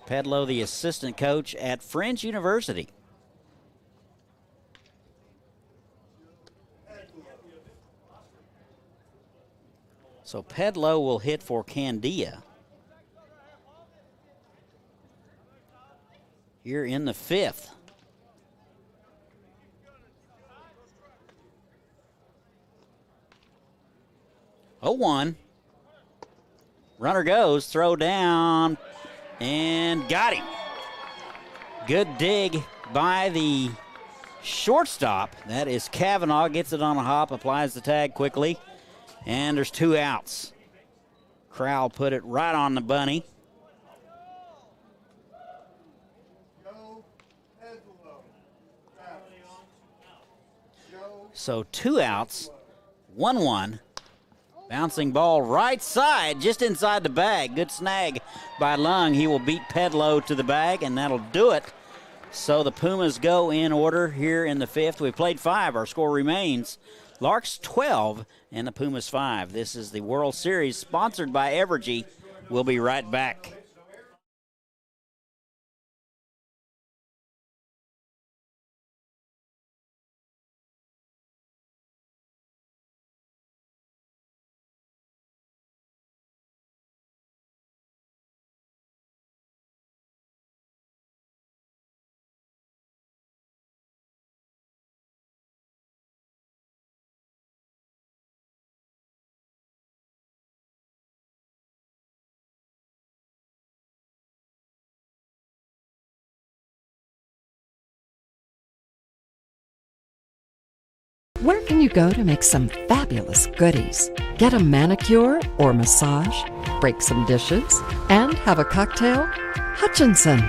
S1: Pedlow, the assistant coach at Fringe University. So Pedlow will hit for Candea here in the 5th. 0-1. Runner goes, throw down, and got him. Good dig by the shortstop. That is Cavanaugh. Gets it on a hop, applies the tag quickly, and there's 2 outs. Crowell put it right on the bunny. So 2 outs, 1-1. Bouncing ball right side, just inside the bag. Good snag by Lung. He will beat Pedlow to the bag, and that'll do it. So the Pumas go in order here in the 5th. We played 5. Our score remains Larks 12 and the Pumas 5. This is the World Series sponsored by Evergy. We'll be right back.
S3: Where can you go to make some fabulous goodies? Get a manicure or massage, break some dishes, and have a cocktail? Hutchinson.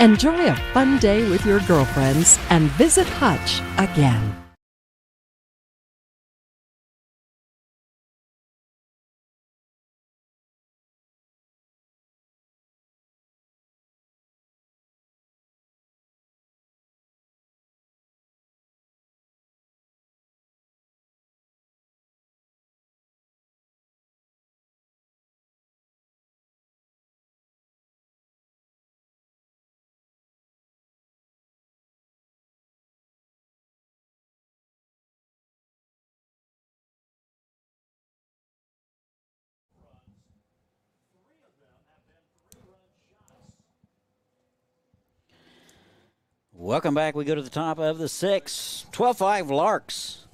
S3: Enjoy a fun day with your girlfriends and visit Hutch again.
S1: Welcome back. We go to the top of the sixth. 12-5 Larks.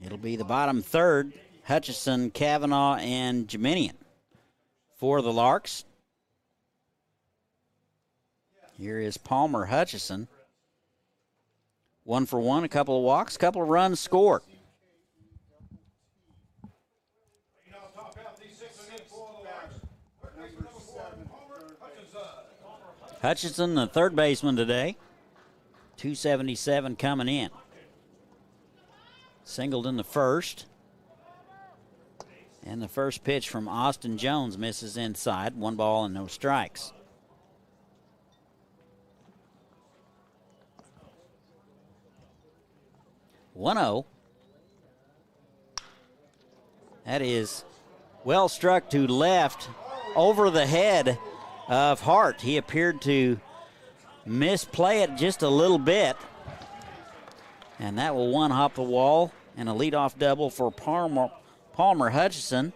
S1: It'll be the bottom third. Hutchison, Kavanaugh, and Jeminian. For the Larks, here is Palmer Hutchison. 1 for 1, a couple of walks, couple of runs scored. Hutchison, the third baseman today. 277 coming in. Singled in the first. And the first pitch from Austin Jones misses inside. 1 ball and no strikes. One-oh. That is well struck to left over the head of Hart. He appeared to misplay it just a little bit. And that will one-hop the wall and a leadoff double for Palmer Hutchison.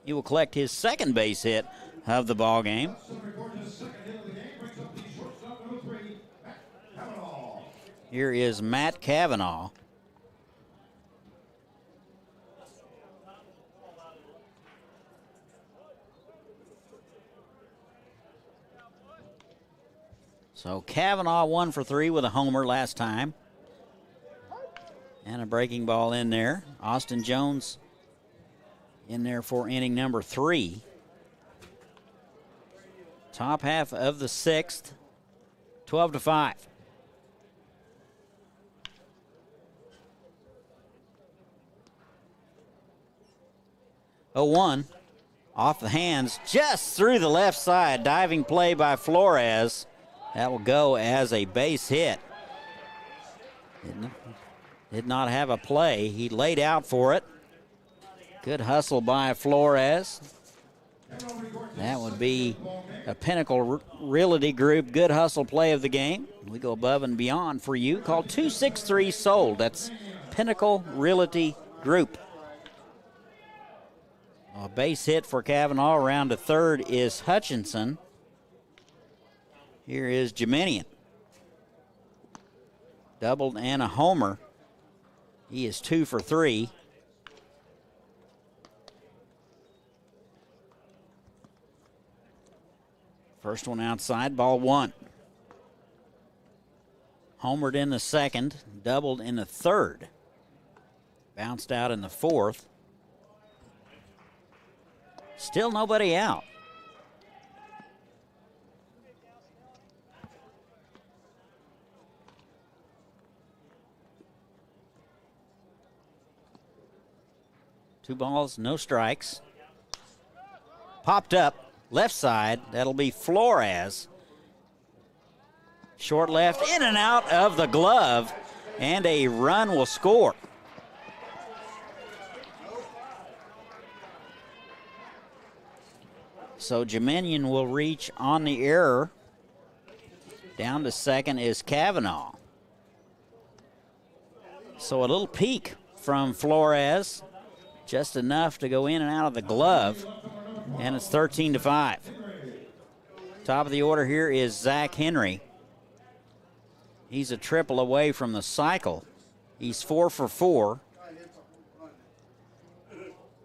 S1: He will collect his second base hit of the ball game. Here is Matt Kavanaugh. So Kavanaugh 1 for 3 with a homer last time. And a breaking ball in there. Austin Jones in there for inning number 3. Top half of the sixth. 12-5. Oh, 1 off the hands, just through the left side. Diving play by Flores. That will go as a base hit. Did not have a play. He laid out for it. Good hustle by Flores. That would be a Pinnacle Realty Group good hustle play of the game. We go above and beyond for you. Call 263-SOLD. That's Pinnacle Realty Group. A base hit for Kavanaugh. Around to third is Hutchinson. Here is Jeminian. Doubled and a homer. He is 2 for 3. First one outside, ball 1. Homered in the second, doubled in the third. Bounced out in the fourth. Still nobody out. Two balls, no strikes. Popped up, left side. That'll be Flores. Short left, in and out of the glove, and a run will score. So Jeminian will reach on the error. Down to second is Kavanaugh. So a little peek from Flores. Just enough to go in and out of the glove. And it's 13-5. Top of the order here is Zach Henry. He's a triple away from the cycle. He's 4 for 4.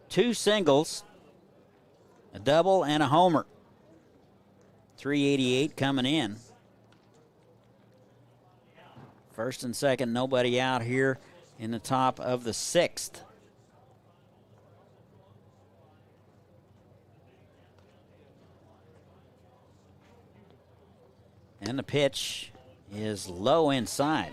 S1: 2 singles, a double, and a homer. 388 coming in. First and second, nobody out here in the top of the sixth. And the pitch is low inside.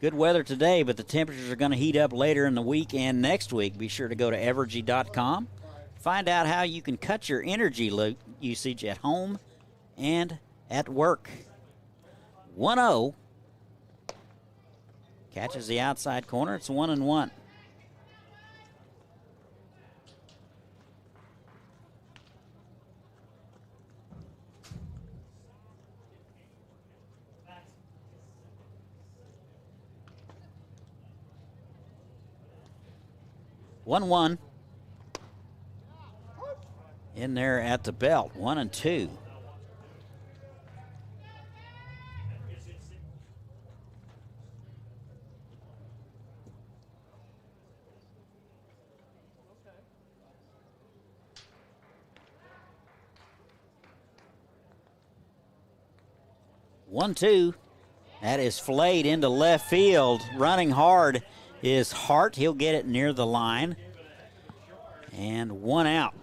S1: Good weather today, but the temperatures are going to heat up later in the week and next week. Be sure to go to evergy.com. Find out how you can cut your energy usage at home and at work. 1-0. Catches the outside corner. It's 1-1. In there at the belt, 1-2. That is flayed into left field. Running hard is Hart. He'll get it near the line. And 1 out.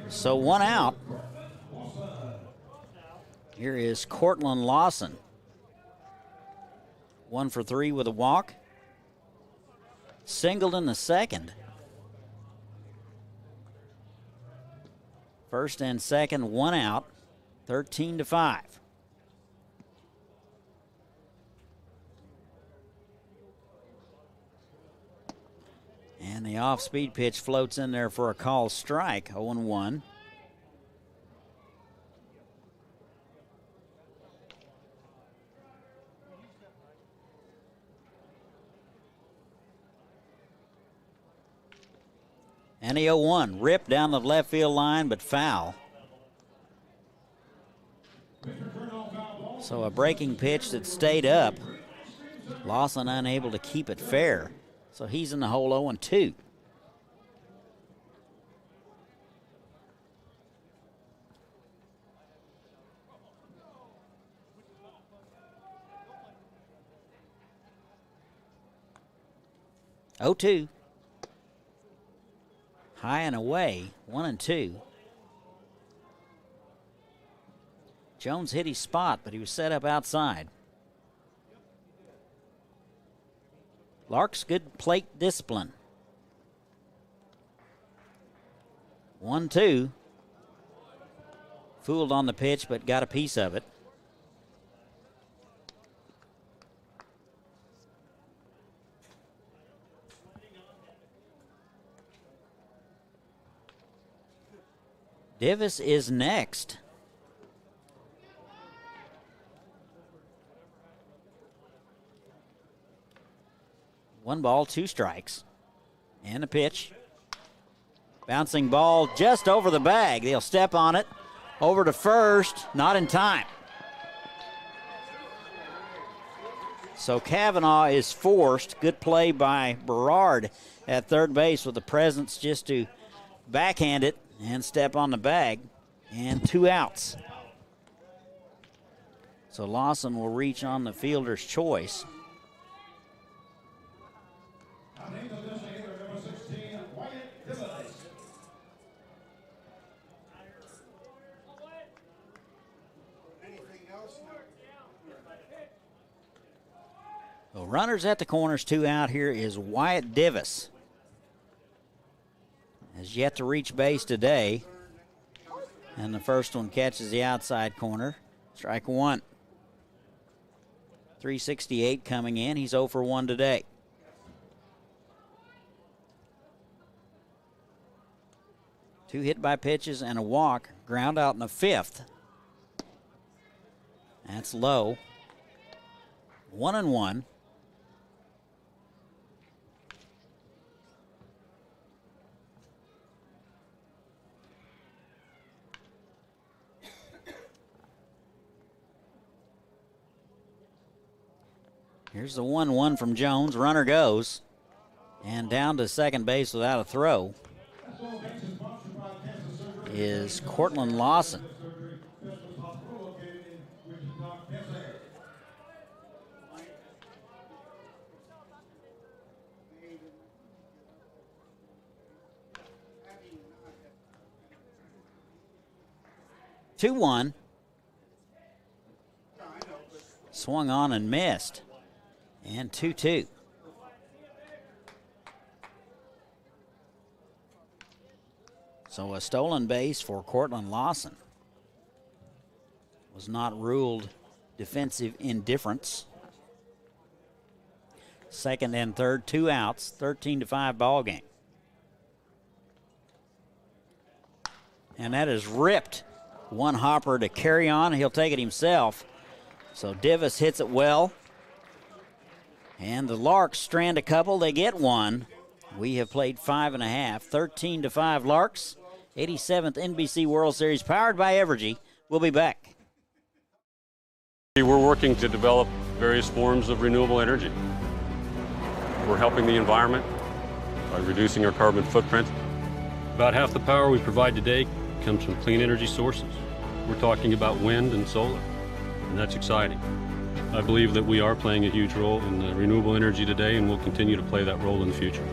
S1: So 1 out. Here is Cortland Lawson. 1 for 3 with a walk. Singled in the second. First and second, 1 out. 13-5. And the off-speed pitch floats in there for a call strike, 0-1. And the 0-1, ripped down the left field line, but foul. So a breaking pitch that stayed up. Lawson unable to keep it fair. So he's in the hole 0-2. High and away, 1-2. Jones hit his spot, but he was set up outside. Larks, good plate discipline. 1-2. Fooled on the pitch, but got a piece of it. Divis is next. One ball, 2 strikes. And a pitch. Bouncing ball just over the bag. They'll step on it. Over to first, not in time. So Kavanaugh is forced. Good play by Berard at third base with the presence just to backhand it and step on the bag. And 2 outs. So Lawson will reach on the fielder's choice. Well, runners at the corners, 2 out. Here is Wyatt Divis. Has yet to reach base today. And the first one catches the outside corner. Strike 1. 368 coming in. He's 0 for 1 today. Two hit by pitches and a walk. Ground out in the 5th. That's low. 1-1. Here's the 1-1 from Jones. Runner goes. And down to second base without a throw is Cortland Lawson. 2-1. Swung on and missed. And 2-2. So a stolen base for Cortland Lawson. Was not ruled defensive indifference. Second and third, 2 outs, 13-5 ball game. And that is ripped. One hopper to carry on. He'll take it himself. So Divis hits it well. And the Larks strand a couple. They get one. We have played 5.5. 13-5 Larks. 87th NBC World Series powered by Evergy. We'll be back.
S2: We're working to develop various forms of renewable energy. We're helping the environment by reducing our carbon footprint. About half the power we provide today comes from clean energy sources. We're talking about wind and solar, and that's exciting. I believe that we are playing a huge role in renewable energy today, and we'll continue to play that role in the future.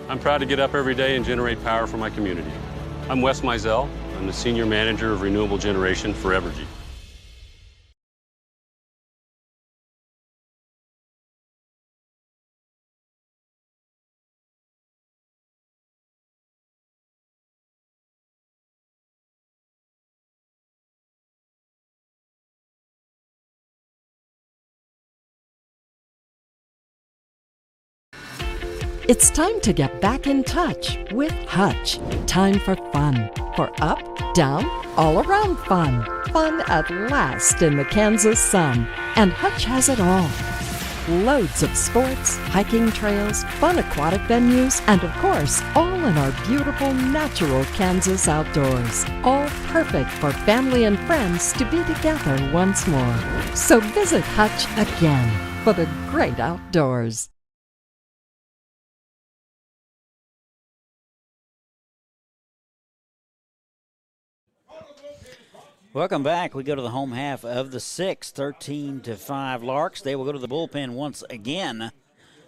S2: I'm proud to get up every day and generate power for my community. I'm Wes Mizell. I'm the Senior Manager of Renewable Generation for Evergy.
S3: It's time to get back in touch with Hutch. Time for fun. For up, down, all around fun. Fun at last in the Kansas sun. And Hutch has it all. Loads of sports, hiking trails, fun aquatic venues, and of course, all in our beautiful natural Kansas outdoors. All perfect for family and friends to be together once more. So visit Hutch again for the great outdoors.
S1: Welcome back. We go to the home half of the sixth, 13-5 Larks. They will go to the bullpen once again.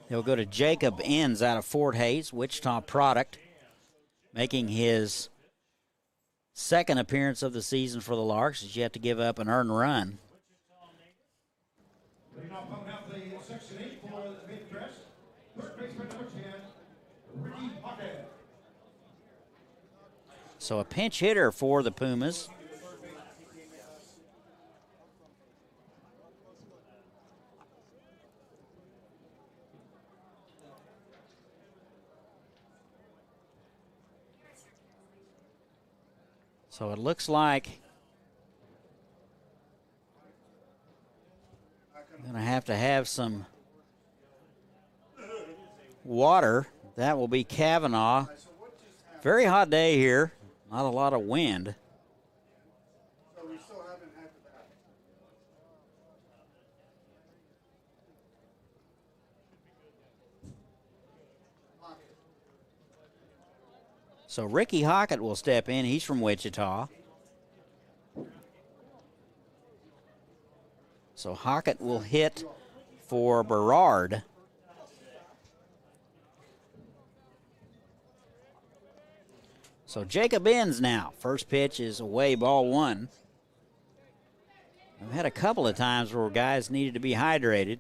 S1: They'll go to Jacob Enns out of Fort Hays, Wichita product, making his second appearance of the season for the Larks. He's yet to give up an earned run.
S5: Leading off coming out the 6 and 8 for the Mid-Crest. Third baseman number 10, Paquette.
S1: So a pinch hitter for the Pumas. So it looks like I'm going to have some water. That will be Kavanaugh. Very hot day here. Not a lot of wind.
S5: So we still haven't had that.
S1: So Ricky Hockett will step in. He's from Wichita. So Hockett will hit for Berard. So Jacob Enns now. First pitch is away, ball one. I've had a couple of times where guys needed to be hydrated.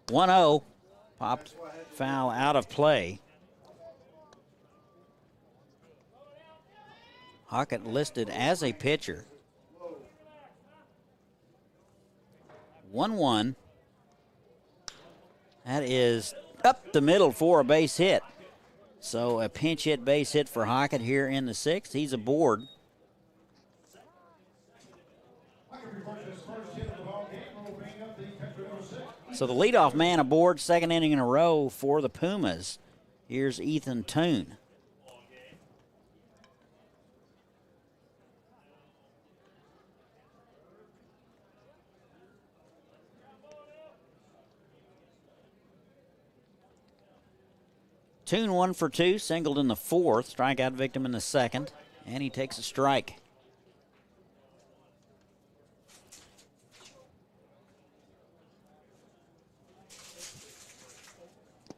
S1: 1-0. Popped foul out of play. Hockett listed as a pitcher. 1-1. That is up the middle for a base hit. So a pinch hit base hit for Hockett here in the sixth. He's aboard. So the leadoff man aboard, second inning in a row for the Pumas. Here's Ethan Toone. Toone 1 for 2, singled in the fourth, strikeout victim in the second, and he takes a strike.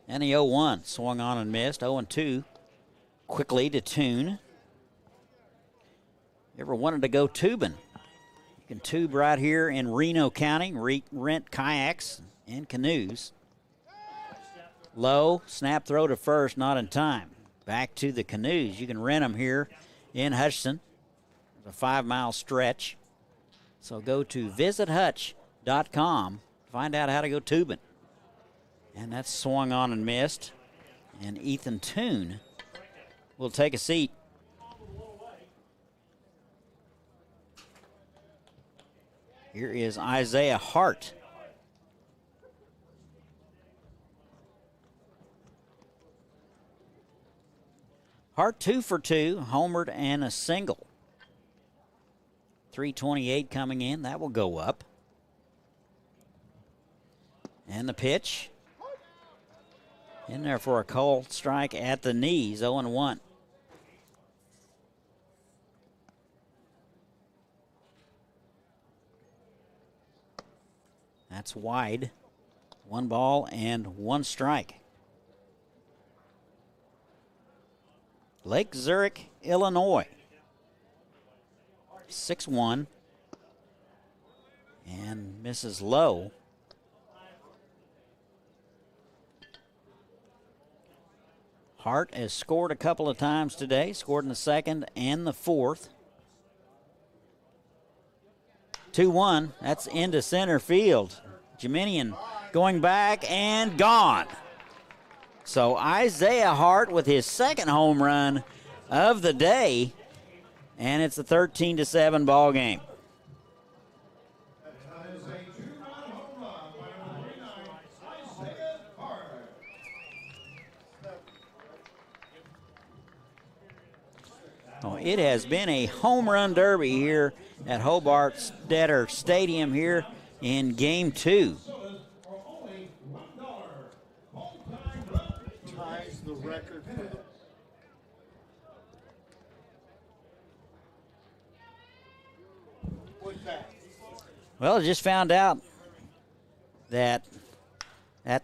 S1: And the 0-1, swung on and missed. 0-2, quickly to Toone. Ever wanted to go tubing? You can tube right here in Reno County, rent kayaks and canoes. Low, snap throw to first, not in time. Back to the canoes. You can rent them here in Hutchinson. It's a 5-mile stretch. So go to visithutch.com to find out how to go tubing. And that's swung on and missed. And Ethan Toon will take a seat. Here is Isaiah Hart. Hart 2 for 2, homered and a single. 328 coming in, that will go up. And the pitch. In there for a cold strike at the knees, 0-1. That's wide. 1 ball and 1 strike. Lake Zurich, Illinois. 6-1. And misses low. Hart has scored a couple of times today. Scored in the second and the fourth. 2-1. That's into center field. Jeminian going back and gone. So Isaiah Hart with his second home run of the day, and it's a 13-7 ball game.
S5: That is a 2-run home run by number 39, Isaiah Hart.
S1: Oh, it has been a home run derby here at Hobart Stetter Stadium here in Game 2.
S5: For only $1, home-time run.
S6: Ties the record for the with that.
S1: Well, I just found out that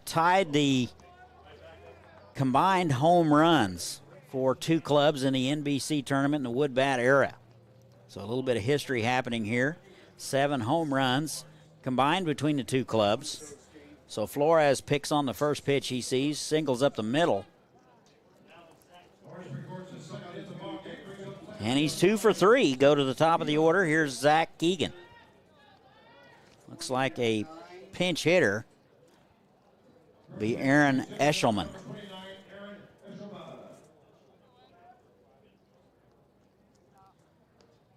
S1: tied the combined home runs for 2 clubs in the NBC tournament in the wood bat era. So a little bit of history happening here. 7 home runs combined between the 2 clubs. So Flores picks on the first pitch he sees, singles up the middle. And he's 2 for 3. Go to the top of the order. Here's Zach Keegan. Looks like a pinch hitter. Be Aaron Eshelman.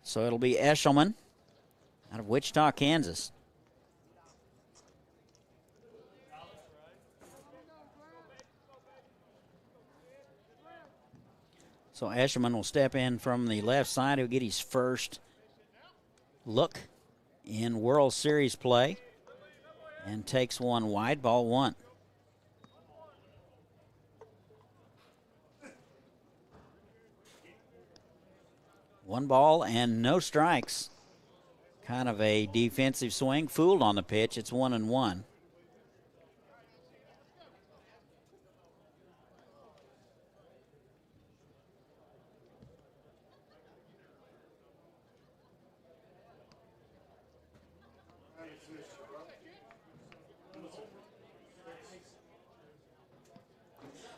S1: So it'll be Eshelman out of Wichita, Kansas. So Eshelman will step in from the left side. He'll get his first look in World Series play and takes one wide, ball 1. One ball and no strikes. Kind of a defensive swing. Fooled on the pitch. It's 1-1.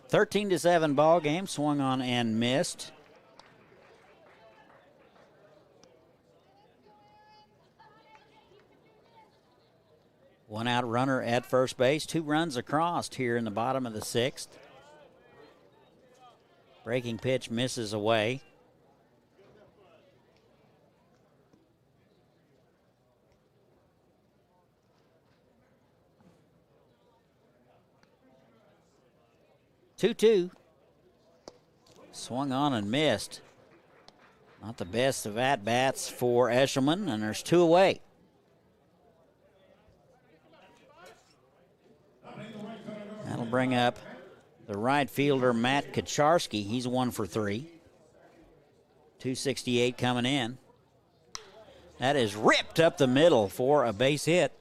S1: (13-7) ball game. Swung on and missed. One out runner at first base. 2 runs across here in the bottom of the 6th. Breaking pitch misses away. (2-2). Swung on and missed. Not the best of at-bats for Eshelman, and there's 2 away. That'll bring up the right fielder, Matt Kacharski. He's 1 for 3. 268 coming in. That is ripped up the middle for a base hit.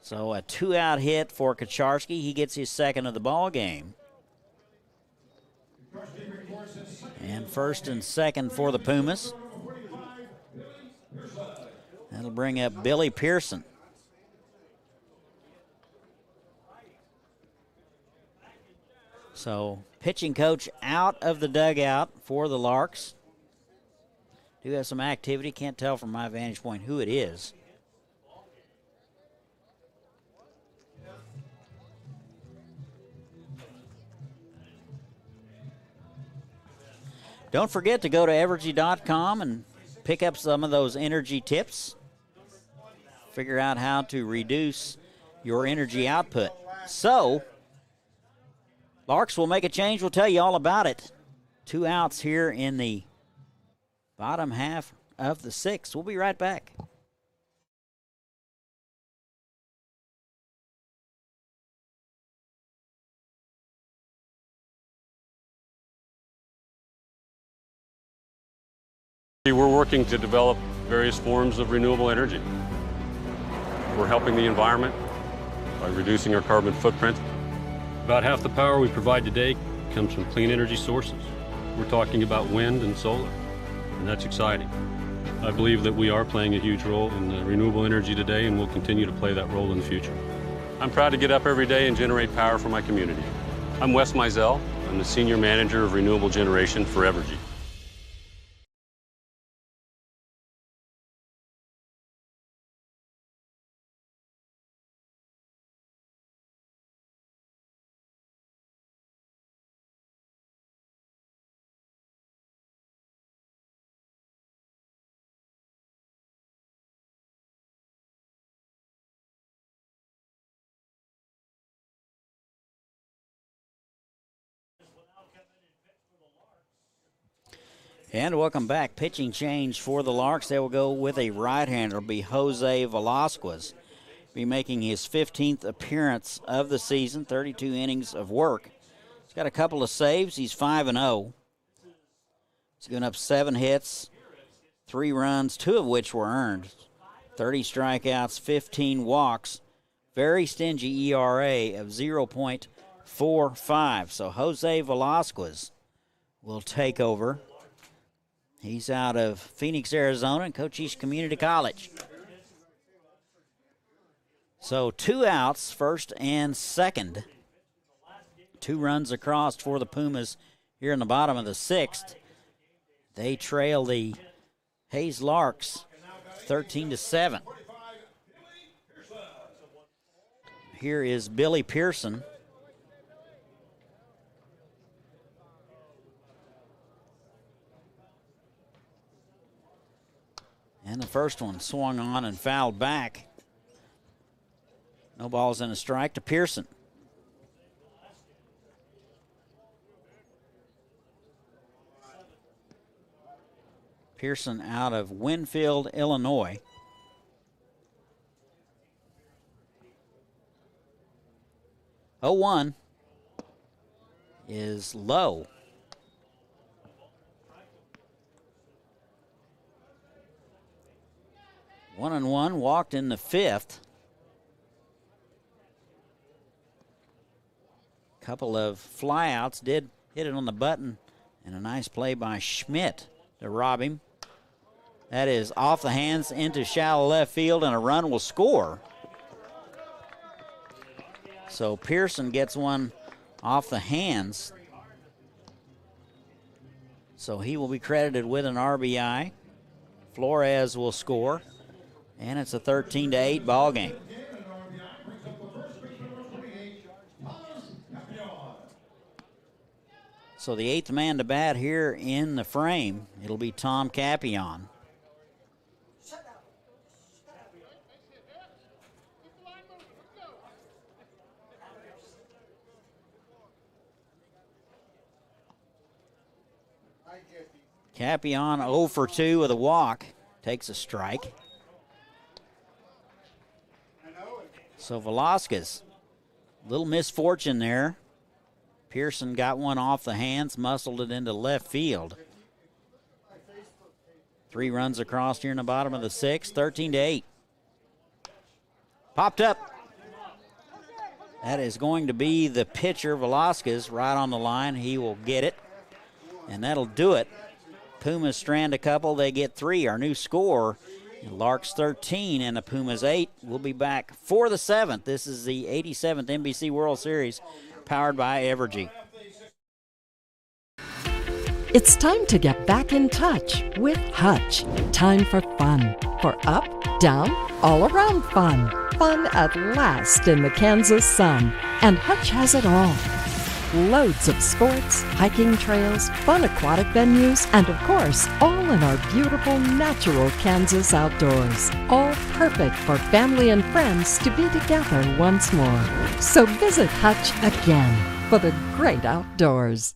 S1: So a 2-out hit for Kacharski. He gets his second of the ball game. And first and second for the Pumas. That'll bring up Billy Pearson. So, pitching coach out of the dugout for the Larks. Do have some activity. Can't tell from my vantage point who it is. Don't forget to go to Evergy.com and pick up some of those energy tips. Figure out how to reduce your energy output. So, Larks will make a change. We'll tell you all about it. 2 outs here in the bottom half of the 6th. We'll be right back.
S2: We're working to develop various forms of renewable energy. We're helping the environment by reducing our carbon footprint. About half the power we provide today comes from clean energy sources. We're talking about wind and solar, and that's exciting. I believe that we are playing a huge role in renewable energy today, and we'll continue to play that role in the future. I'm proud to get up every day and generate power for my community. I'm Wes Mizell. I'm the Senior Manager of Renewable Generation for Evergy.
S1: And welcome back. Pitching change for the Larks. They will go with a right-hander. It'll be Jose Velasquez. Be making his 15th appearance of the season, 32 innings of work. He's got a couple of saves. He's 5-0. He's given up 7 hits, 3 runs, 2 of which were earned. 30 strikeouts, 15 walks. Very stingy ERA of 0.45. So Jose Velasquez will take over. He's out of Phoenix, Arizona, and Cochise Community College. So 2 outs, first and second. 2 runs across for the Pumas here in the bottom of the 6th. They trail the Hayes Larks 13-7. Here is Billy Pearson. And the first one swung on and fouled back. No balls and a strike to Pearson. Pearson out of Winfield, Illinois. Oh, 1 is low. 1-1, walked in the 5th. Couple of flyouts, did hit it on the button, and a nice play by Schmidt to rob him. That is off the hands into shallow left field, and a run will score. So Pearson gets one off the hands. So he will be credited with an RBI. Flores will score. And it's a 13-8 ball game. So the 8th man to bat here in the frame, it'll be Tom Capion. Capion 0 for 2 with a walk, takes a strike. So Velasquez, little misfortune there. Pearson got one off the hands, muscled it into left field. 3 runs across here in the bottom of the 6th, 13-8. Popped up. That is going to be the pitcher, Velasquez, right on the line. He will get it, and that'll do it. Pumas strand a couple. They get 3. Our new score Larks 13 and the Pumas 8. We'll be back for the 7th. This is the 87th NBC World Series powered by Evergy.
S3: It's time to get back in touch with Hutch. Time for fun. For up, down, all around fun. Fun at last in the Kansas sun. And Hutch has it all. Loads of sports, hiking trails, fun aquatic venues, and of course, all in our beautiful natural Kansas outdoors. All perfect for family and friends to be together once more. So visit Hutch again for the great outdoors.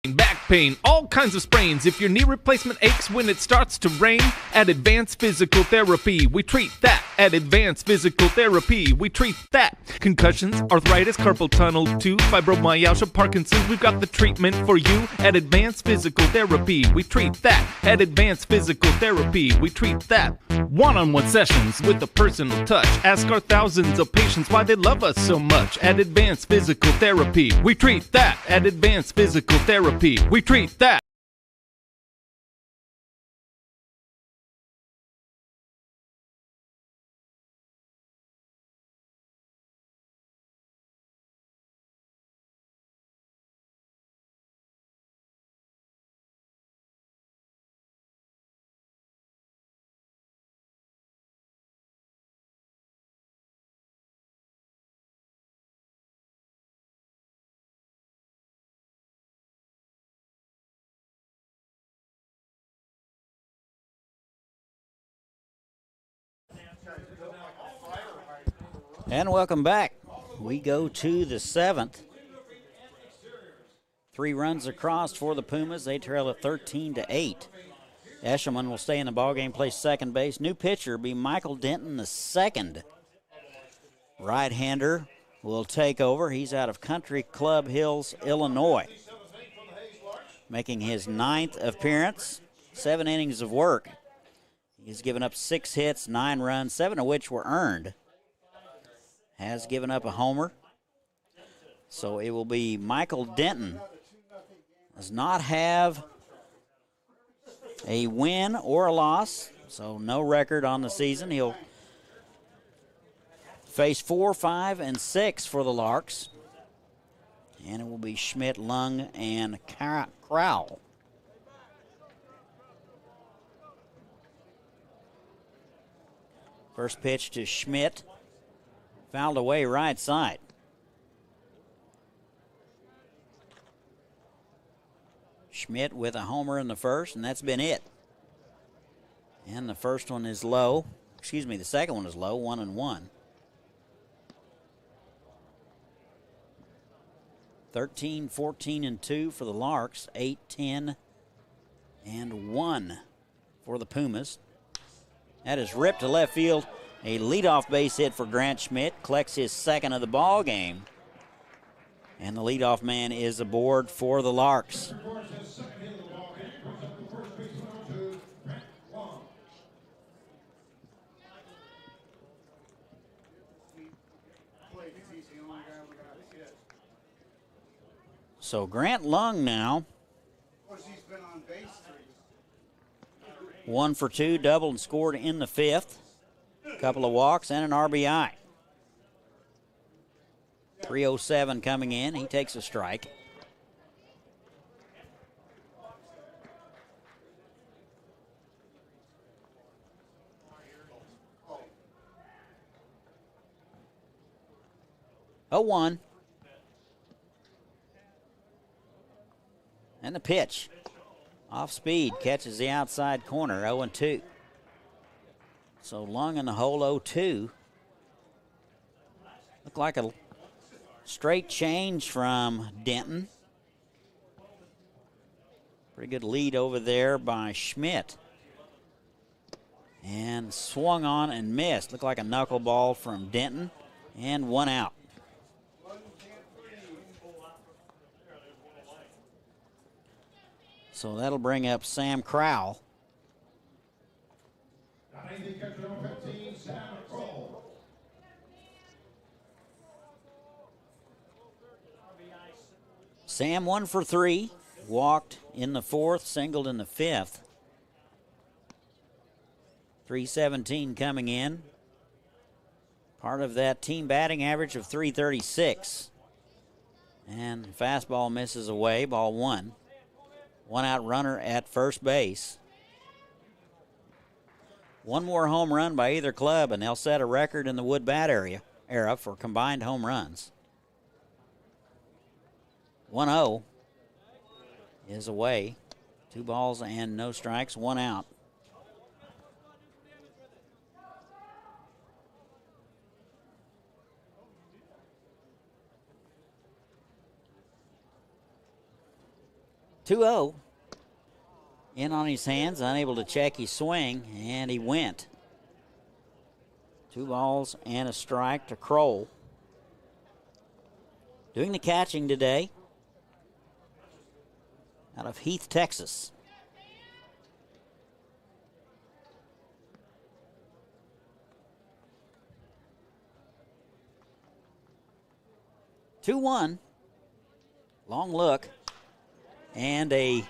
S4: Back pain, all kinds of sprains. If your knee replacement aches when it starts to rain, at Advanced Physical Therapy, we treat that. At Advanced Physical Therapy, we treat that. Concussions, arthritis, carpal tunnel, tooth, fibromyalgia, Parkinson's, we've got the treatment for you. At Advanced Physical Therapy, we treat that. At Advanced Physical Therapy, we treat that. One-on-one sessions with a personal touch. Ask our thousands of patients why they love us so much. At Advanced Physical Therapy, we treat that. At Advanced Physical Therapy, we treat that.
S1: And welcome back. We go to the 7th. 3 runs across for the Pumas. They trail at 13-8. Eshelman will stay in the ballgame, play second base. New pitcher will be Michael Denton the second. Right-hander will take over. He's out of Country Club Hills, Illinois. Making his 9th appearance. 7 innings of work. He's given up 6 hits, 9 runs, 7 of which were earned. Has given up a homer. So it will be Michael Denton. Does not have a win or a loss, so no record on the season. He'll face 4, 5, and 6 for the Larks. And it will be Schmidt, Lung, and Crowell. First pitch to Schmidt. Fouled away right side. Schmidt with a homer in the first, and that's been it. And the first one is low. Excuse me, the second one is low, 1-1. 13, 14, and 2 for the Larks. 8, 10, and 1 for the Pumas. That is ripped to left field. A leadoff base hit for Grant Schmidt. Collects his second of the ball game. And the leadoff man is aboard for the Larks. So Grant Lung now. 1 for 2, doubled and scored in the 5th. Couple of walks and an RBI. 3:07 coming in. He takes a strike. Oh, 1. And the pitch. Off speed, catches the outside corner, 0-2. So Lung in the hole, 0-2. Looked like a straight change from Denton. Pretty good lead over there by Schmidt. And swung on and missed. Looked like a knuckleball from Denton. And 1 out. So that'll bring up Sam Crowell. Sam 1 for 3. Walked in the fourth, singled in the fifth. 317 coming in. Part of that team batting average of 336. And fastball misses away, ball one. One out runner at first base. One more home run by either club, and they'll set a record in the Wood Bat era for combined home runs. 1-0 is away. 2 balls and no strikes, 1 out. (2-0) in on his hands, unable to check his swing, and he went. 2 balls and a strike to Kroll. Doing the catching today out of Heath, Texas. (2-1). Long look. And a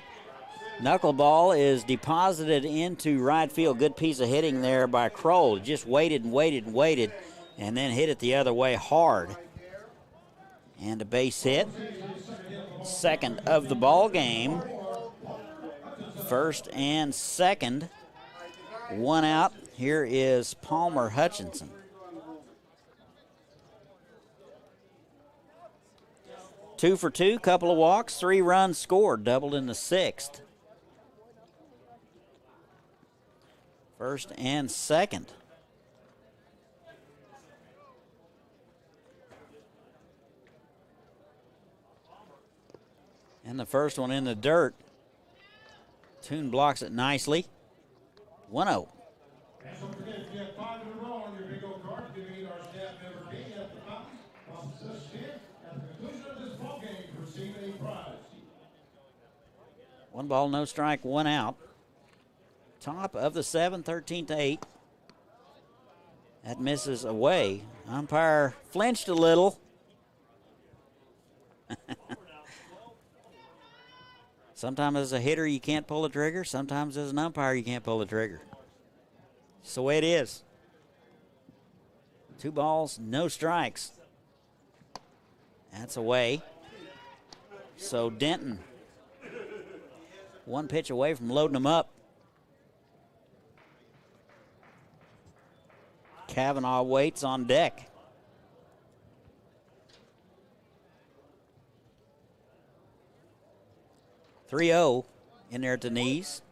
S1: knuckleball is deposited into right field. Good piece of hitting there by Kroll. Just waited and waited and waited, and then hit it the other way hard. And a base hit. Second of the ball game. First and second. 1 out. Here is Palmer Hutchinson. Two for 2, couple of walks, 3 runs scored, doubled in the sixth. First and second. And the first one in the dirt. Toon blocks it nicely. 1-0.
S5: And don't forget, if you have 5 in a row on your bingo card, you can meet our staff member Kate at the fountain. Officers stand at the conclusion of this ball game to receive a prize.
S1: 1 ball, no strike, 1 out. Top of the 7th, 13-8. That misses away. Umpire flinched a little. Sometimes as a hitter you can't pull the trigger. Sometimes as an umpire you can't pull the trigger. It's the way it is. 2 balls, no strikes. That's away. So Denton, 1 pitch away from loading them up. Kavanaugh waits on deck. (3-0) in there at the knees.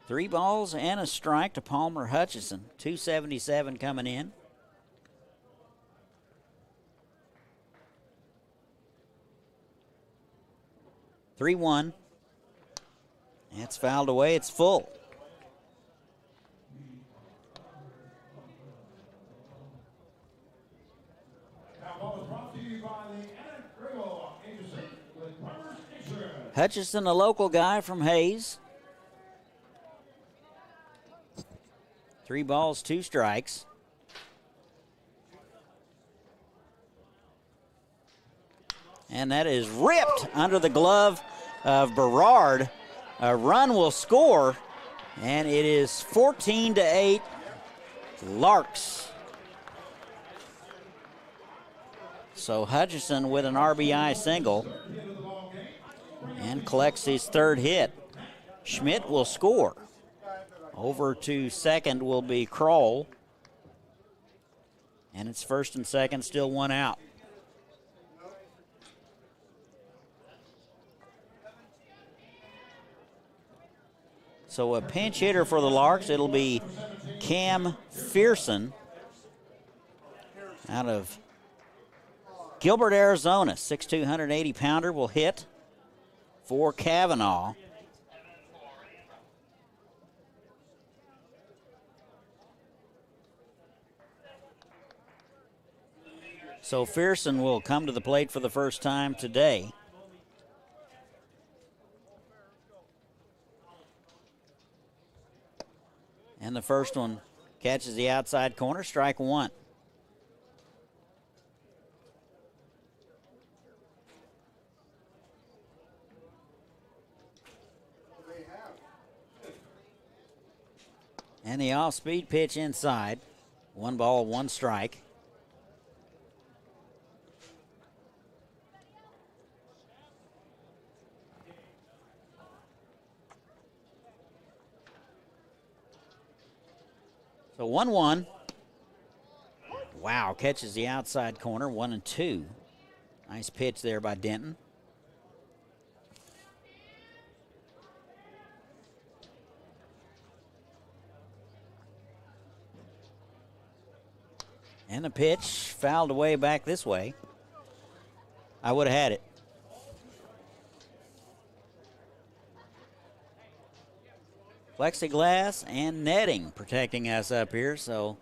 S1: Three balls and a strike to Palmer Hutchinson. 277 coming in. (3-1). It's fouled away. It's full. Hutchinson, a local guy from Hayes. 3 balls, 2 strikes. And that is ripped under the glove of Berard. A run will score, and it is 14-8 Larks. So Hutchinson with an RBI single and collects his 3rd hit. Schmidt will score. Over to second will be Kroll. And it's first and second, still 1 out. So a pinch hitter for the Larks, it'll be Cam Fearson out of Gilbert, Arizona. 6'2", 180-pounder will hit for Kavanaugh. So Fearson will come to the plate for the first time today. And the first one Catches the outside corner, strike one. And the off-speed pitch inside. 1 ball, 1 strike. So 1-1. Wow, catches the outside corner, 1-2. Nice pitch there by Denton. And the pitch fouled away back this way. I would have had it. Plexiglass and netting protecting us up here, so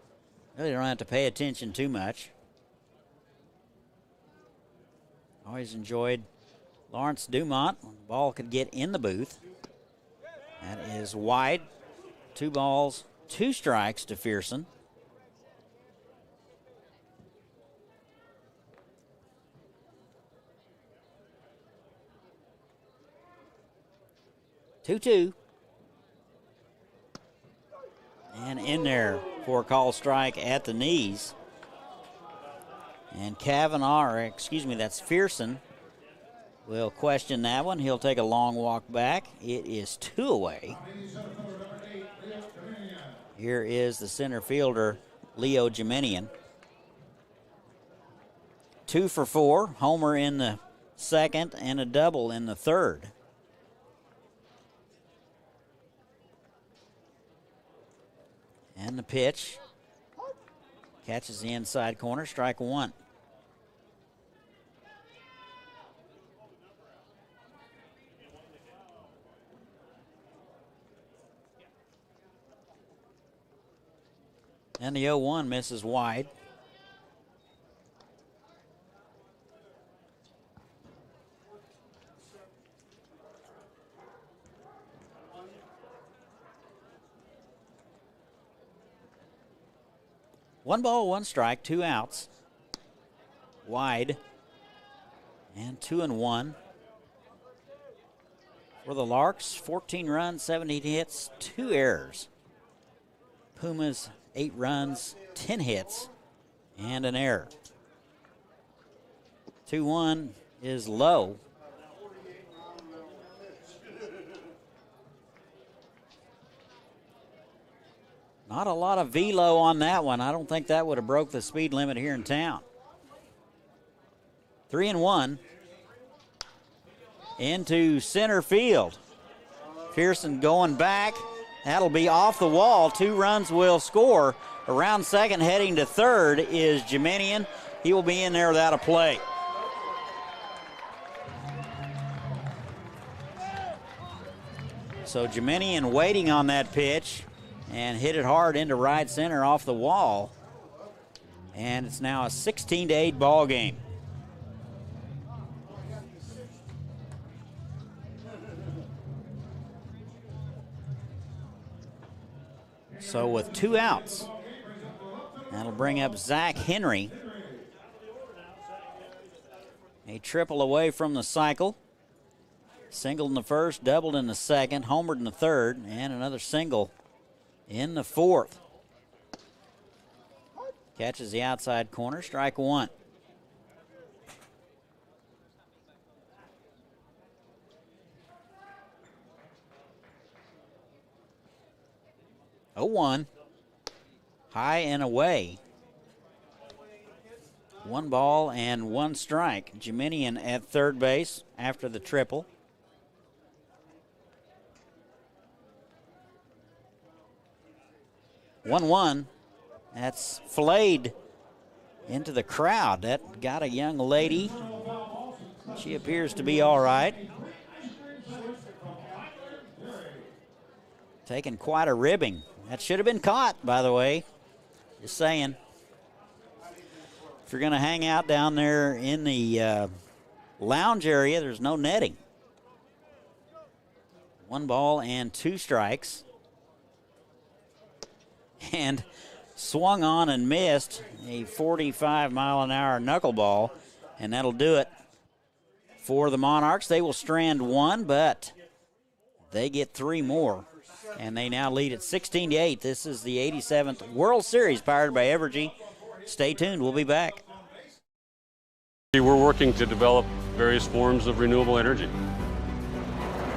S1: really don't have to pay attention too much. Always enjoyed Lawrence Dumont when the ball could get in the booth. That is wide. 2 balls, 2 strikes to Fearson. Two. And in there for a call strike at the knees. And that's Fearson, will question that one. He'll take a long walk back. It is 2 away. Here is the center fielder, Leo Geminian. 2 for 4, homer in the second and a double in the third. And the pitch catches the inside corner, strike one. And the 0-1 misses wide. One ball, 1 strike, 2 outs. Wide. And 2-1. For the Larks, 14 runs, 17 hits, 2 errors. Pumas, 8 runs, 10 hits, and an error. 2-1 is low. Not a lot of velo on that one. I don't think that would have broke the speed limit here in town. 3-1 into center field. Fearson going back. That'll be off the wall. 2 runs will score. Around second, heading to third is Geminian. He will be in there without a play. So Geminian waiting on that pitch and hit it hard into right center off the wall. And it's now a 16-8 ball game. So with 2 outs, that'll bring up Zach Henry. A triple away from the cycle. Singled in the first, doubled in the second, homered in the third, and another single in the fourth. Catches the outside corner, strike one. Oh, 1. High and away. 1 ball and 1 strike. Geminian at third base after the triple. One. That's flayed into the crowd. That got a young lady. She appears to be all right. Taking quite a ribbing. That should have been caught, by the way. Just saying. If you're going to hang out down there in the lounge area, there's no netting. 1 ball and 2 strikes. And swung on and missed a 45-mile-an-hour knuckleball, and that'll do it for the Monarchs. They will strand one, but they get three more, and they now lead at 16-8. This is the 87th World Series powered by Evergy. Stay tuned. We'll be back.
S2: We're working to develop various forms of renewable energy.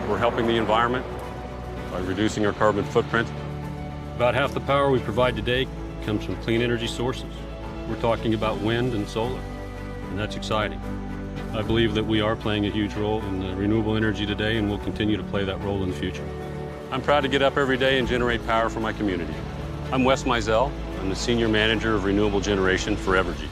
S2: We're helping the environment by reducing our carbon footprint. About half the power we provide today comes from clean energy sources. We're talking about wind and solar, and that's exciting. I believe that we are playing a huge role in renewable energy today, and we'll continue to play that role in the future. I'm proud to get up every day and generate power for my community. I'm Wes Mizell. I'm the Senior Manager of Renewable Generation for Evergy.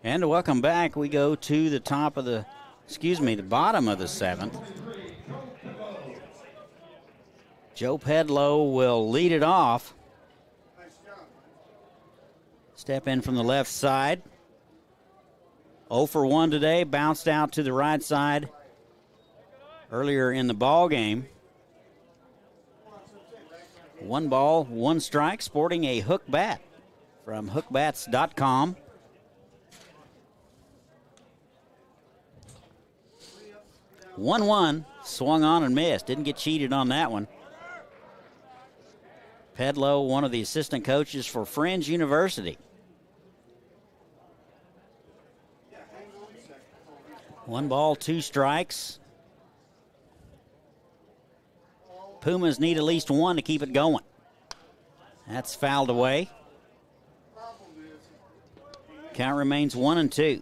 S1: And welcome back. We go to the the bottom of the seventh. Joe Pedlow will lead it off. Step in from the left side. 0 for 1 today, bounced out to the right side earlier in the ball game. 1 ball, 1 strike, sporting a hook bat from hookbats.com. One, swung on and missed. Didn't get cheated on that one. Pedlow, one of the assistant coaches for Fringe University. 1 ball, 2 strikes. Pumas need at least 1 to keep it going. That's fouled away. Count remains 1-2.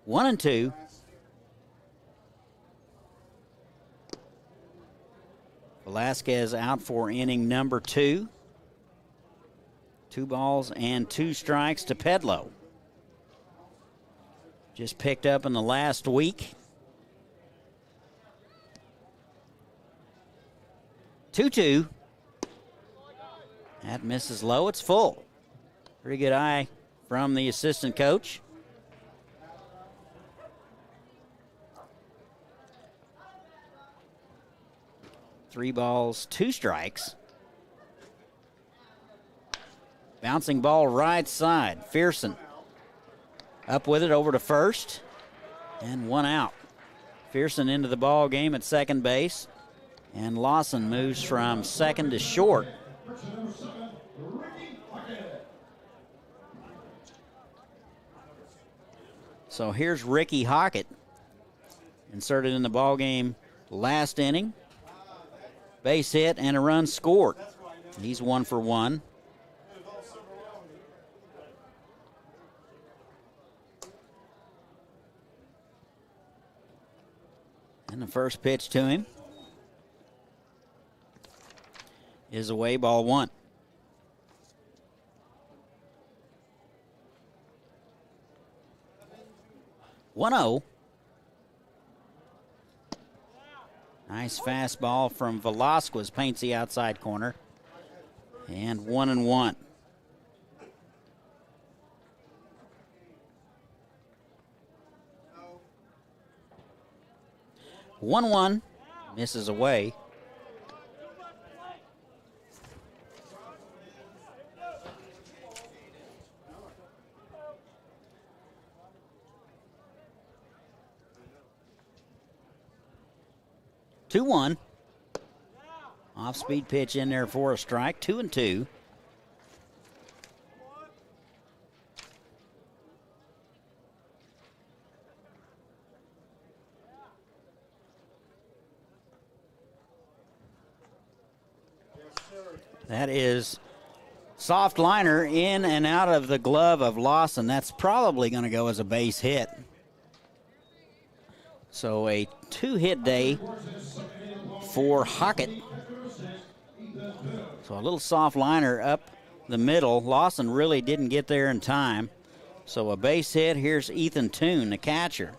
S1: One and two. Velasquez out for inning number 2. 2 balls and 2 strikes to Pedlow. Just picked up in the last week. 2-2. That misses low. It's full. Pretty good eye from the assistant coach. Three balls, 2 strikes. Bouncing ball right side. Fearson up with it over to first. And 1 out. Fearson into the ball game at second base. And Lawson moves from second to short. So here's Ricky Hockett, inserted in the ball game last inning. Base hit and a run scored. He's 1 for 1. And the first pitch to him is away, ball 1. 1-0. Nice fastball from Velasquez, paints the outside corner. And 1-1. 1-1, misses away. Two one. Off-speed pitch in there for a strike. 2-2. That is soft liner in and out of the glove of Lawson. That's probably going to go as a base hit. So a 2-hit day for Hockett. So a little soft liner up the middle. Lawson really didn't get there in time. So a base hit. Here's Ethan Toone, the catcher.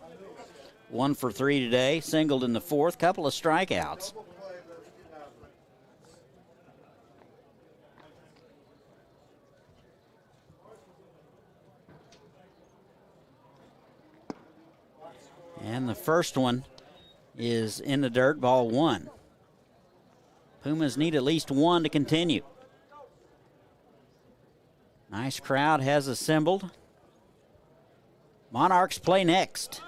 S1: 1 for 3 today. Singled in the fourth. Couple of strikeouts. And the first one is in the dirt, ball 1. Pumas need at least 1 to continue. Nice crowd has assembled. Monarchs play next.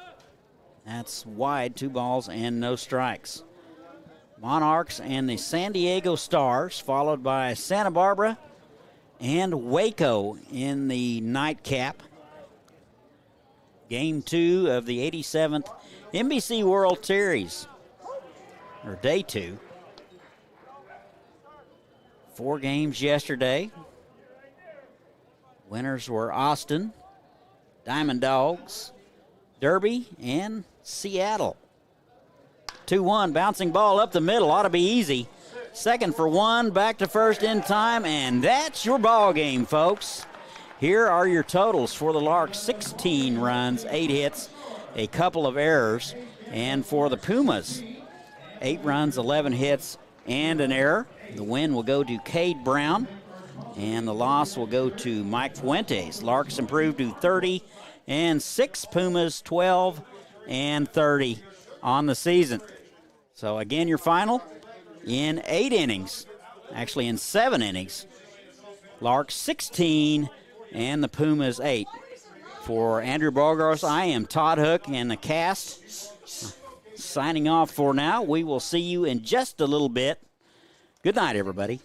S1: That's wide, 2 balls and no strikes. Monarchs and the San Diego Stars, followed by Santa Barbara and Waco in the nightcap. Game 2 of the 87th NBC World Series, or day 2. 4 games yesterday. Winners were Austin, Diamond Dogs, Derby, and Seattle. 2-1, bouncing ball up the middle, ought to be easy. Second for 1, back to first in time, and that's your ball game, folks. Here are your totals for the Larks: 16 runs, 8 hits, a couple of errors. And for the Pumas, 8 runs, 11 hits, and an error. The win will go to Cade Brown, and the loss will go to Mike Fuentes. Larks improved to 30-6, Pumas 12-30 on the season. So again, your final in 8 innings, actually in 7 innings. Larks 16 and the Pumas 8. For Andrew Bogarts, I am Todd Hook, and the cast signing off for now. We will see you in just a little bit. Good night, everybody.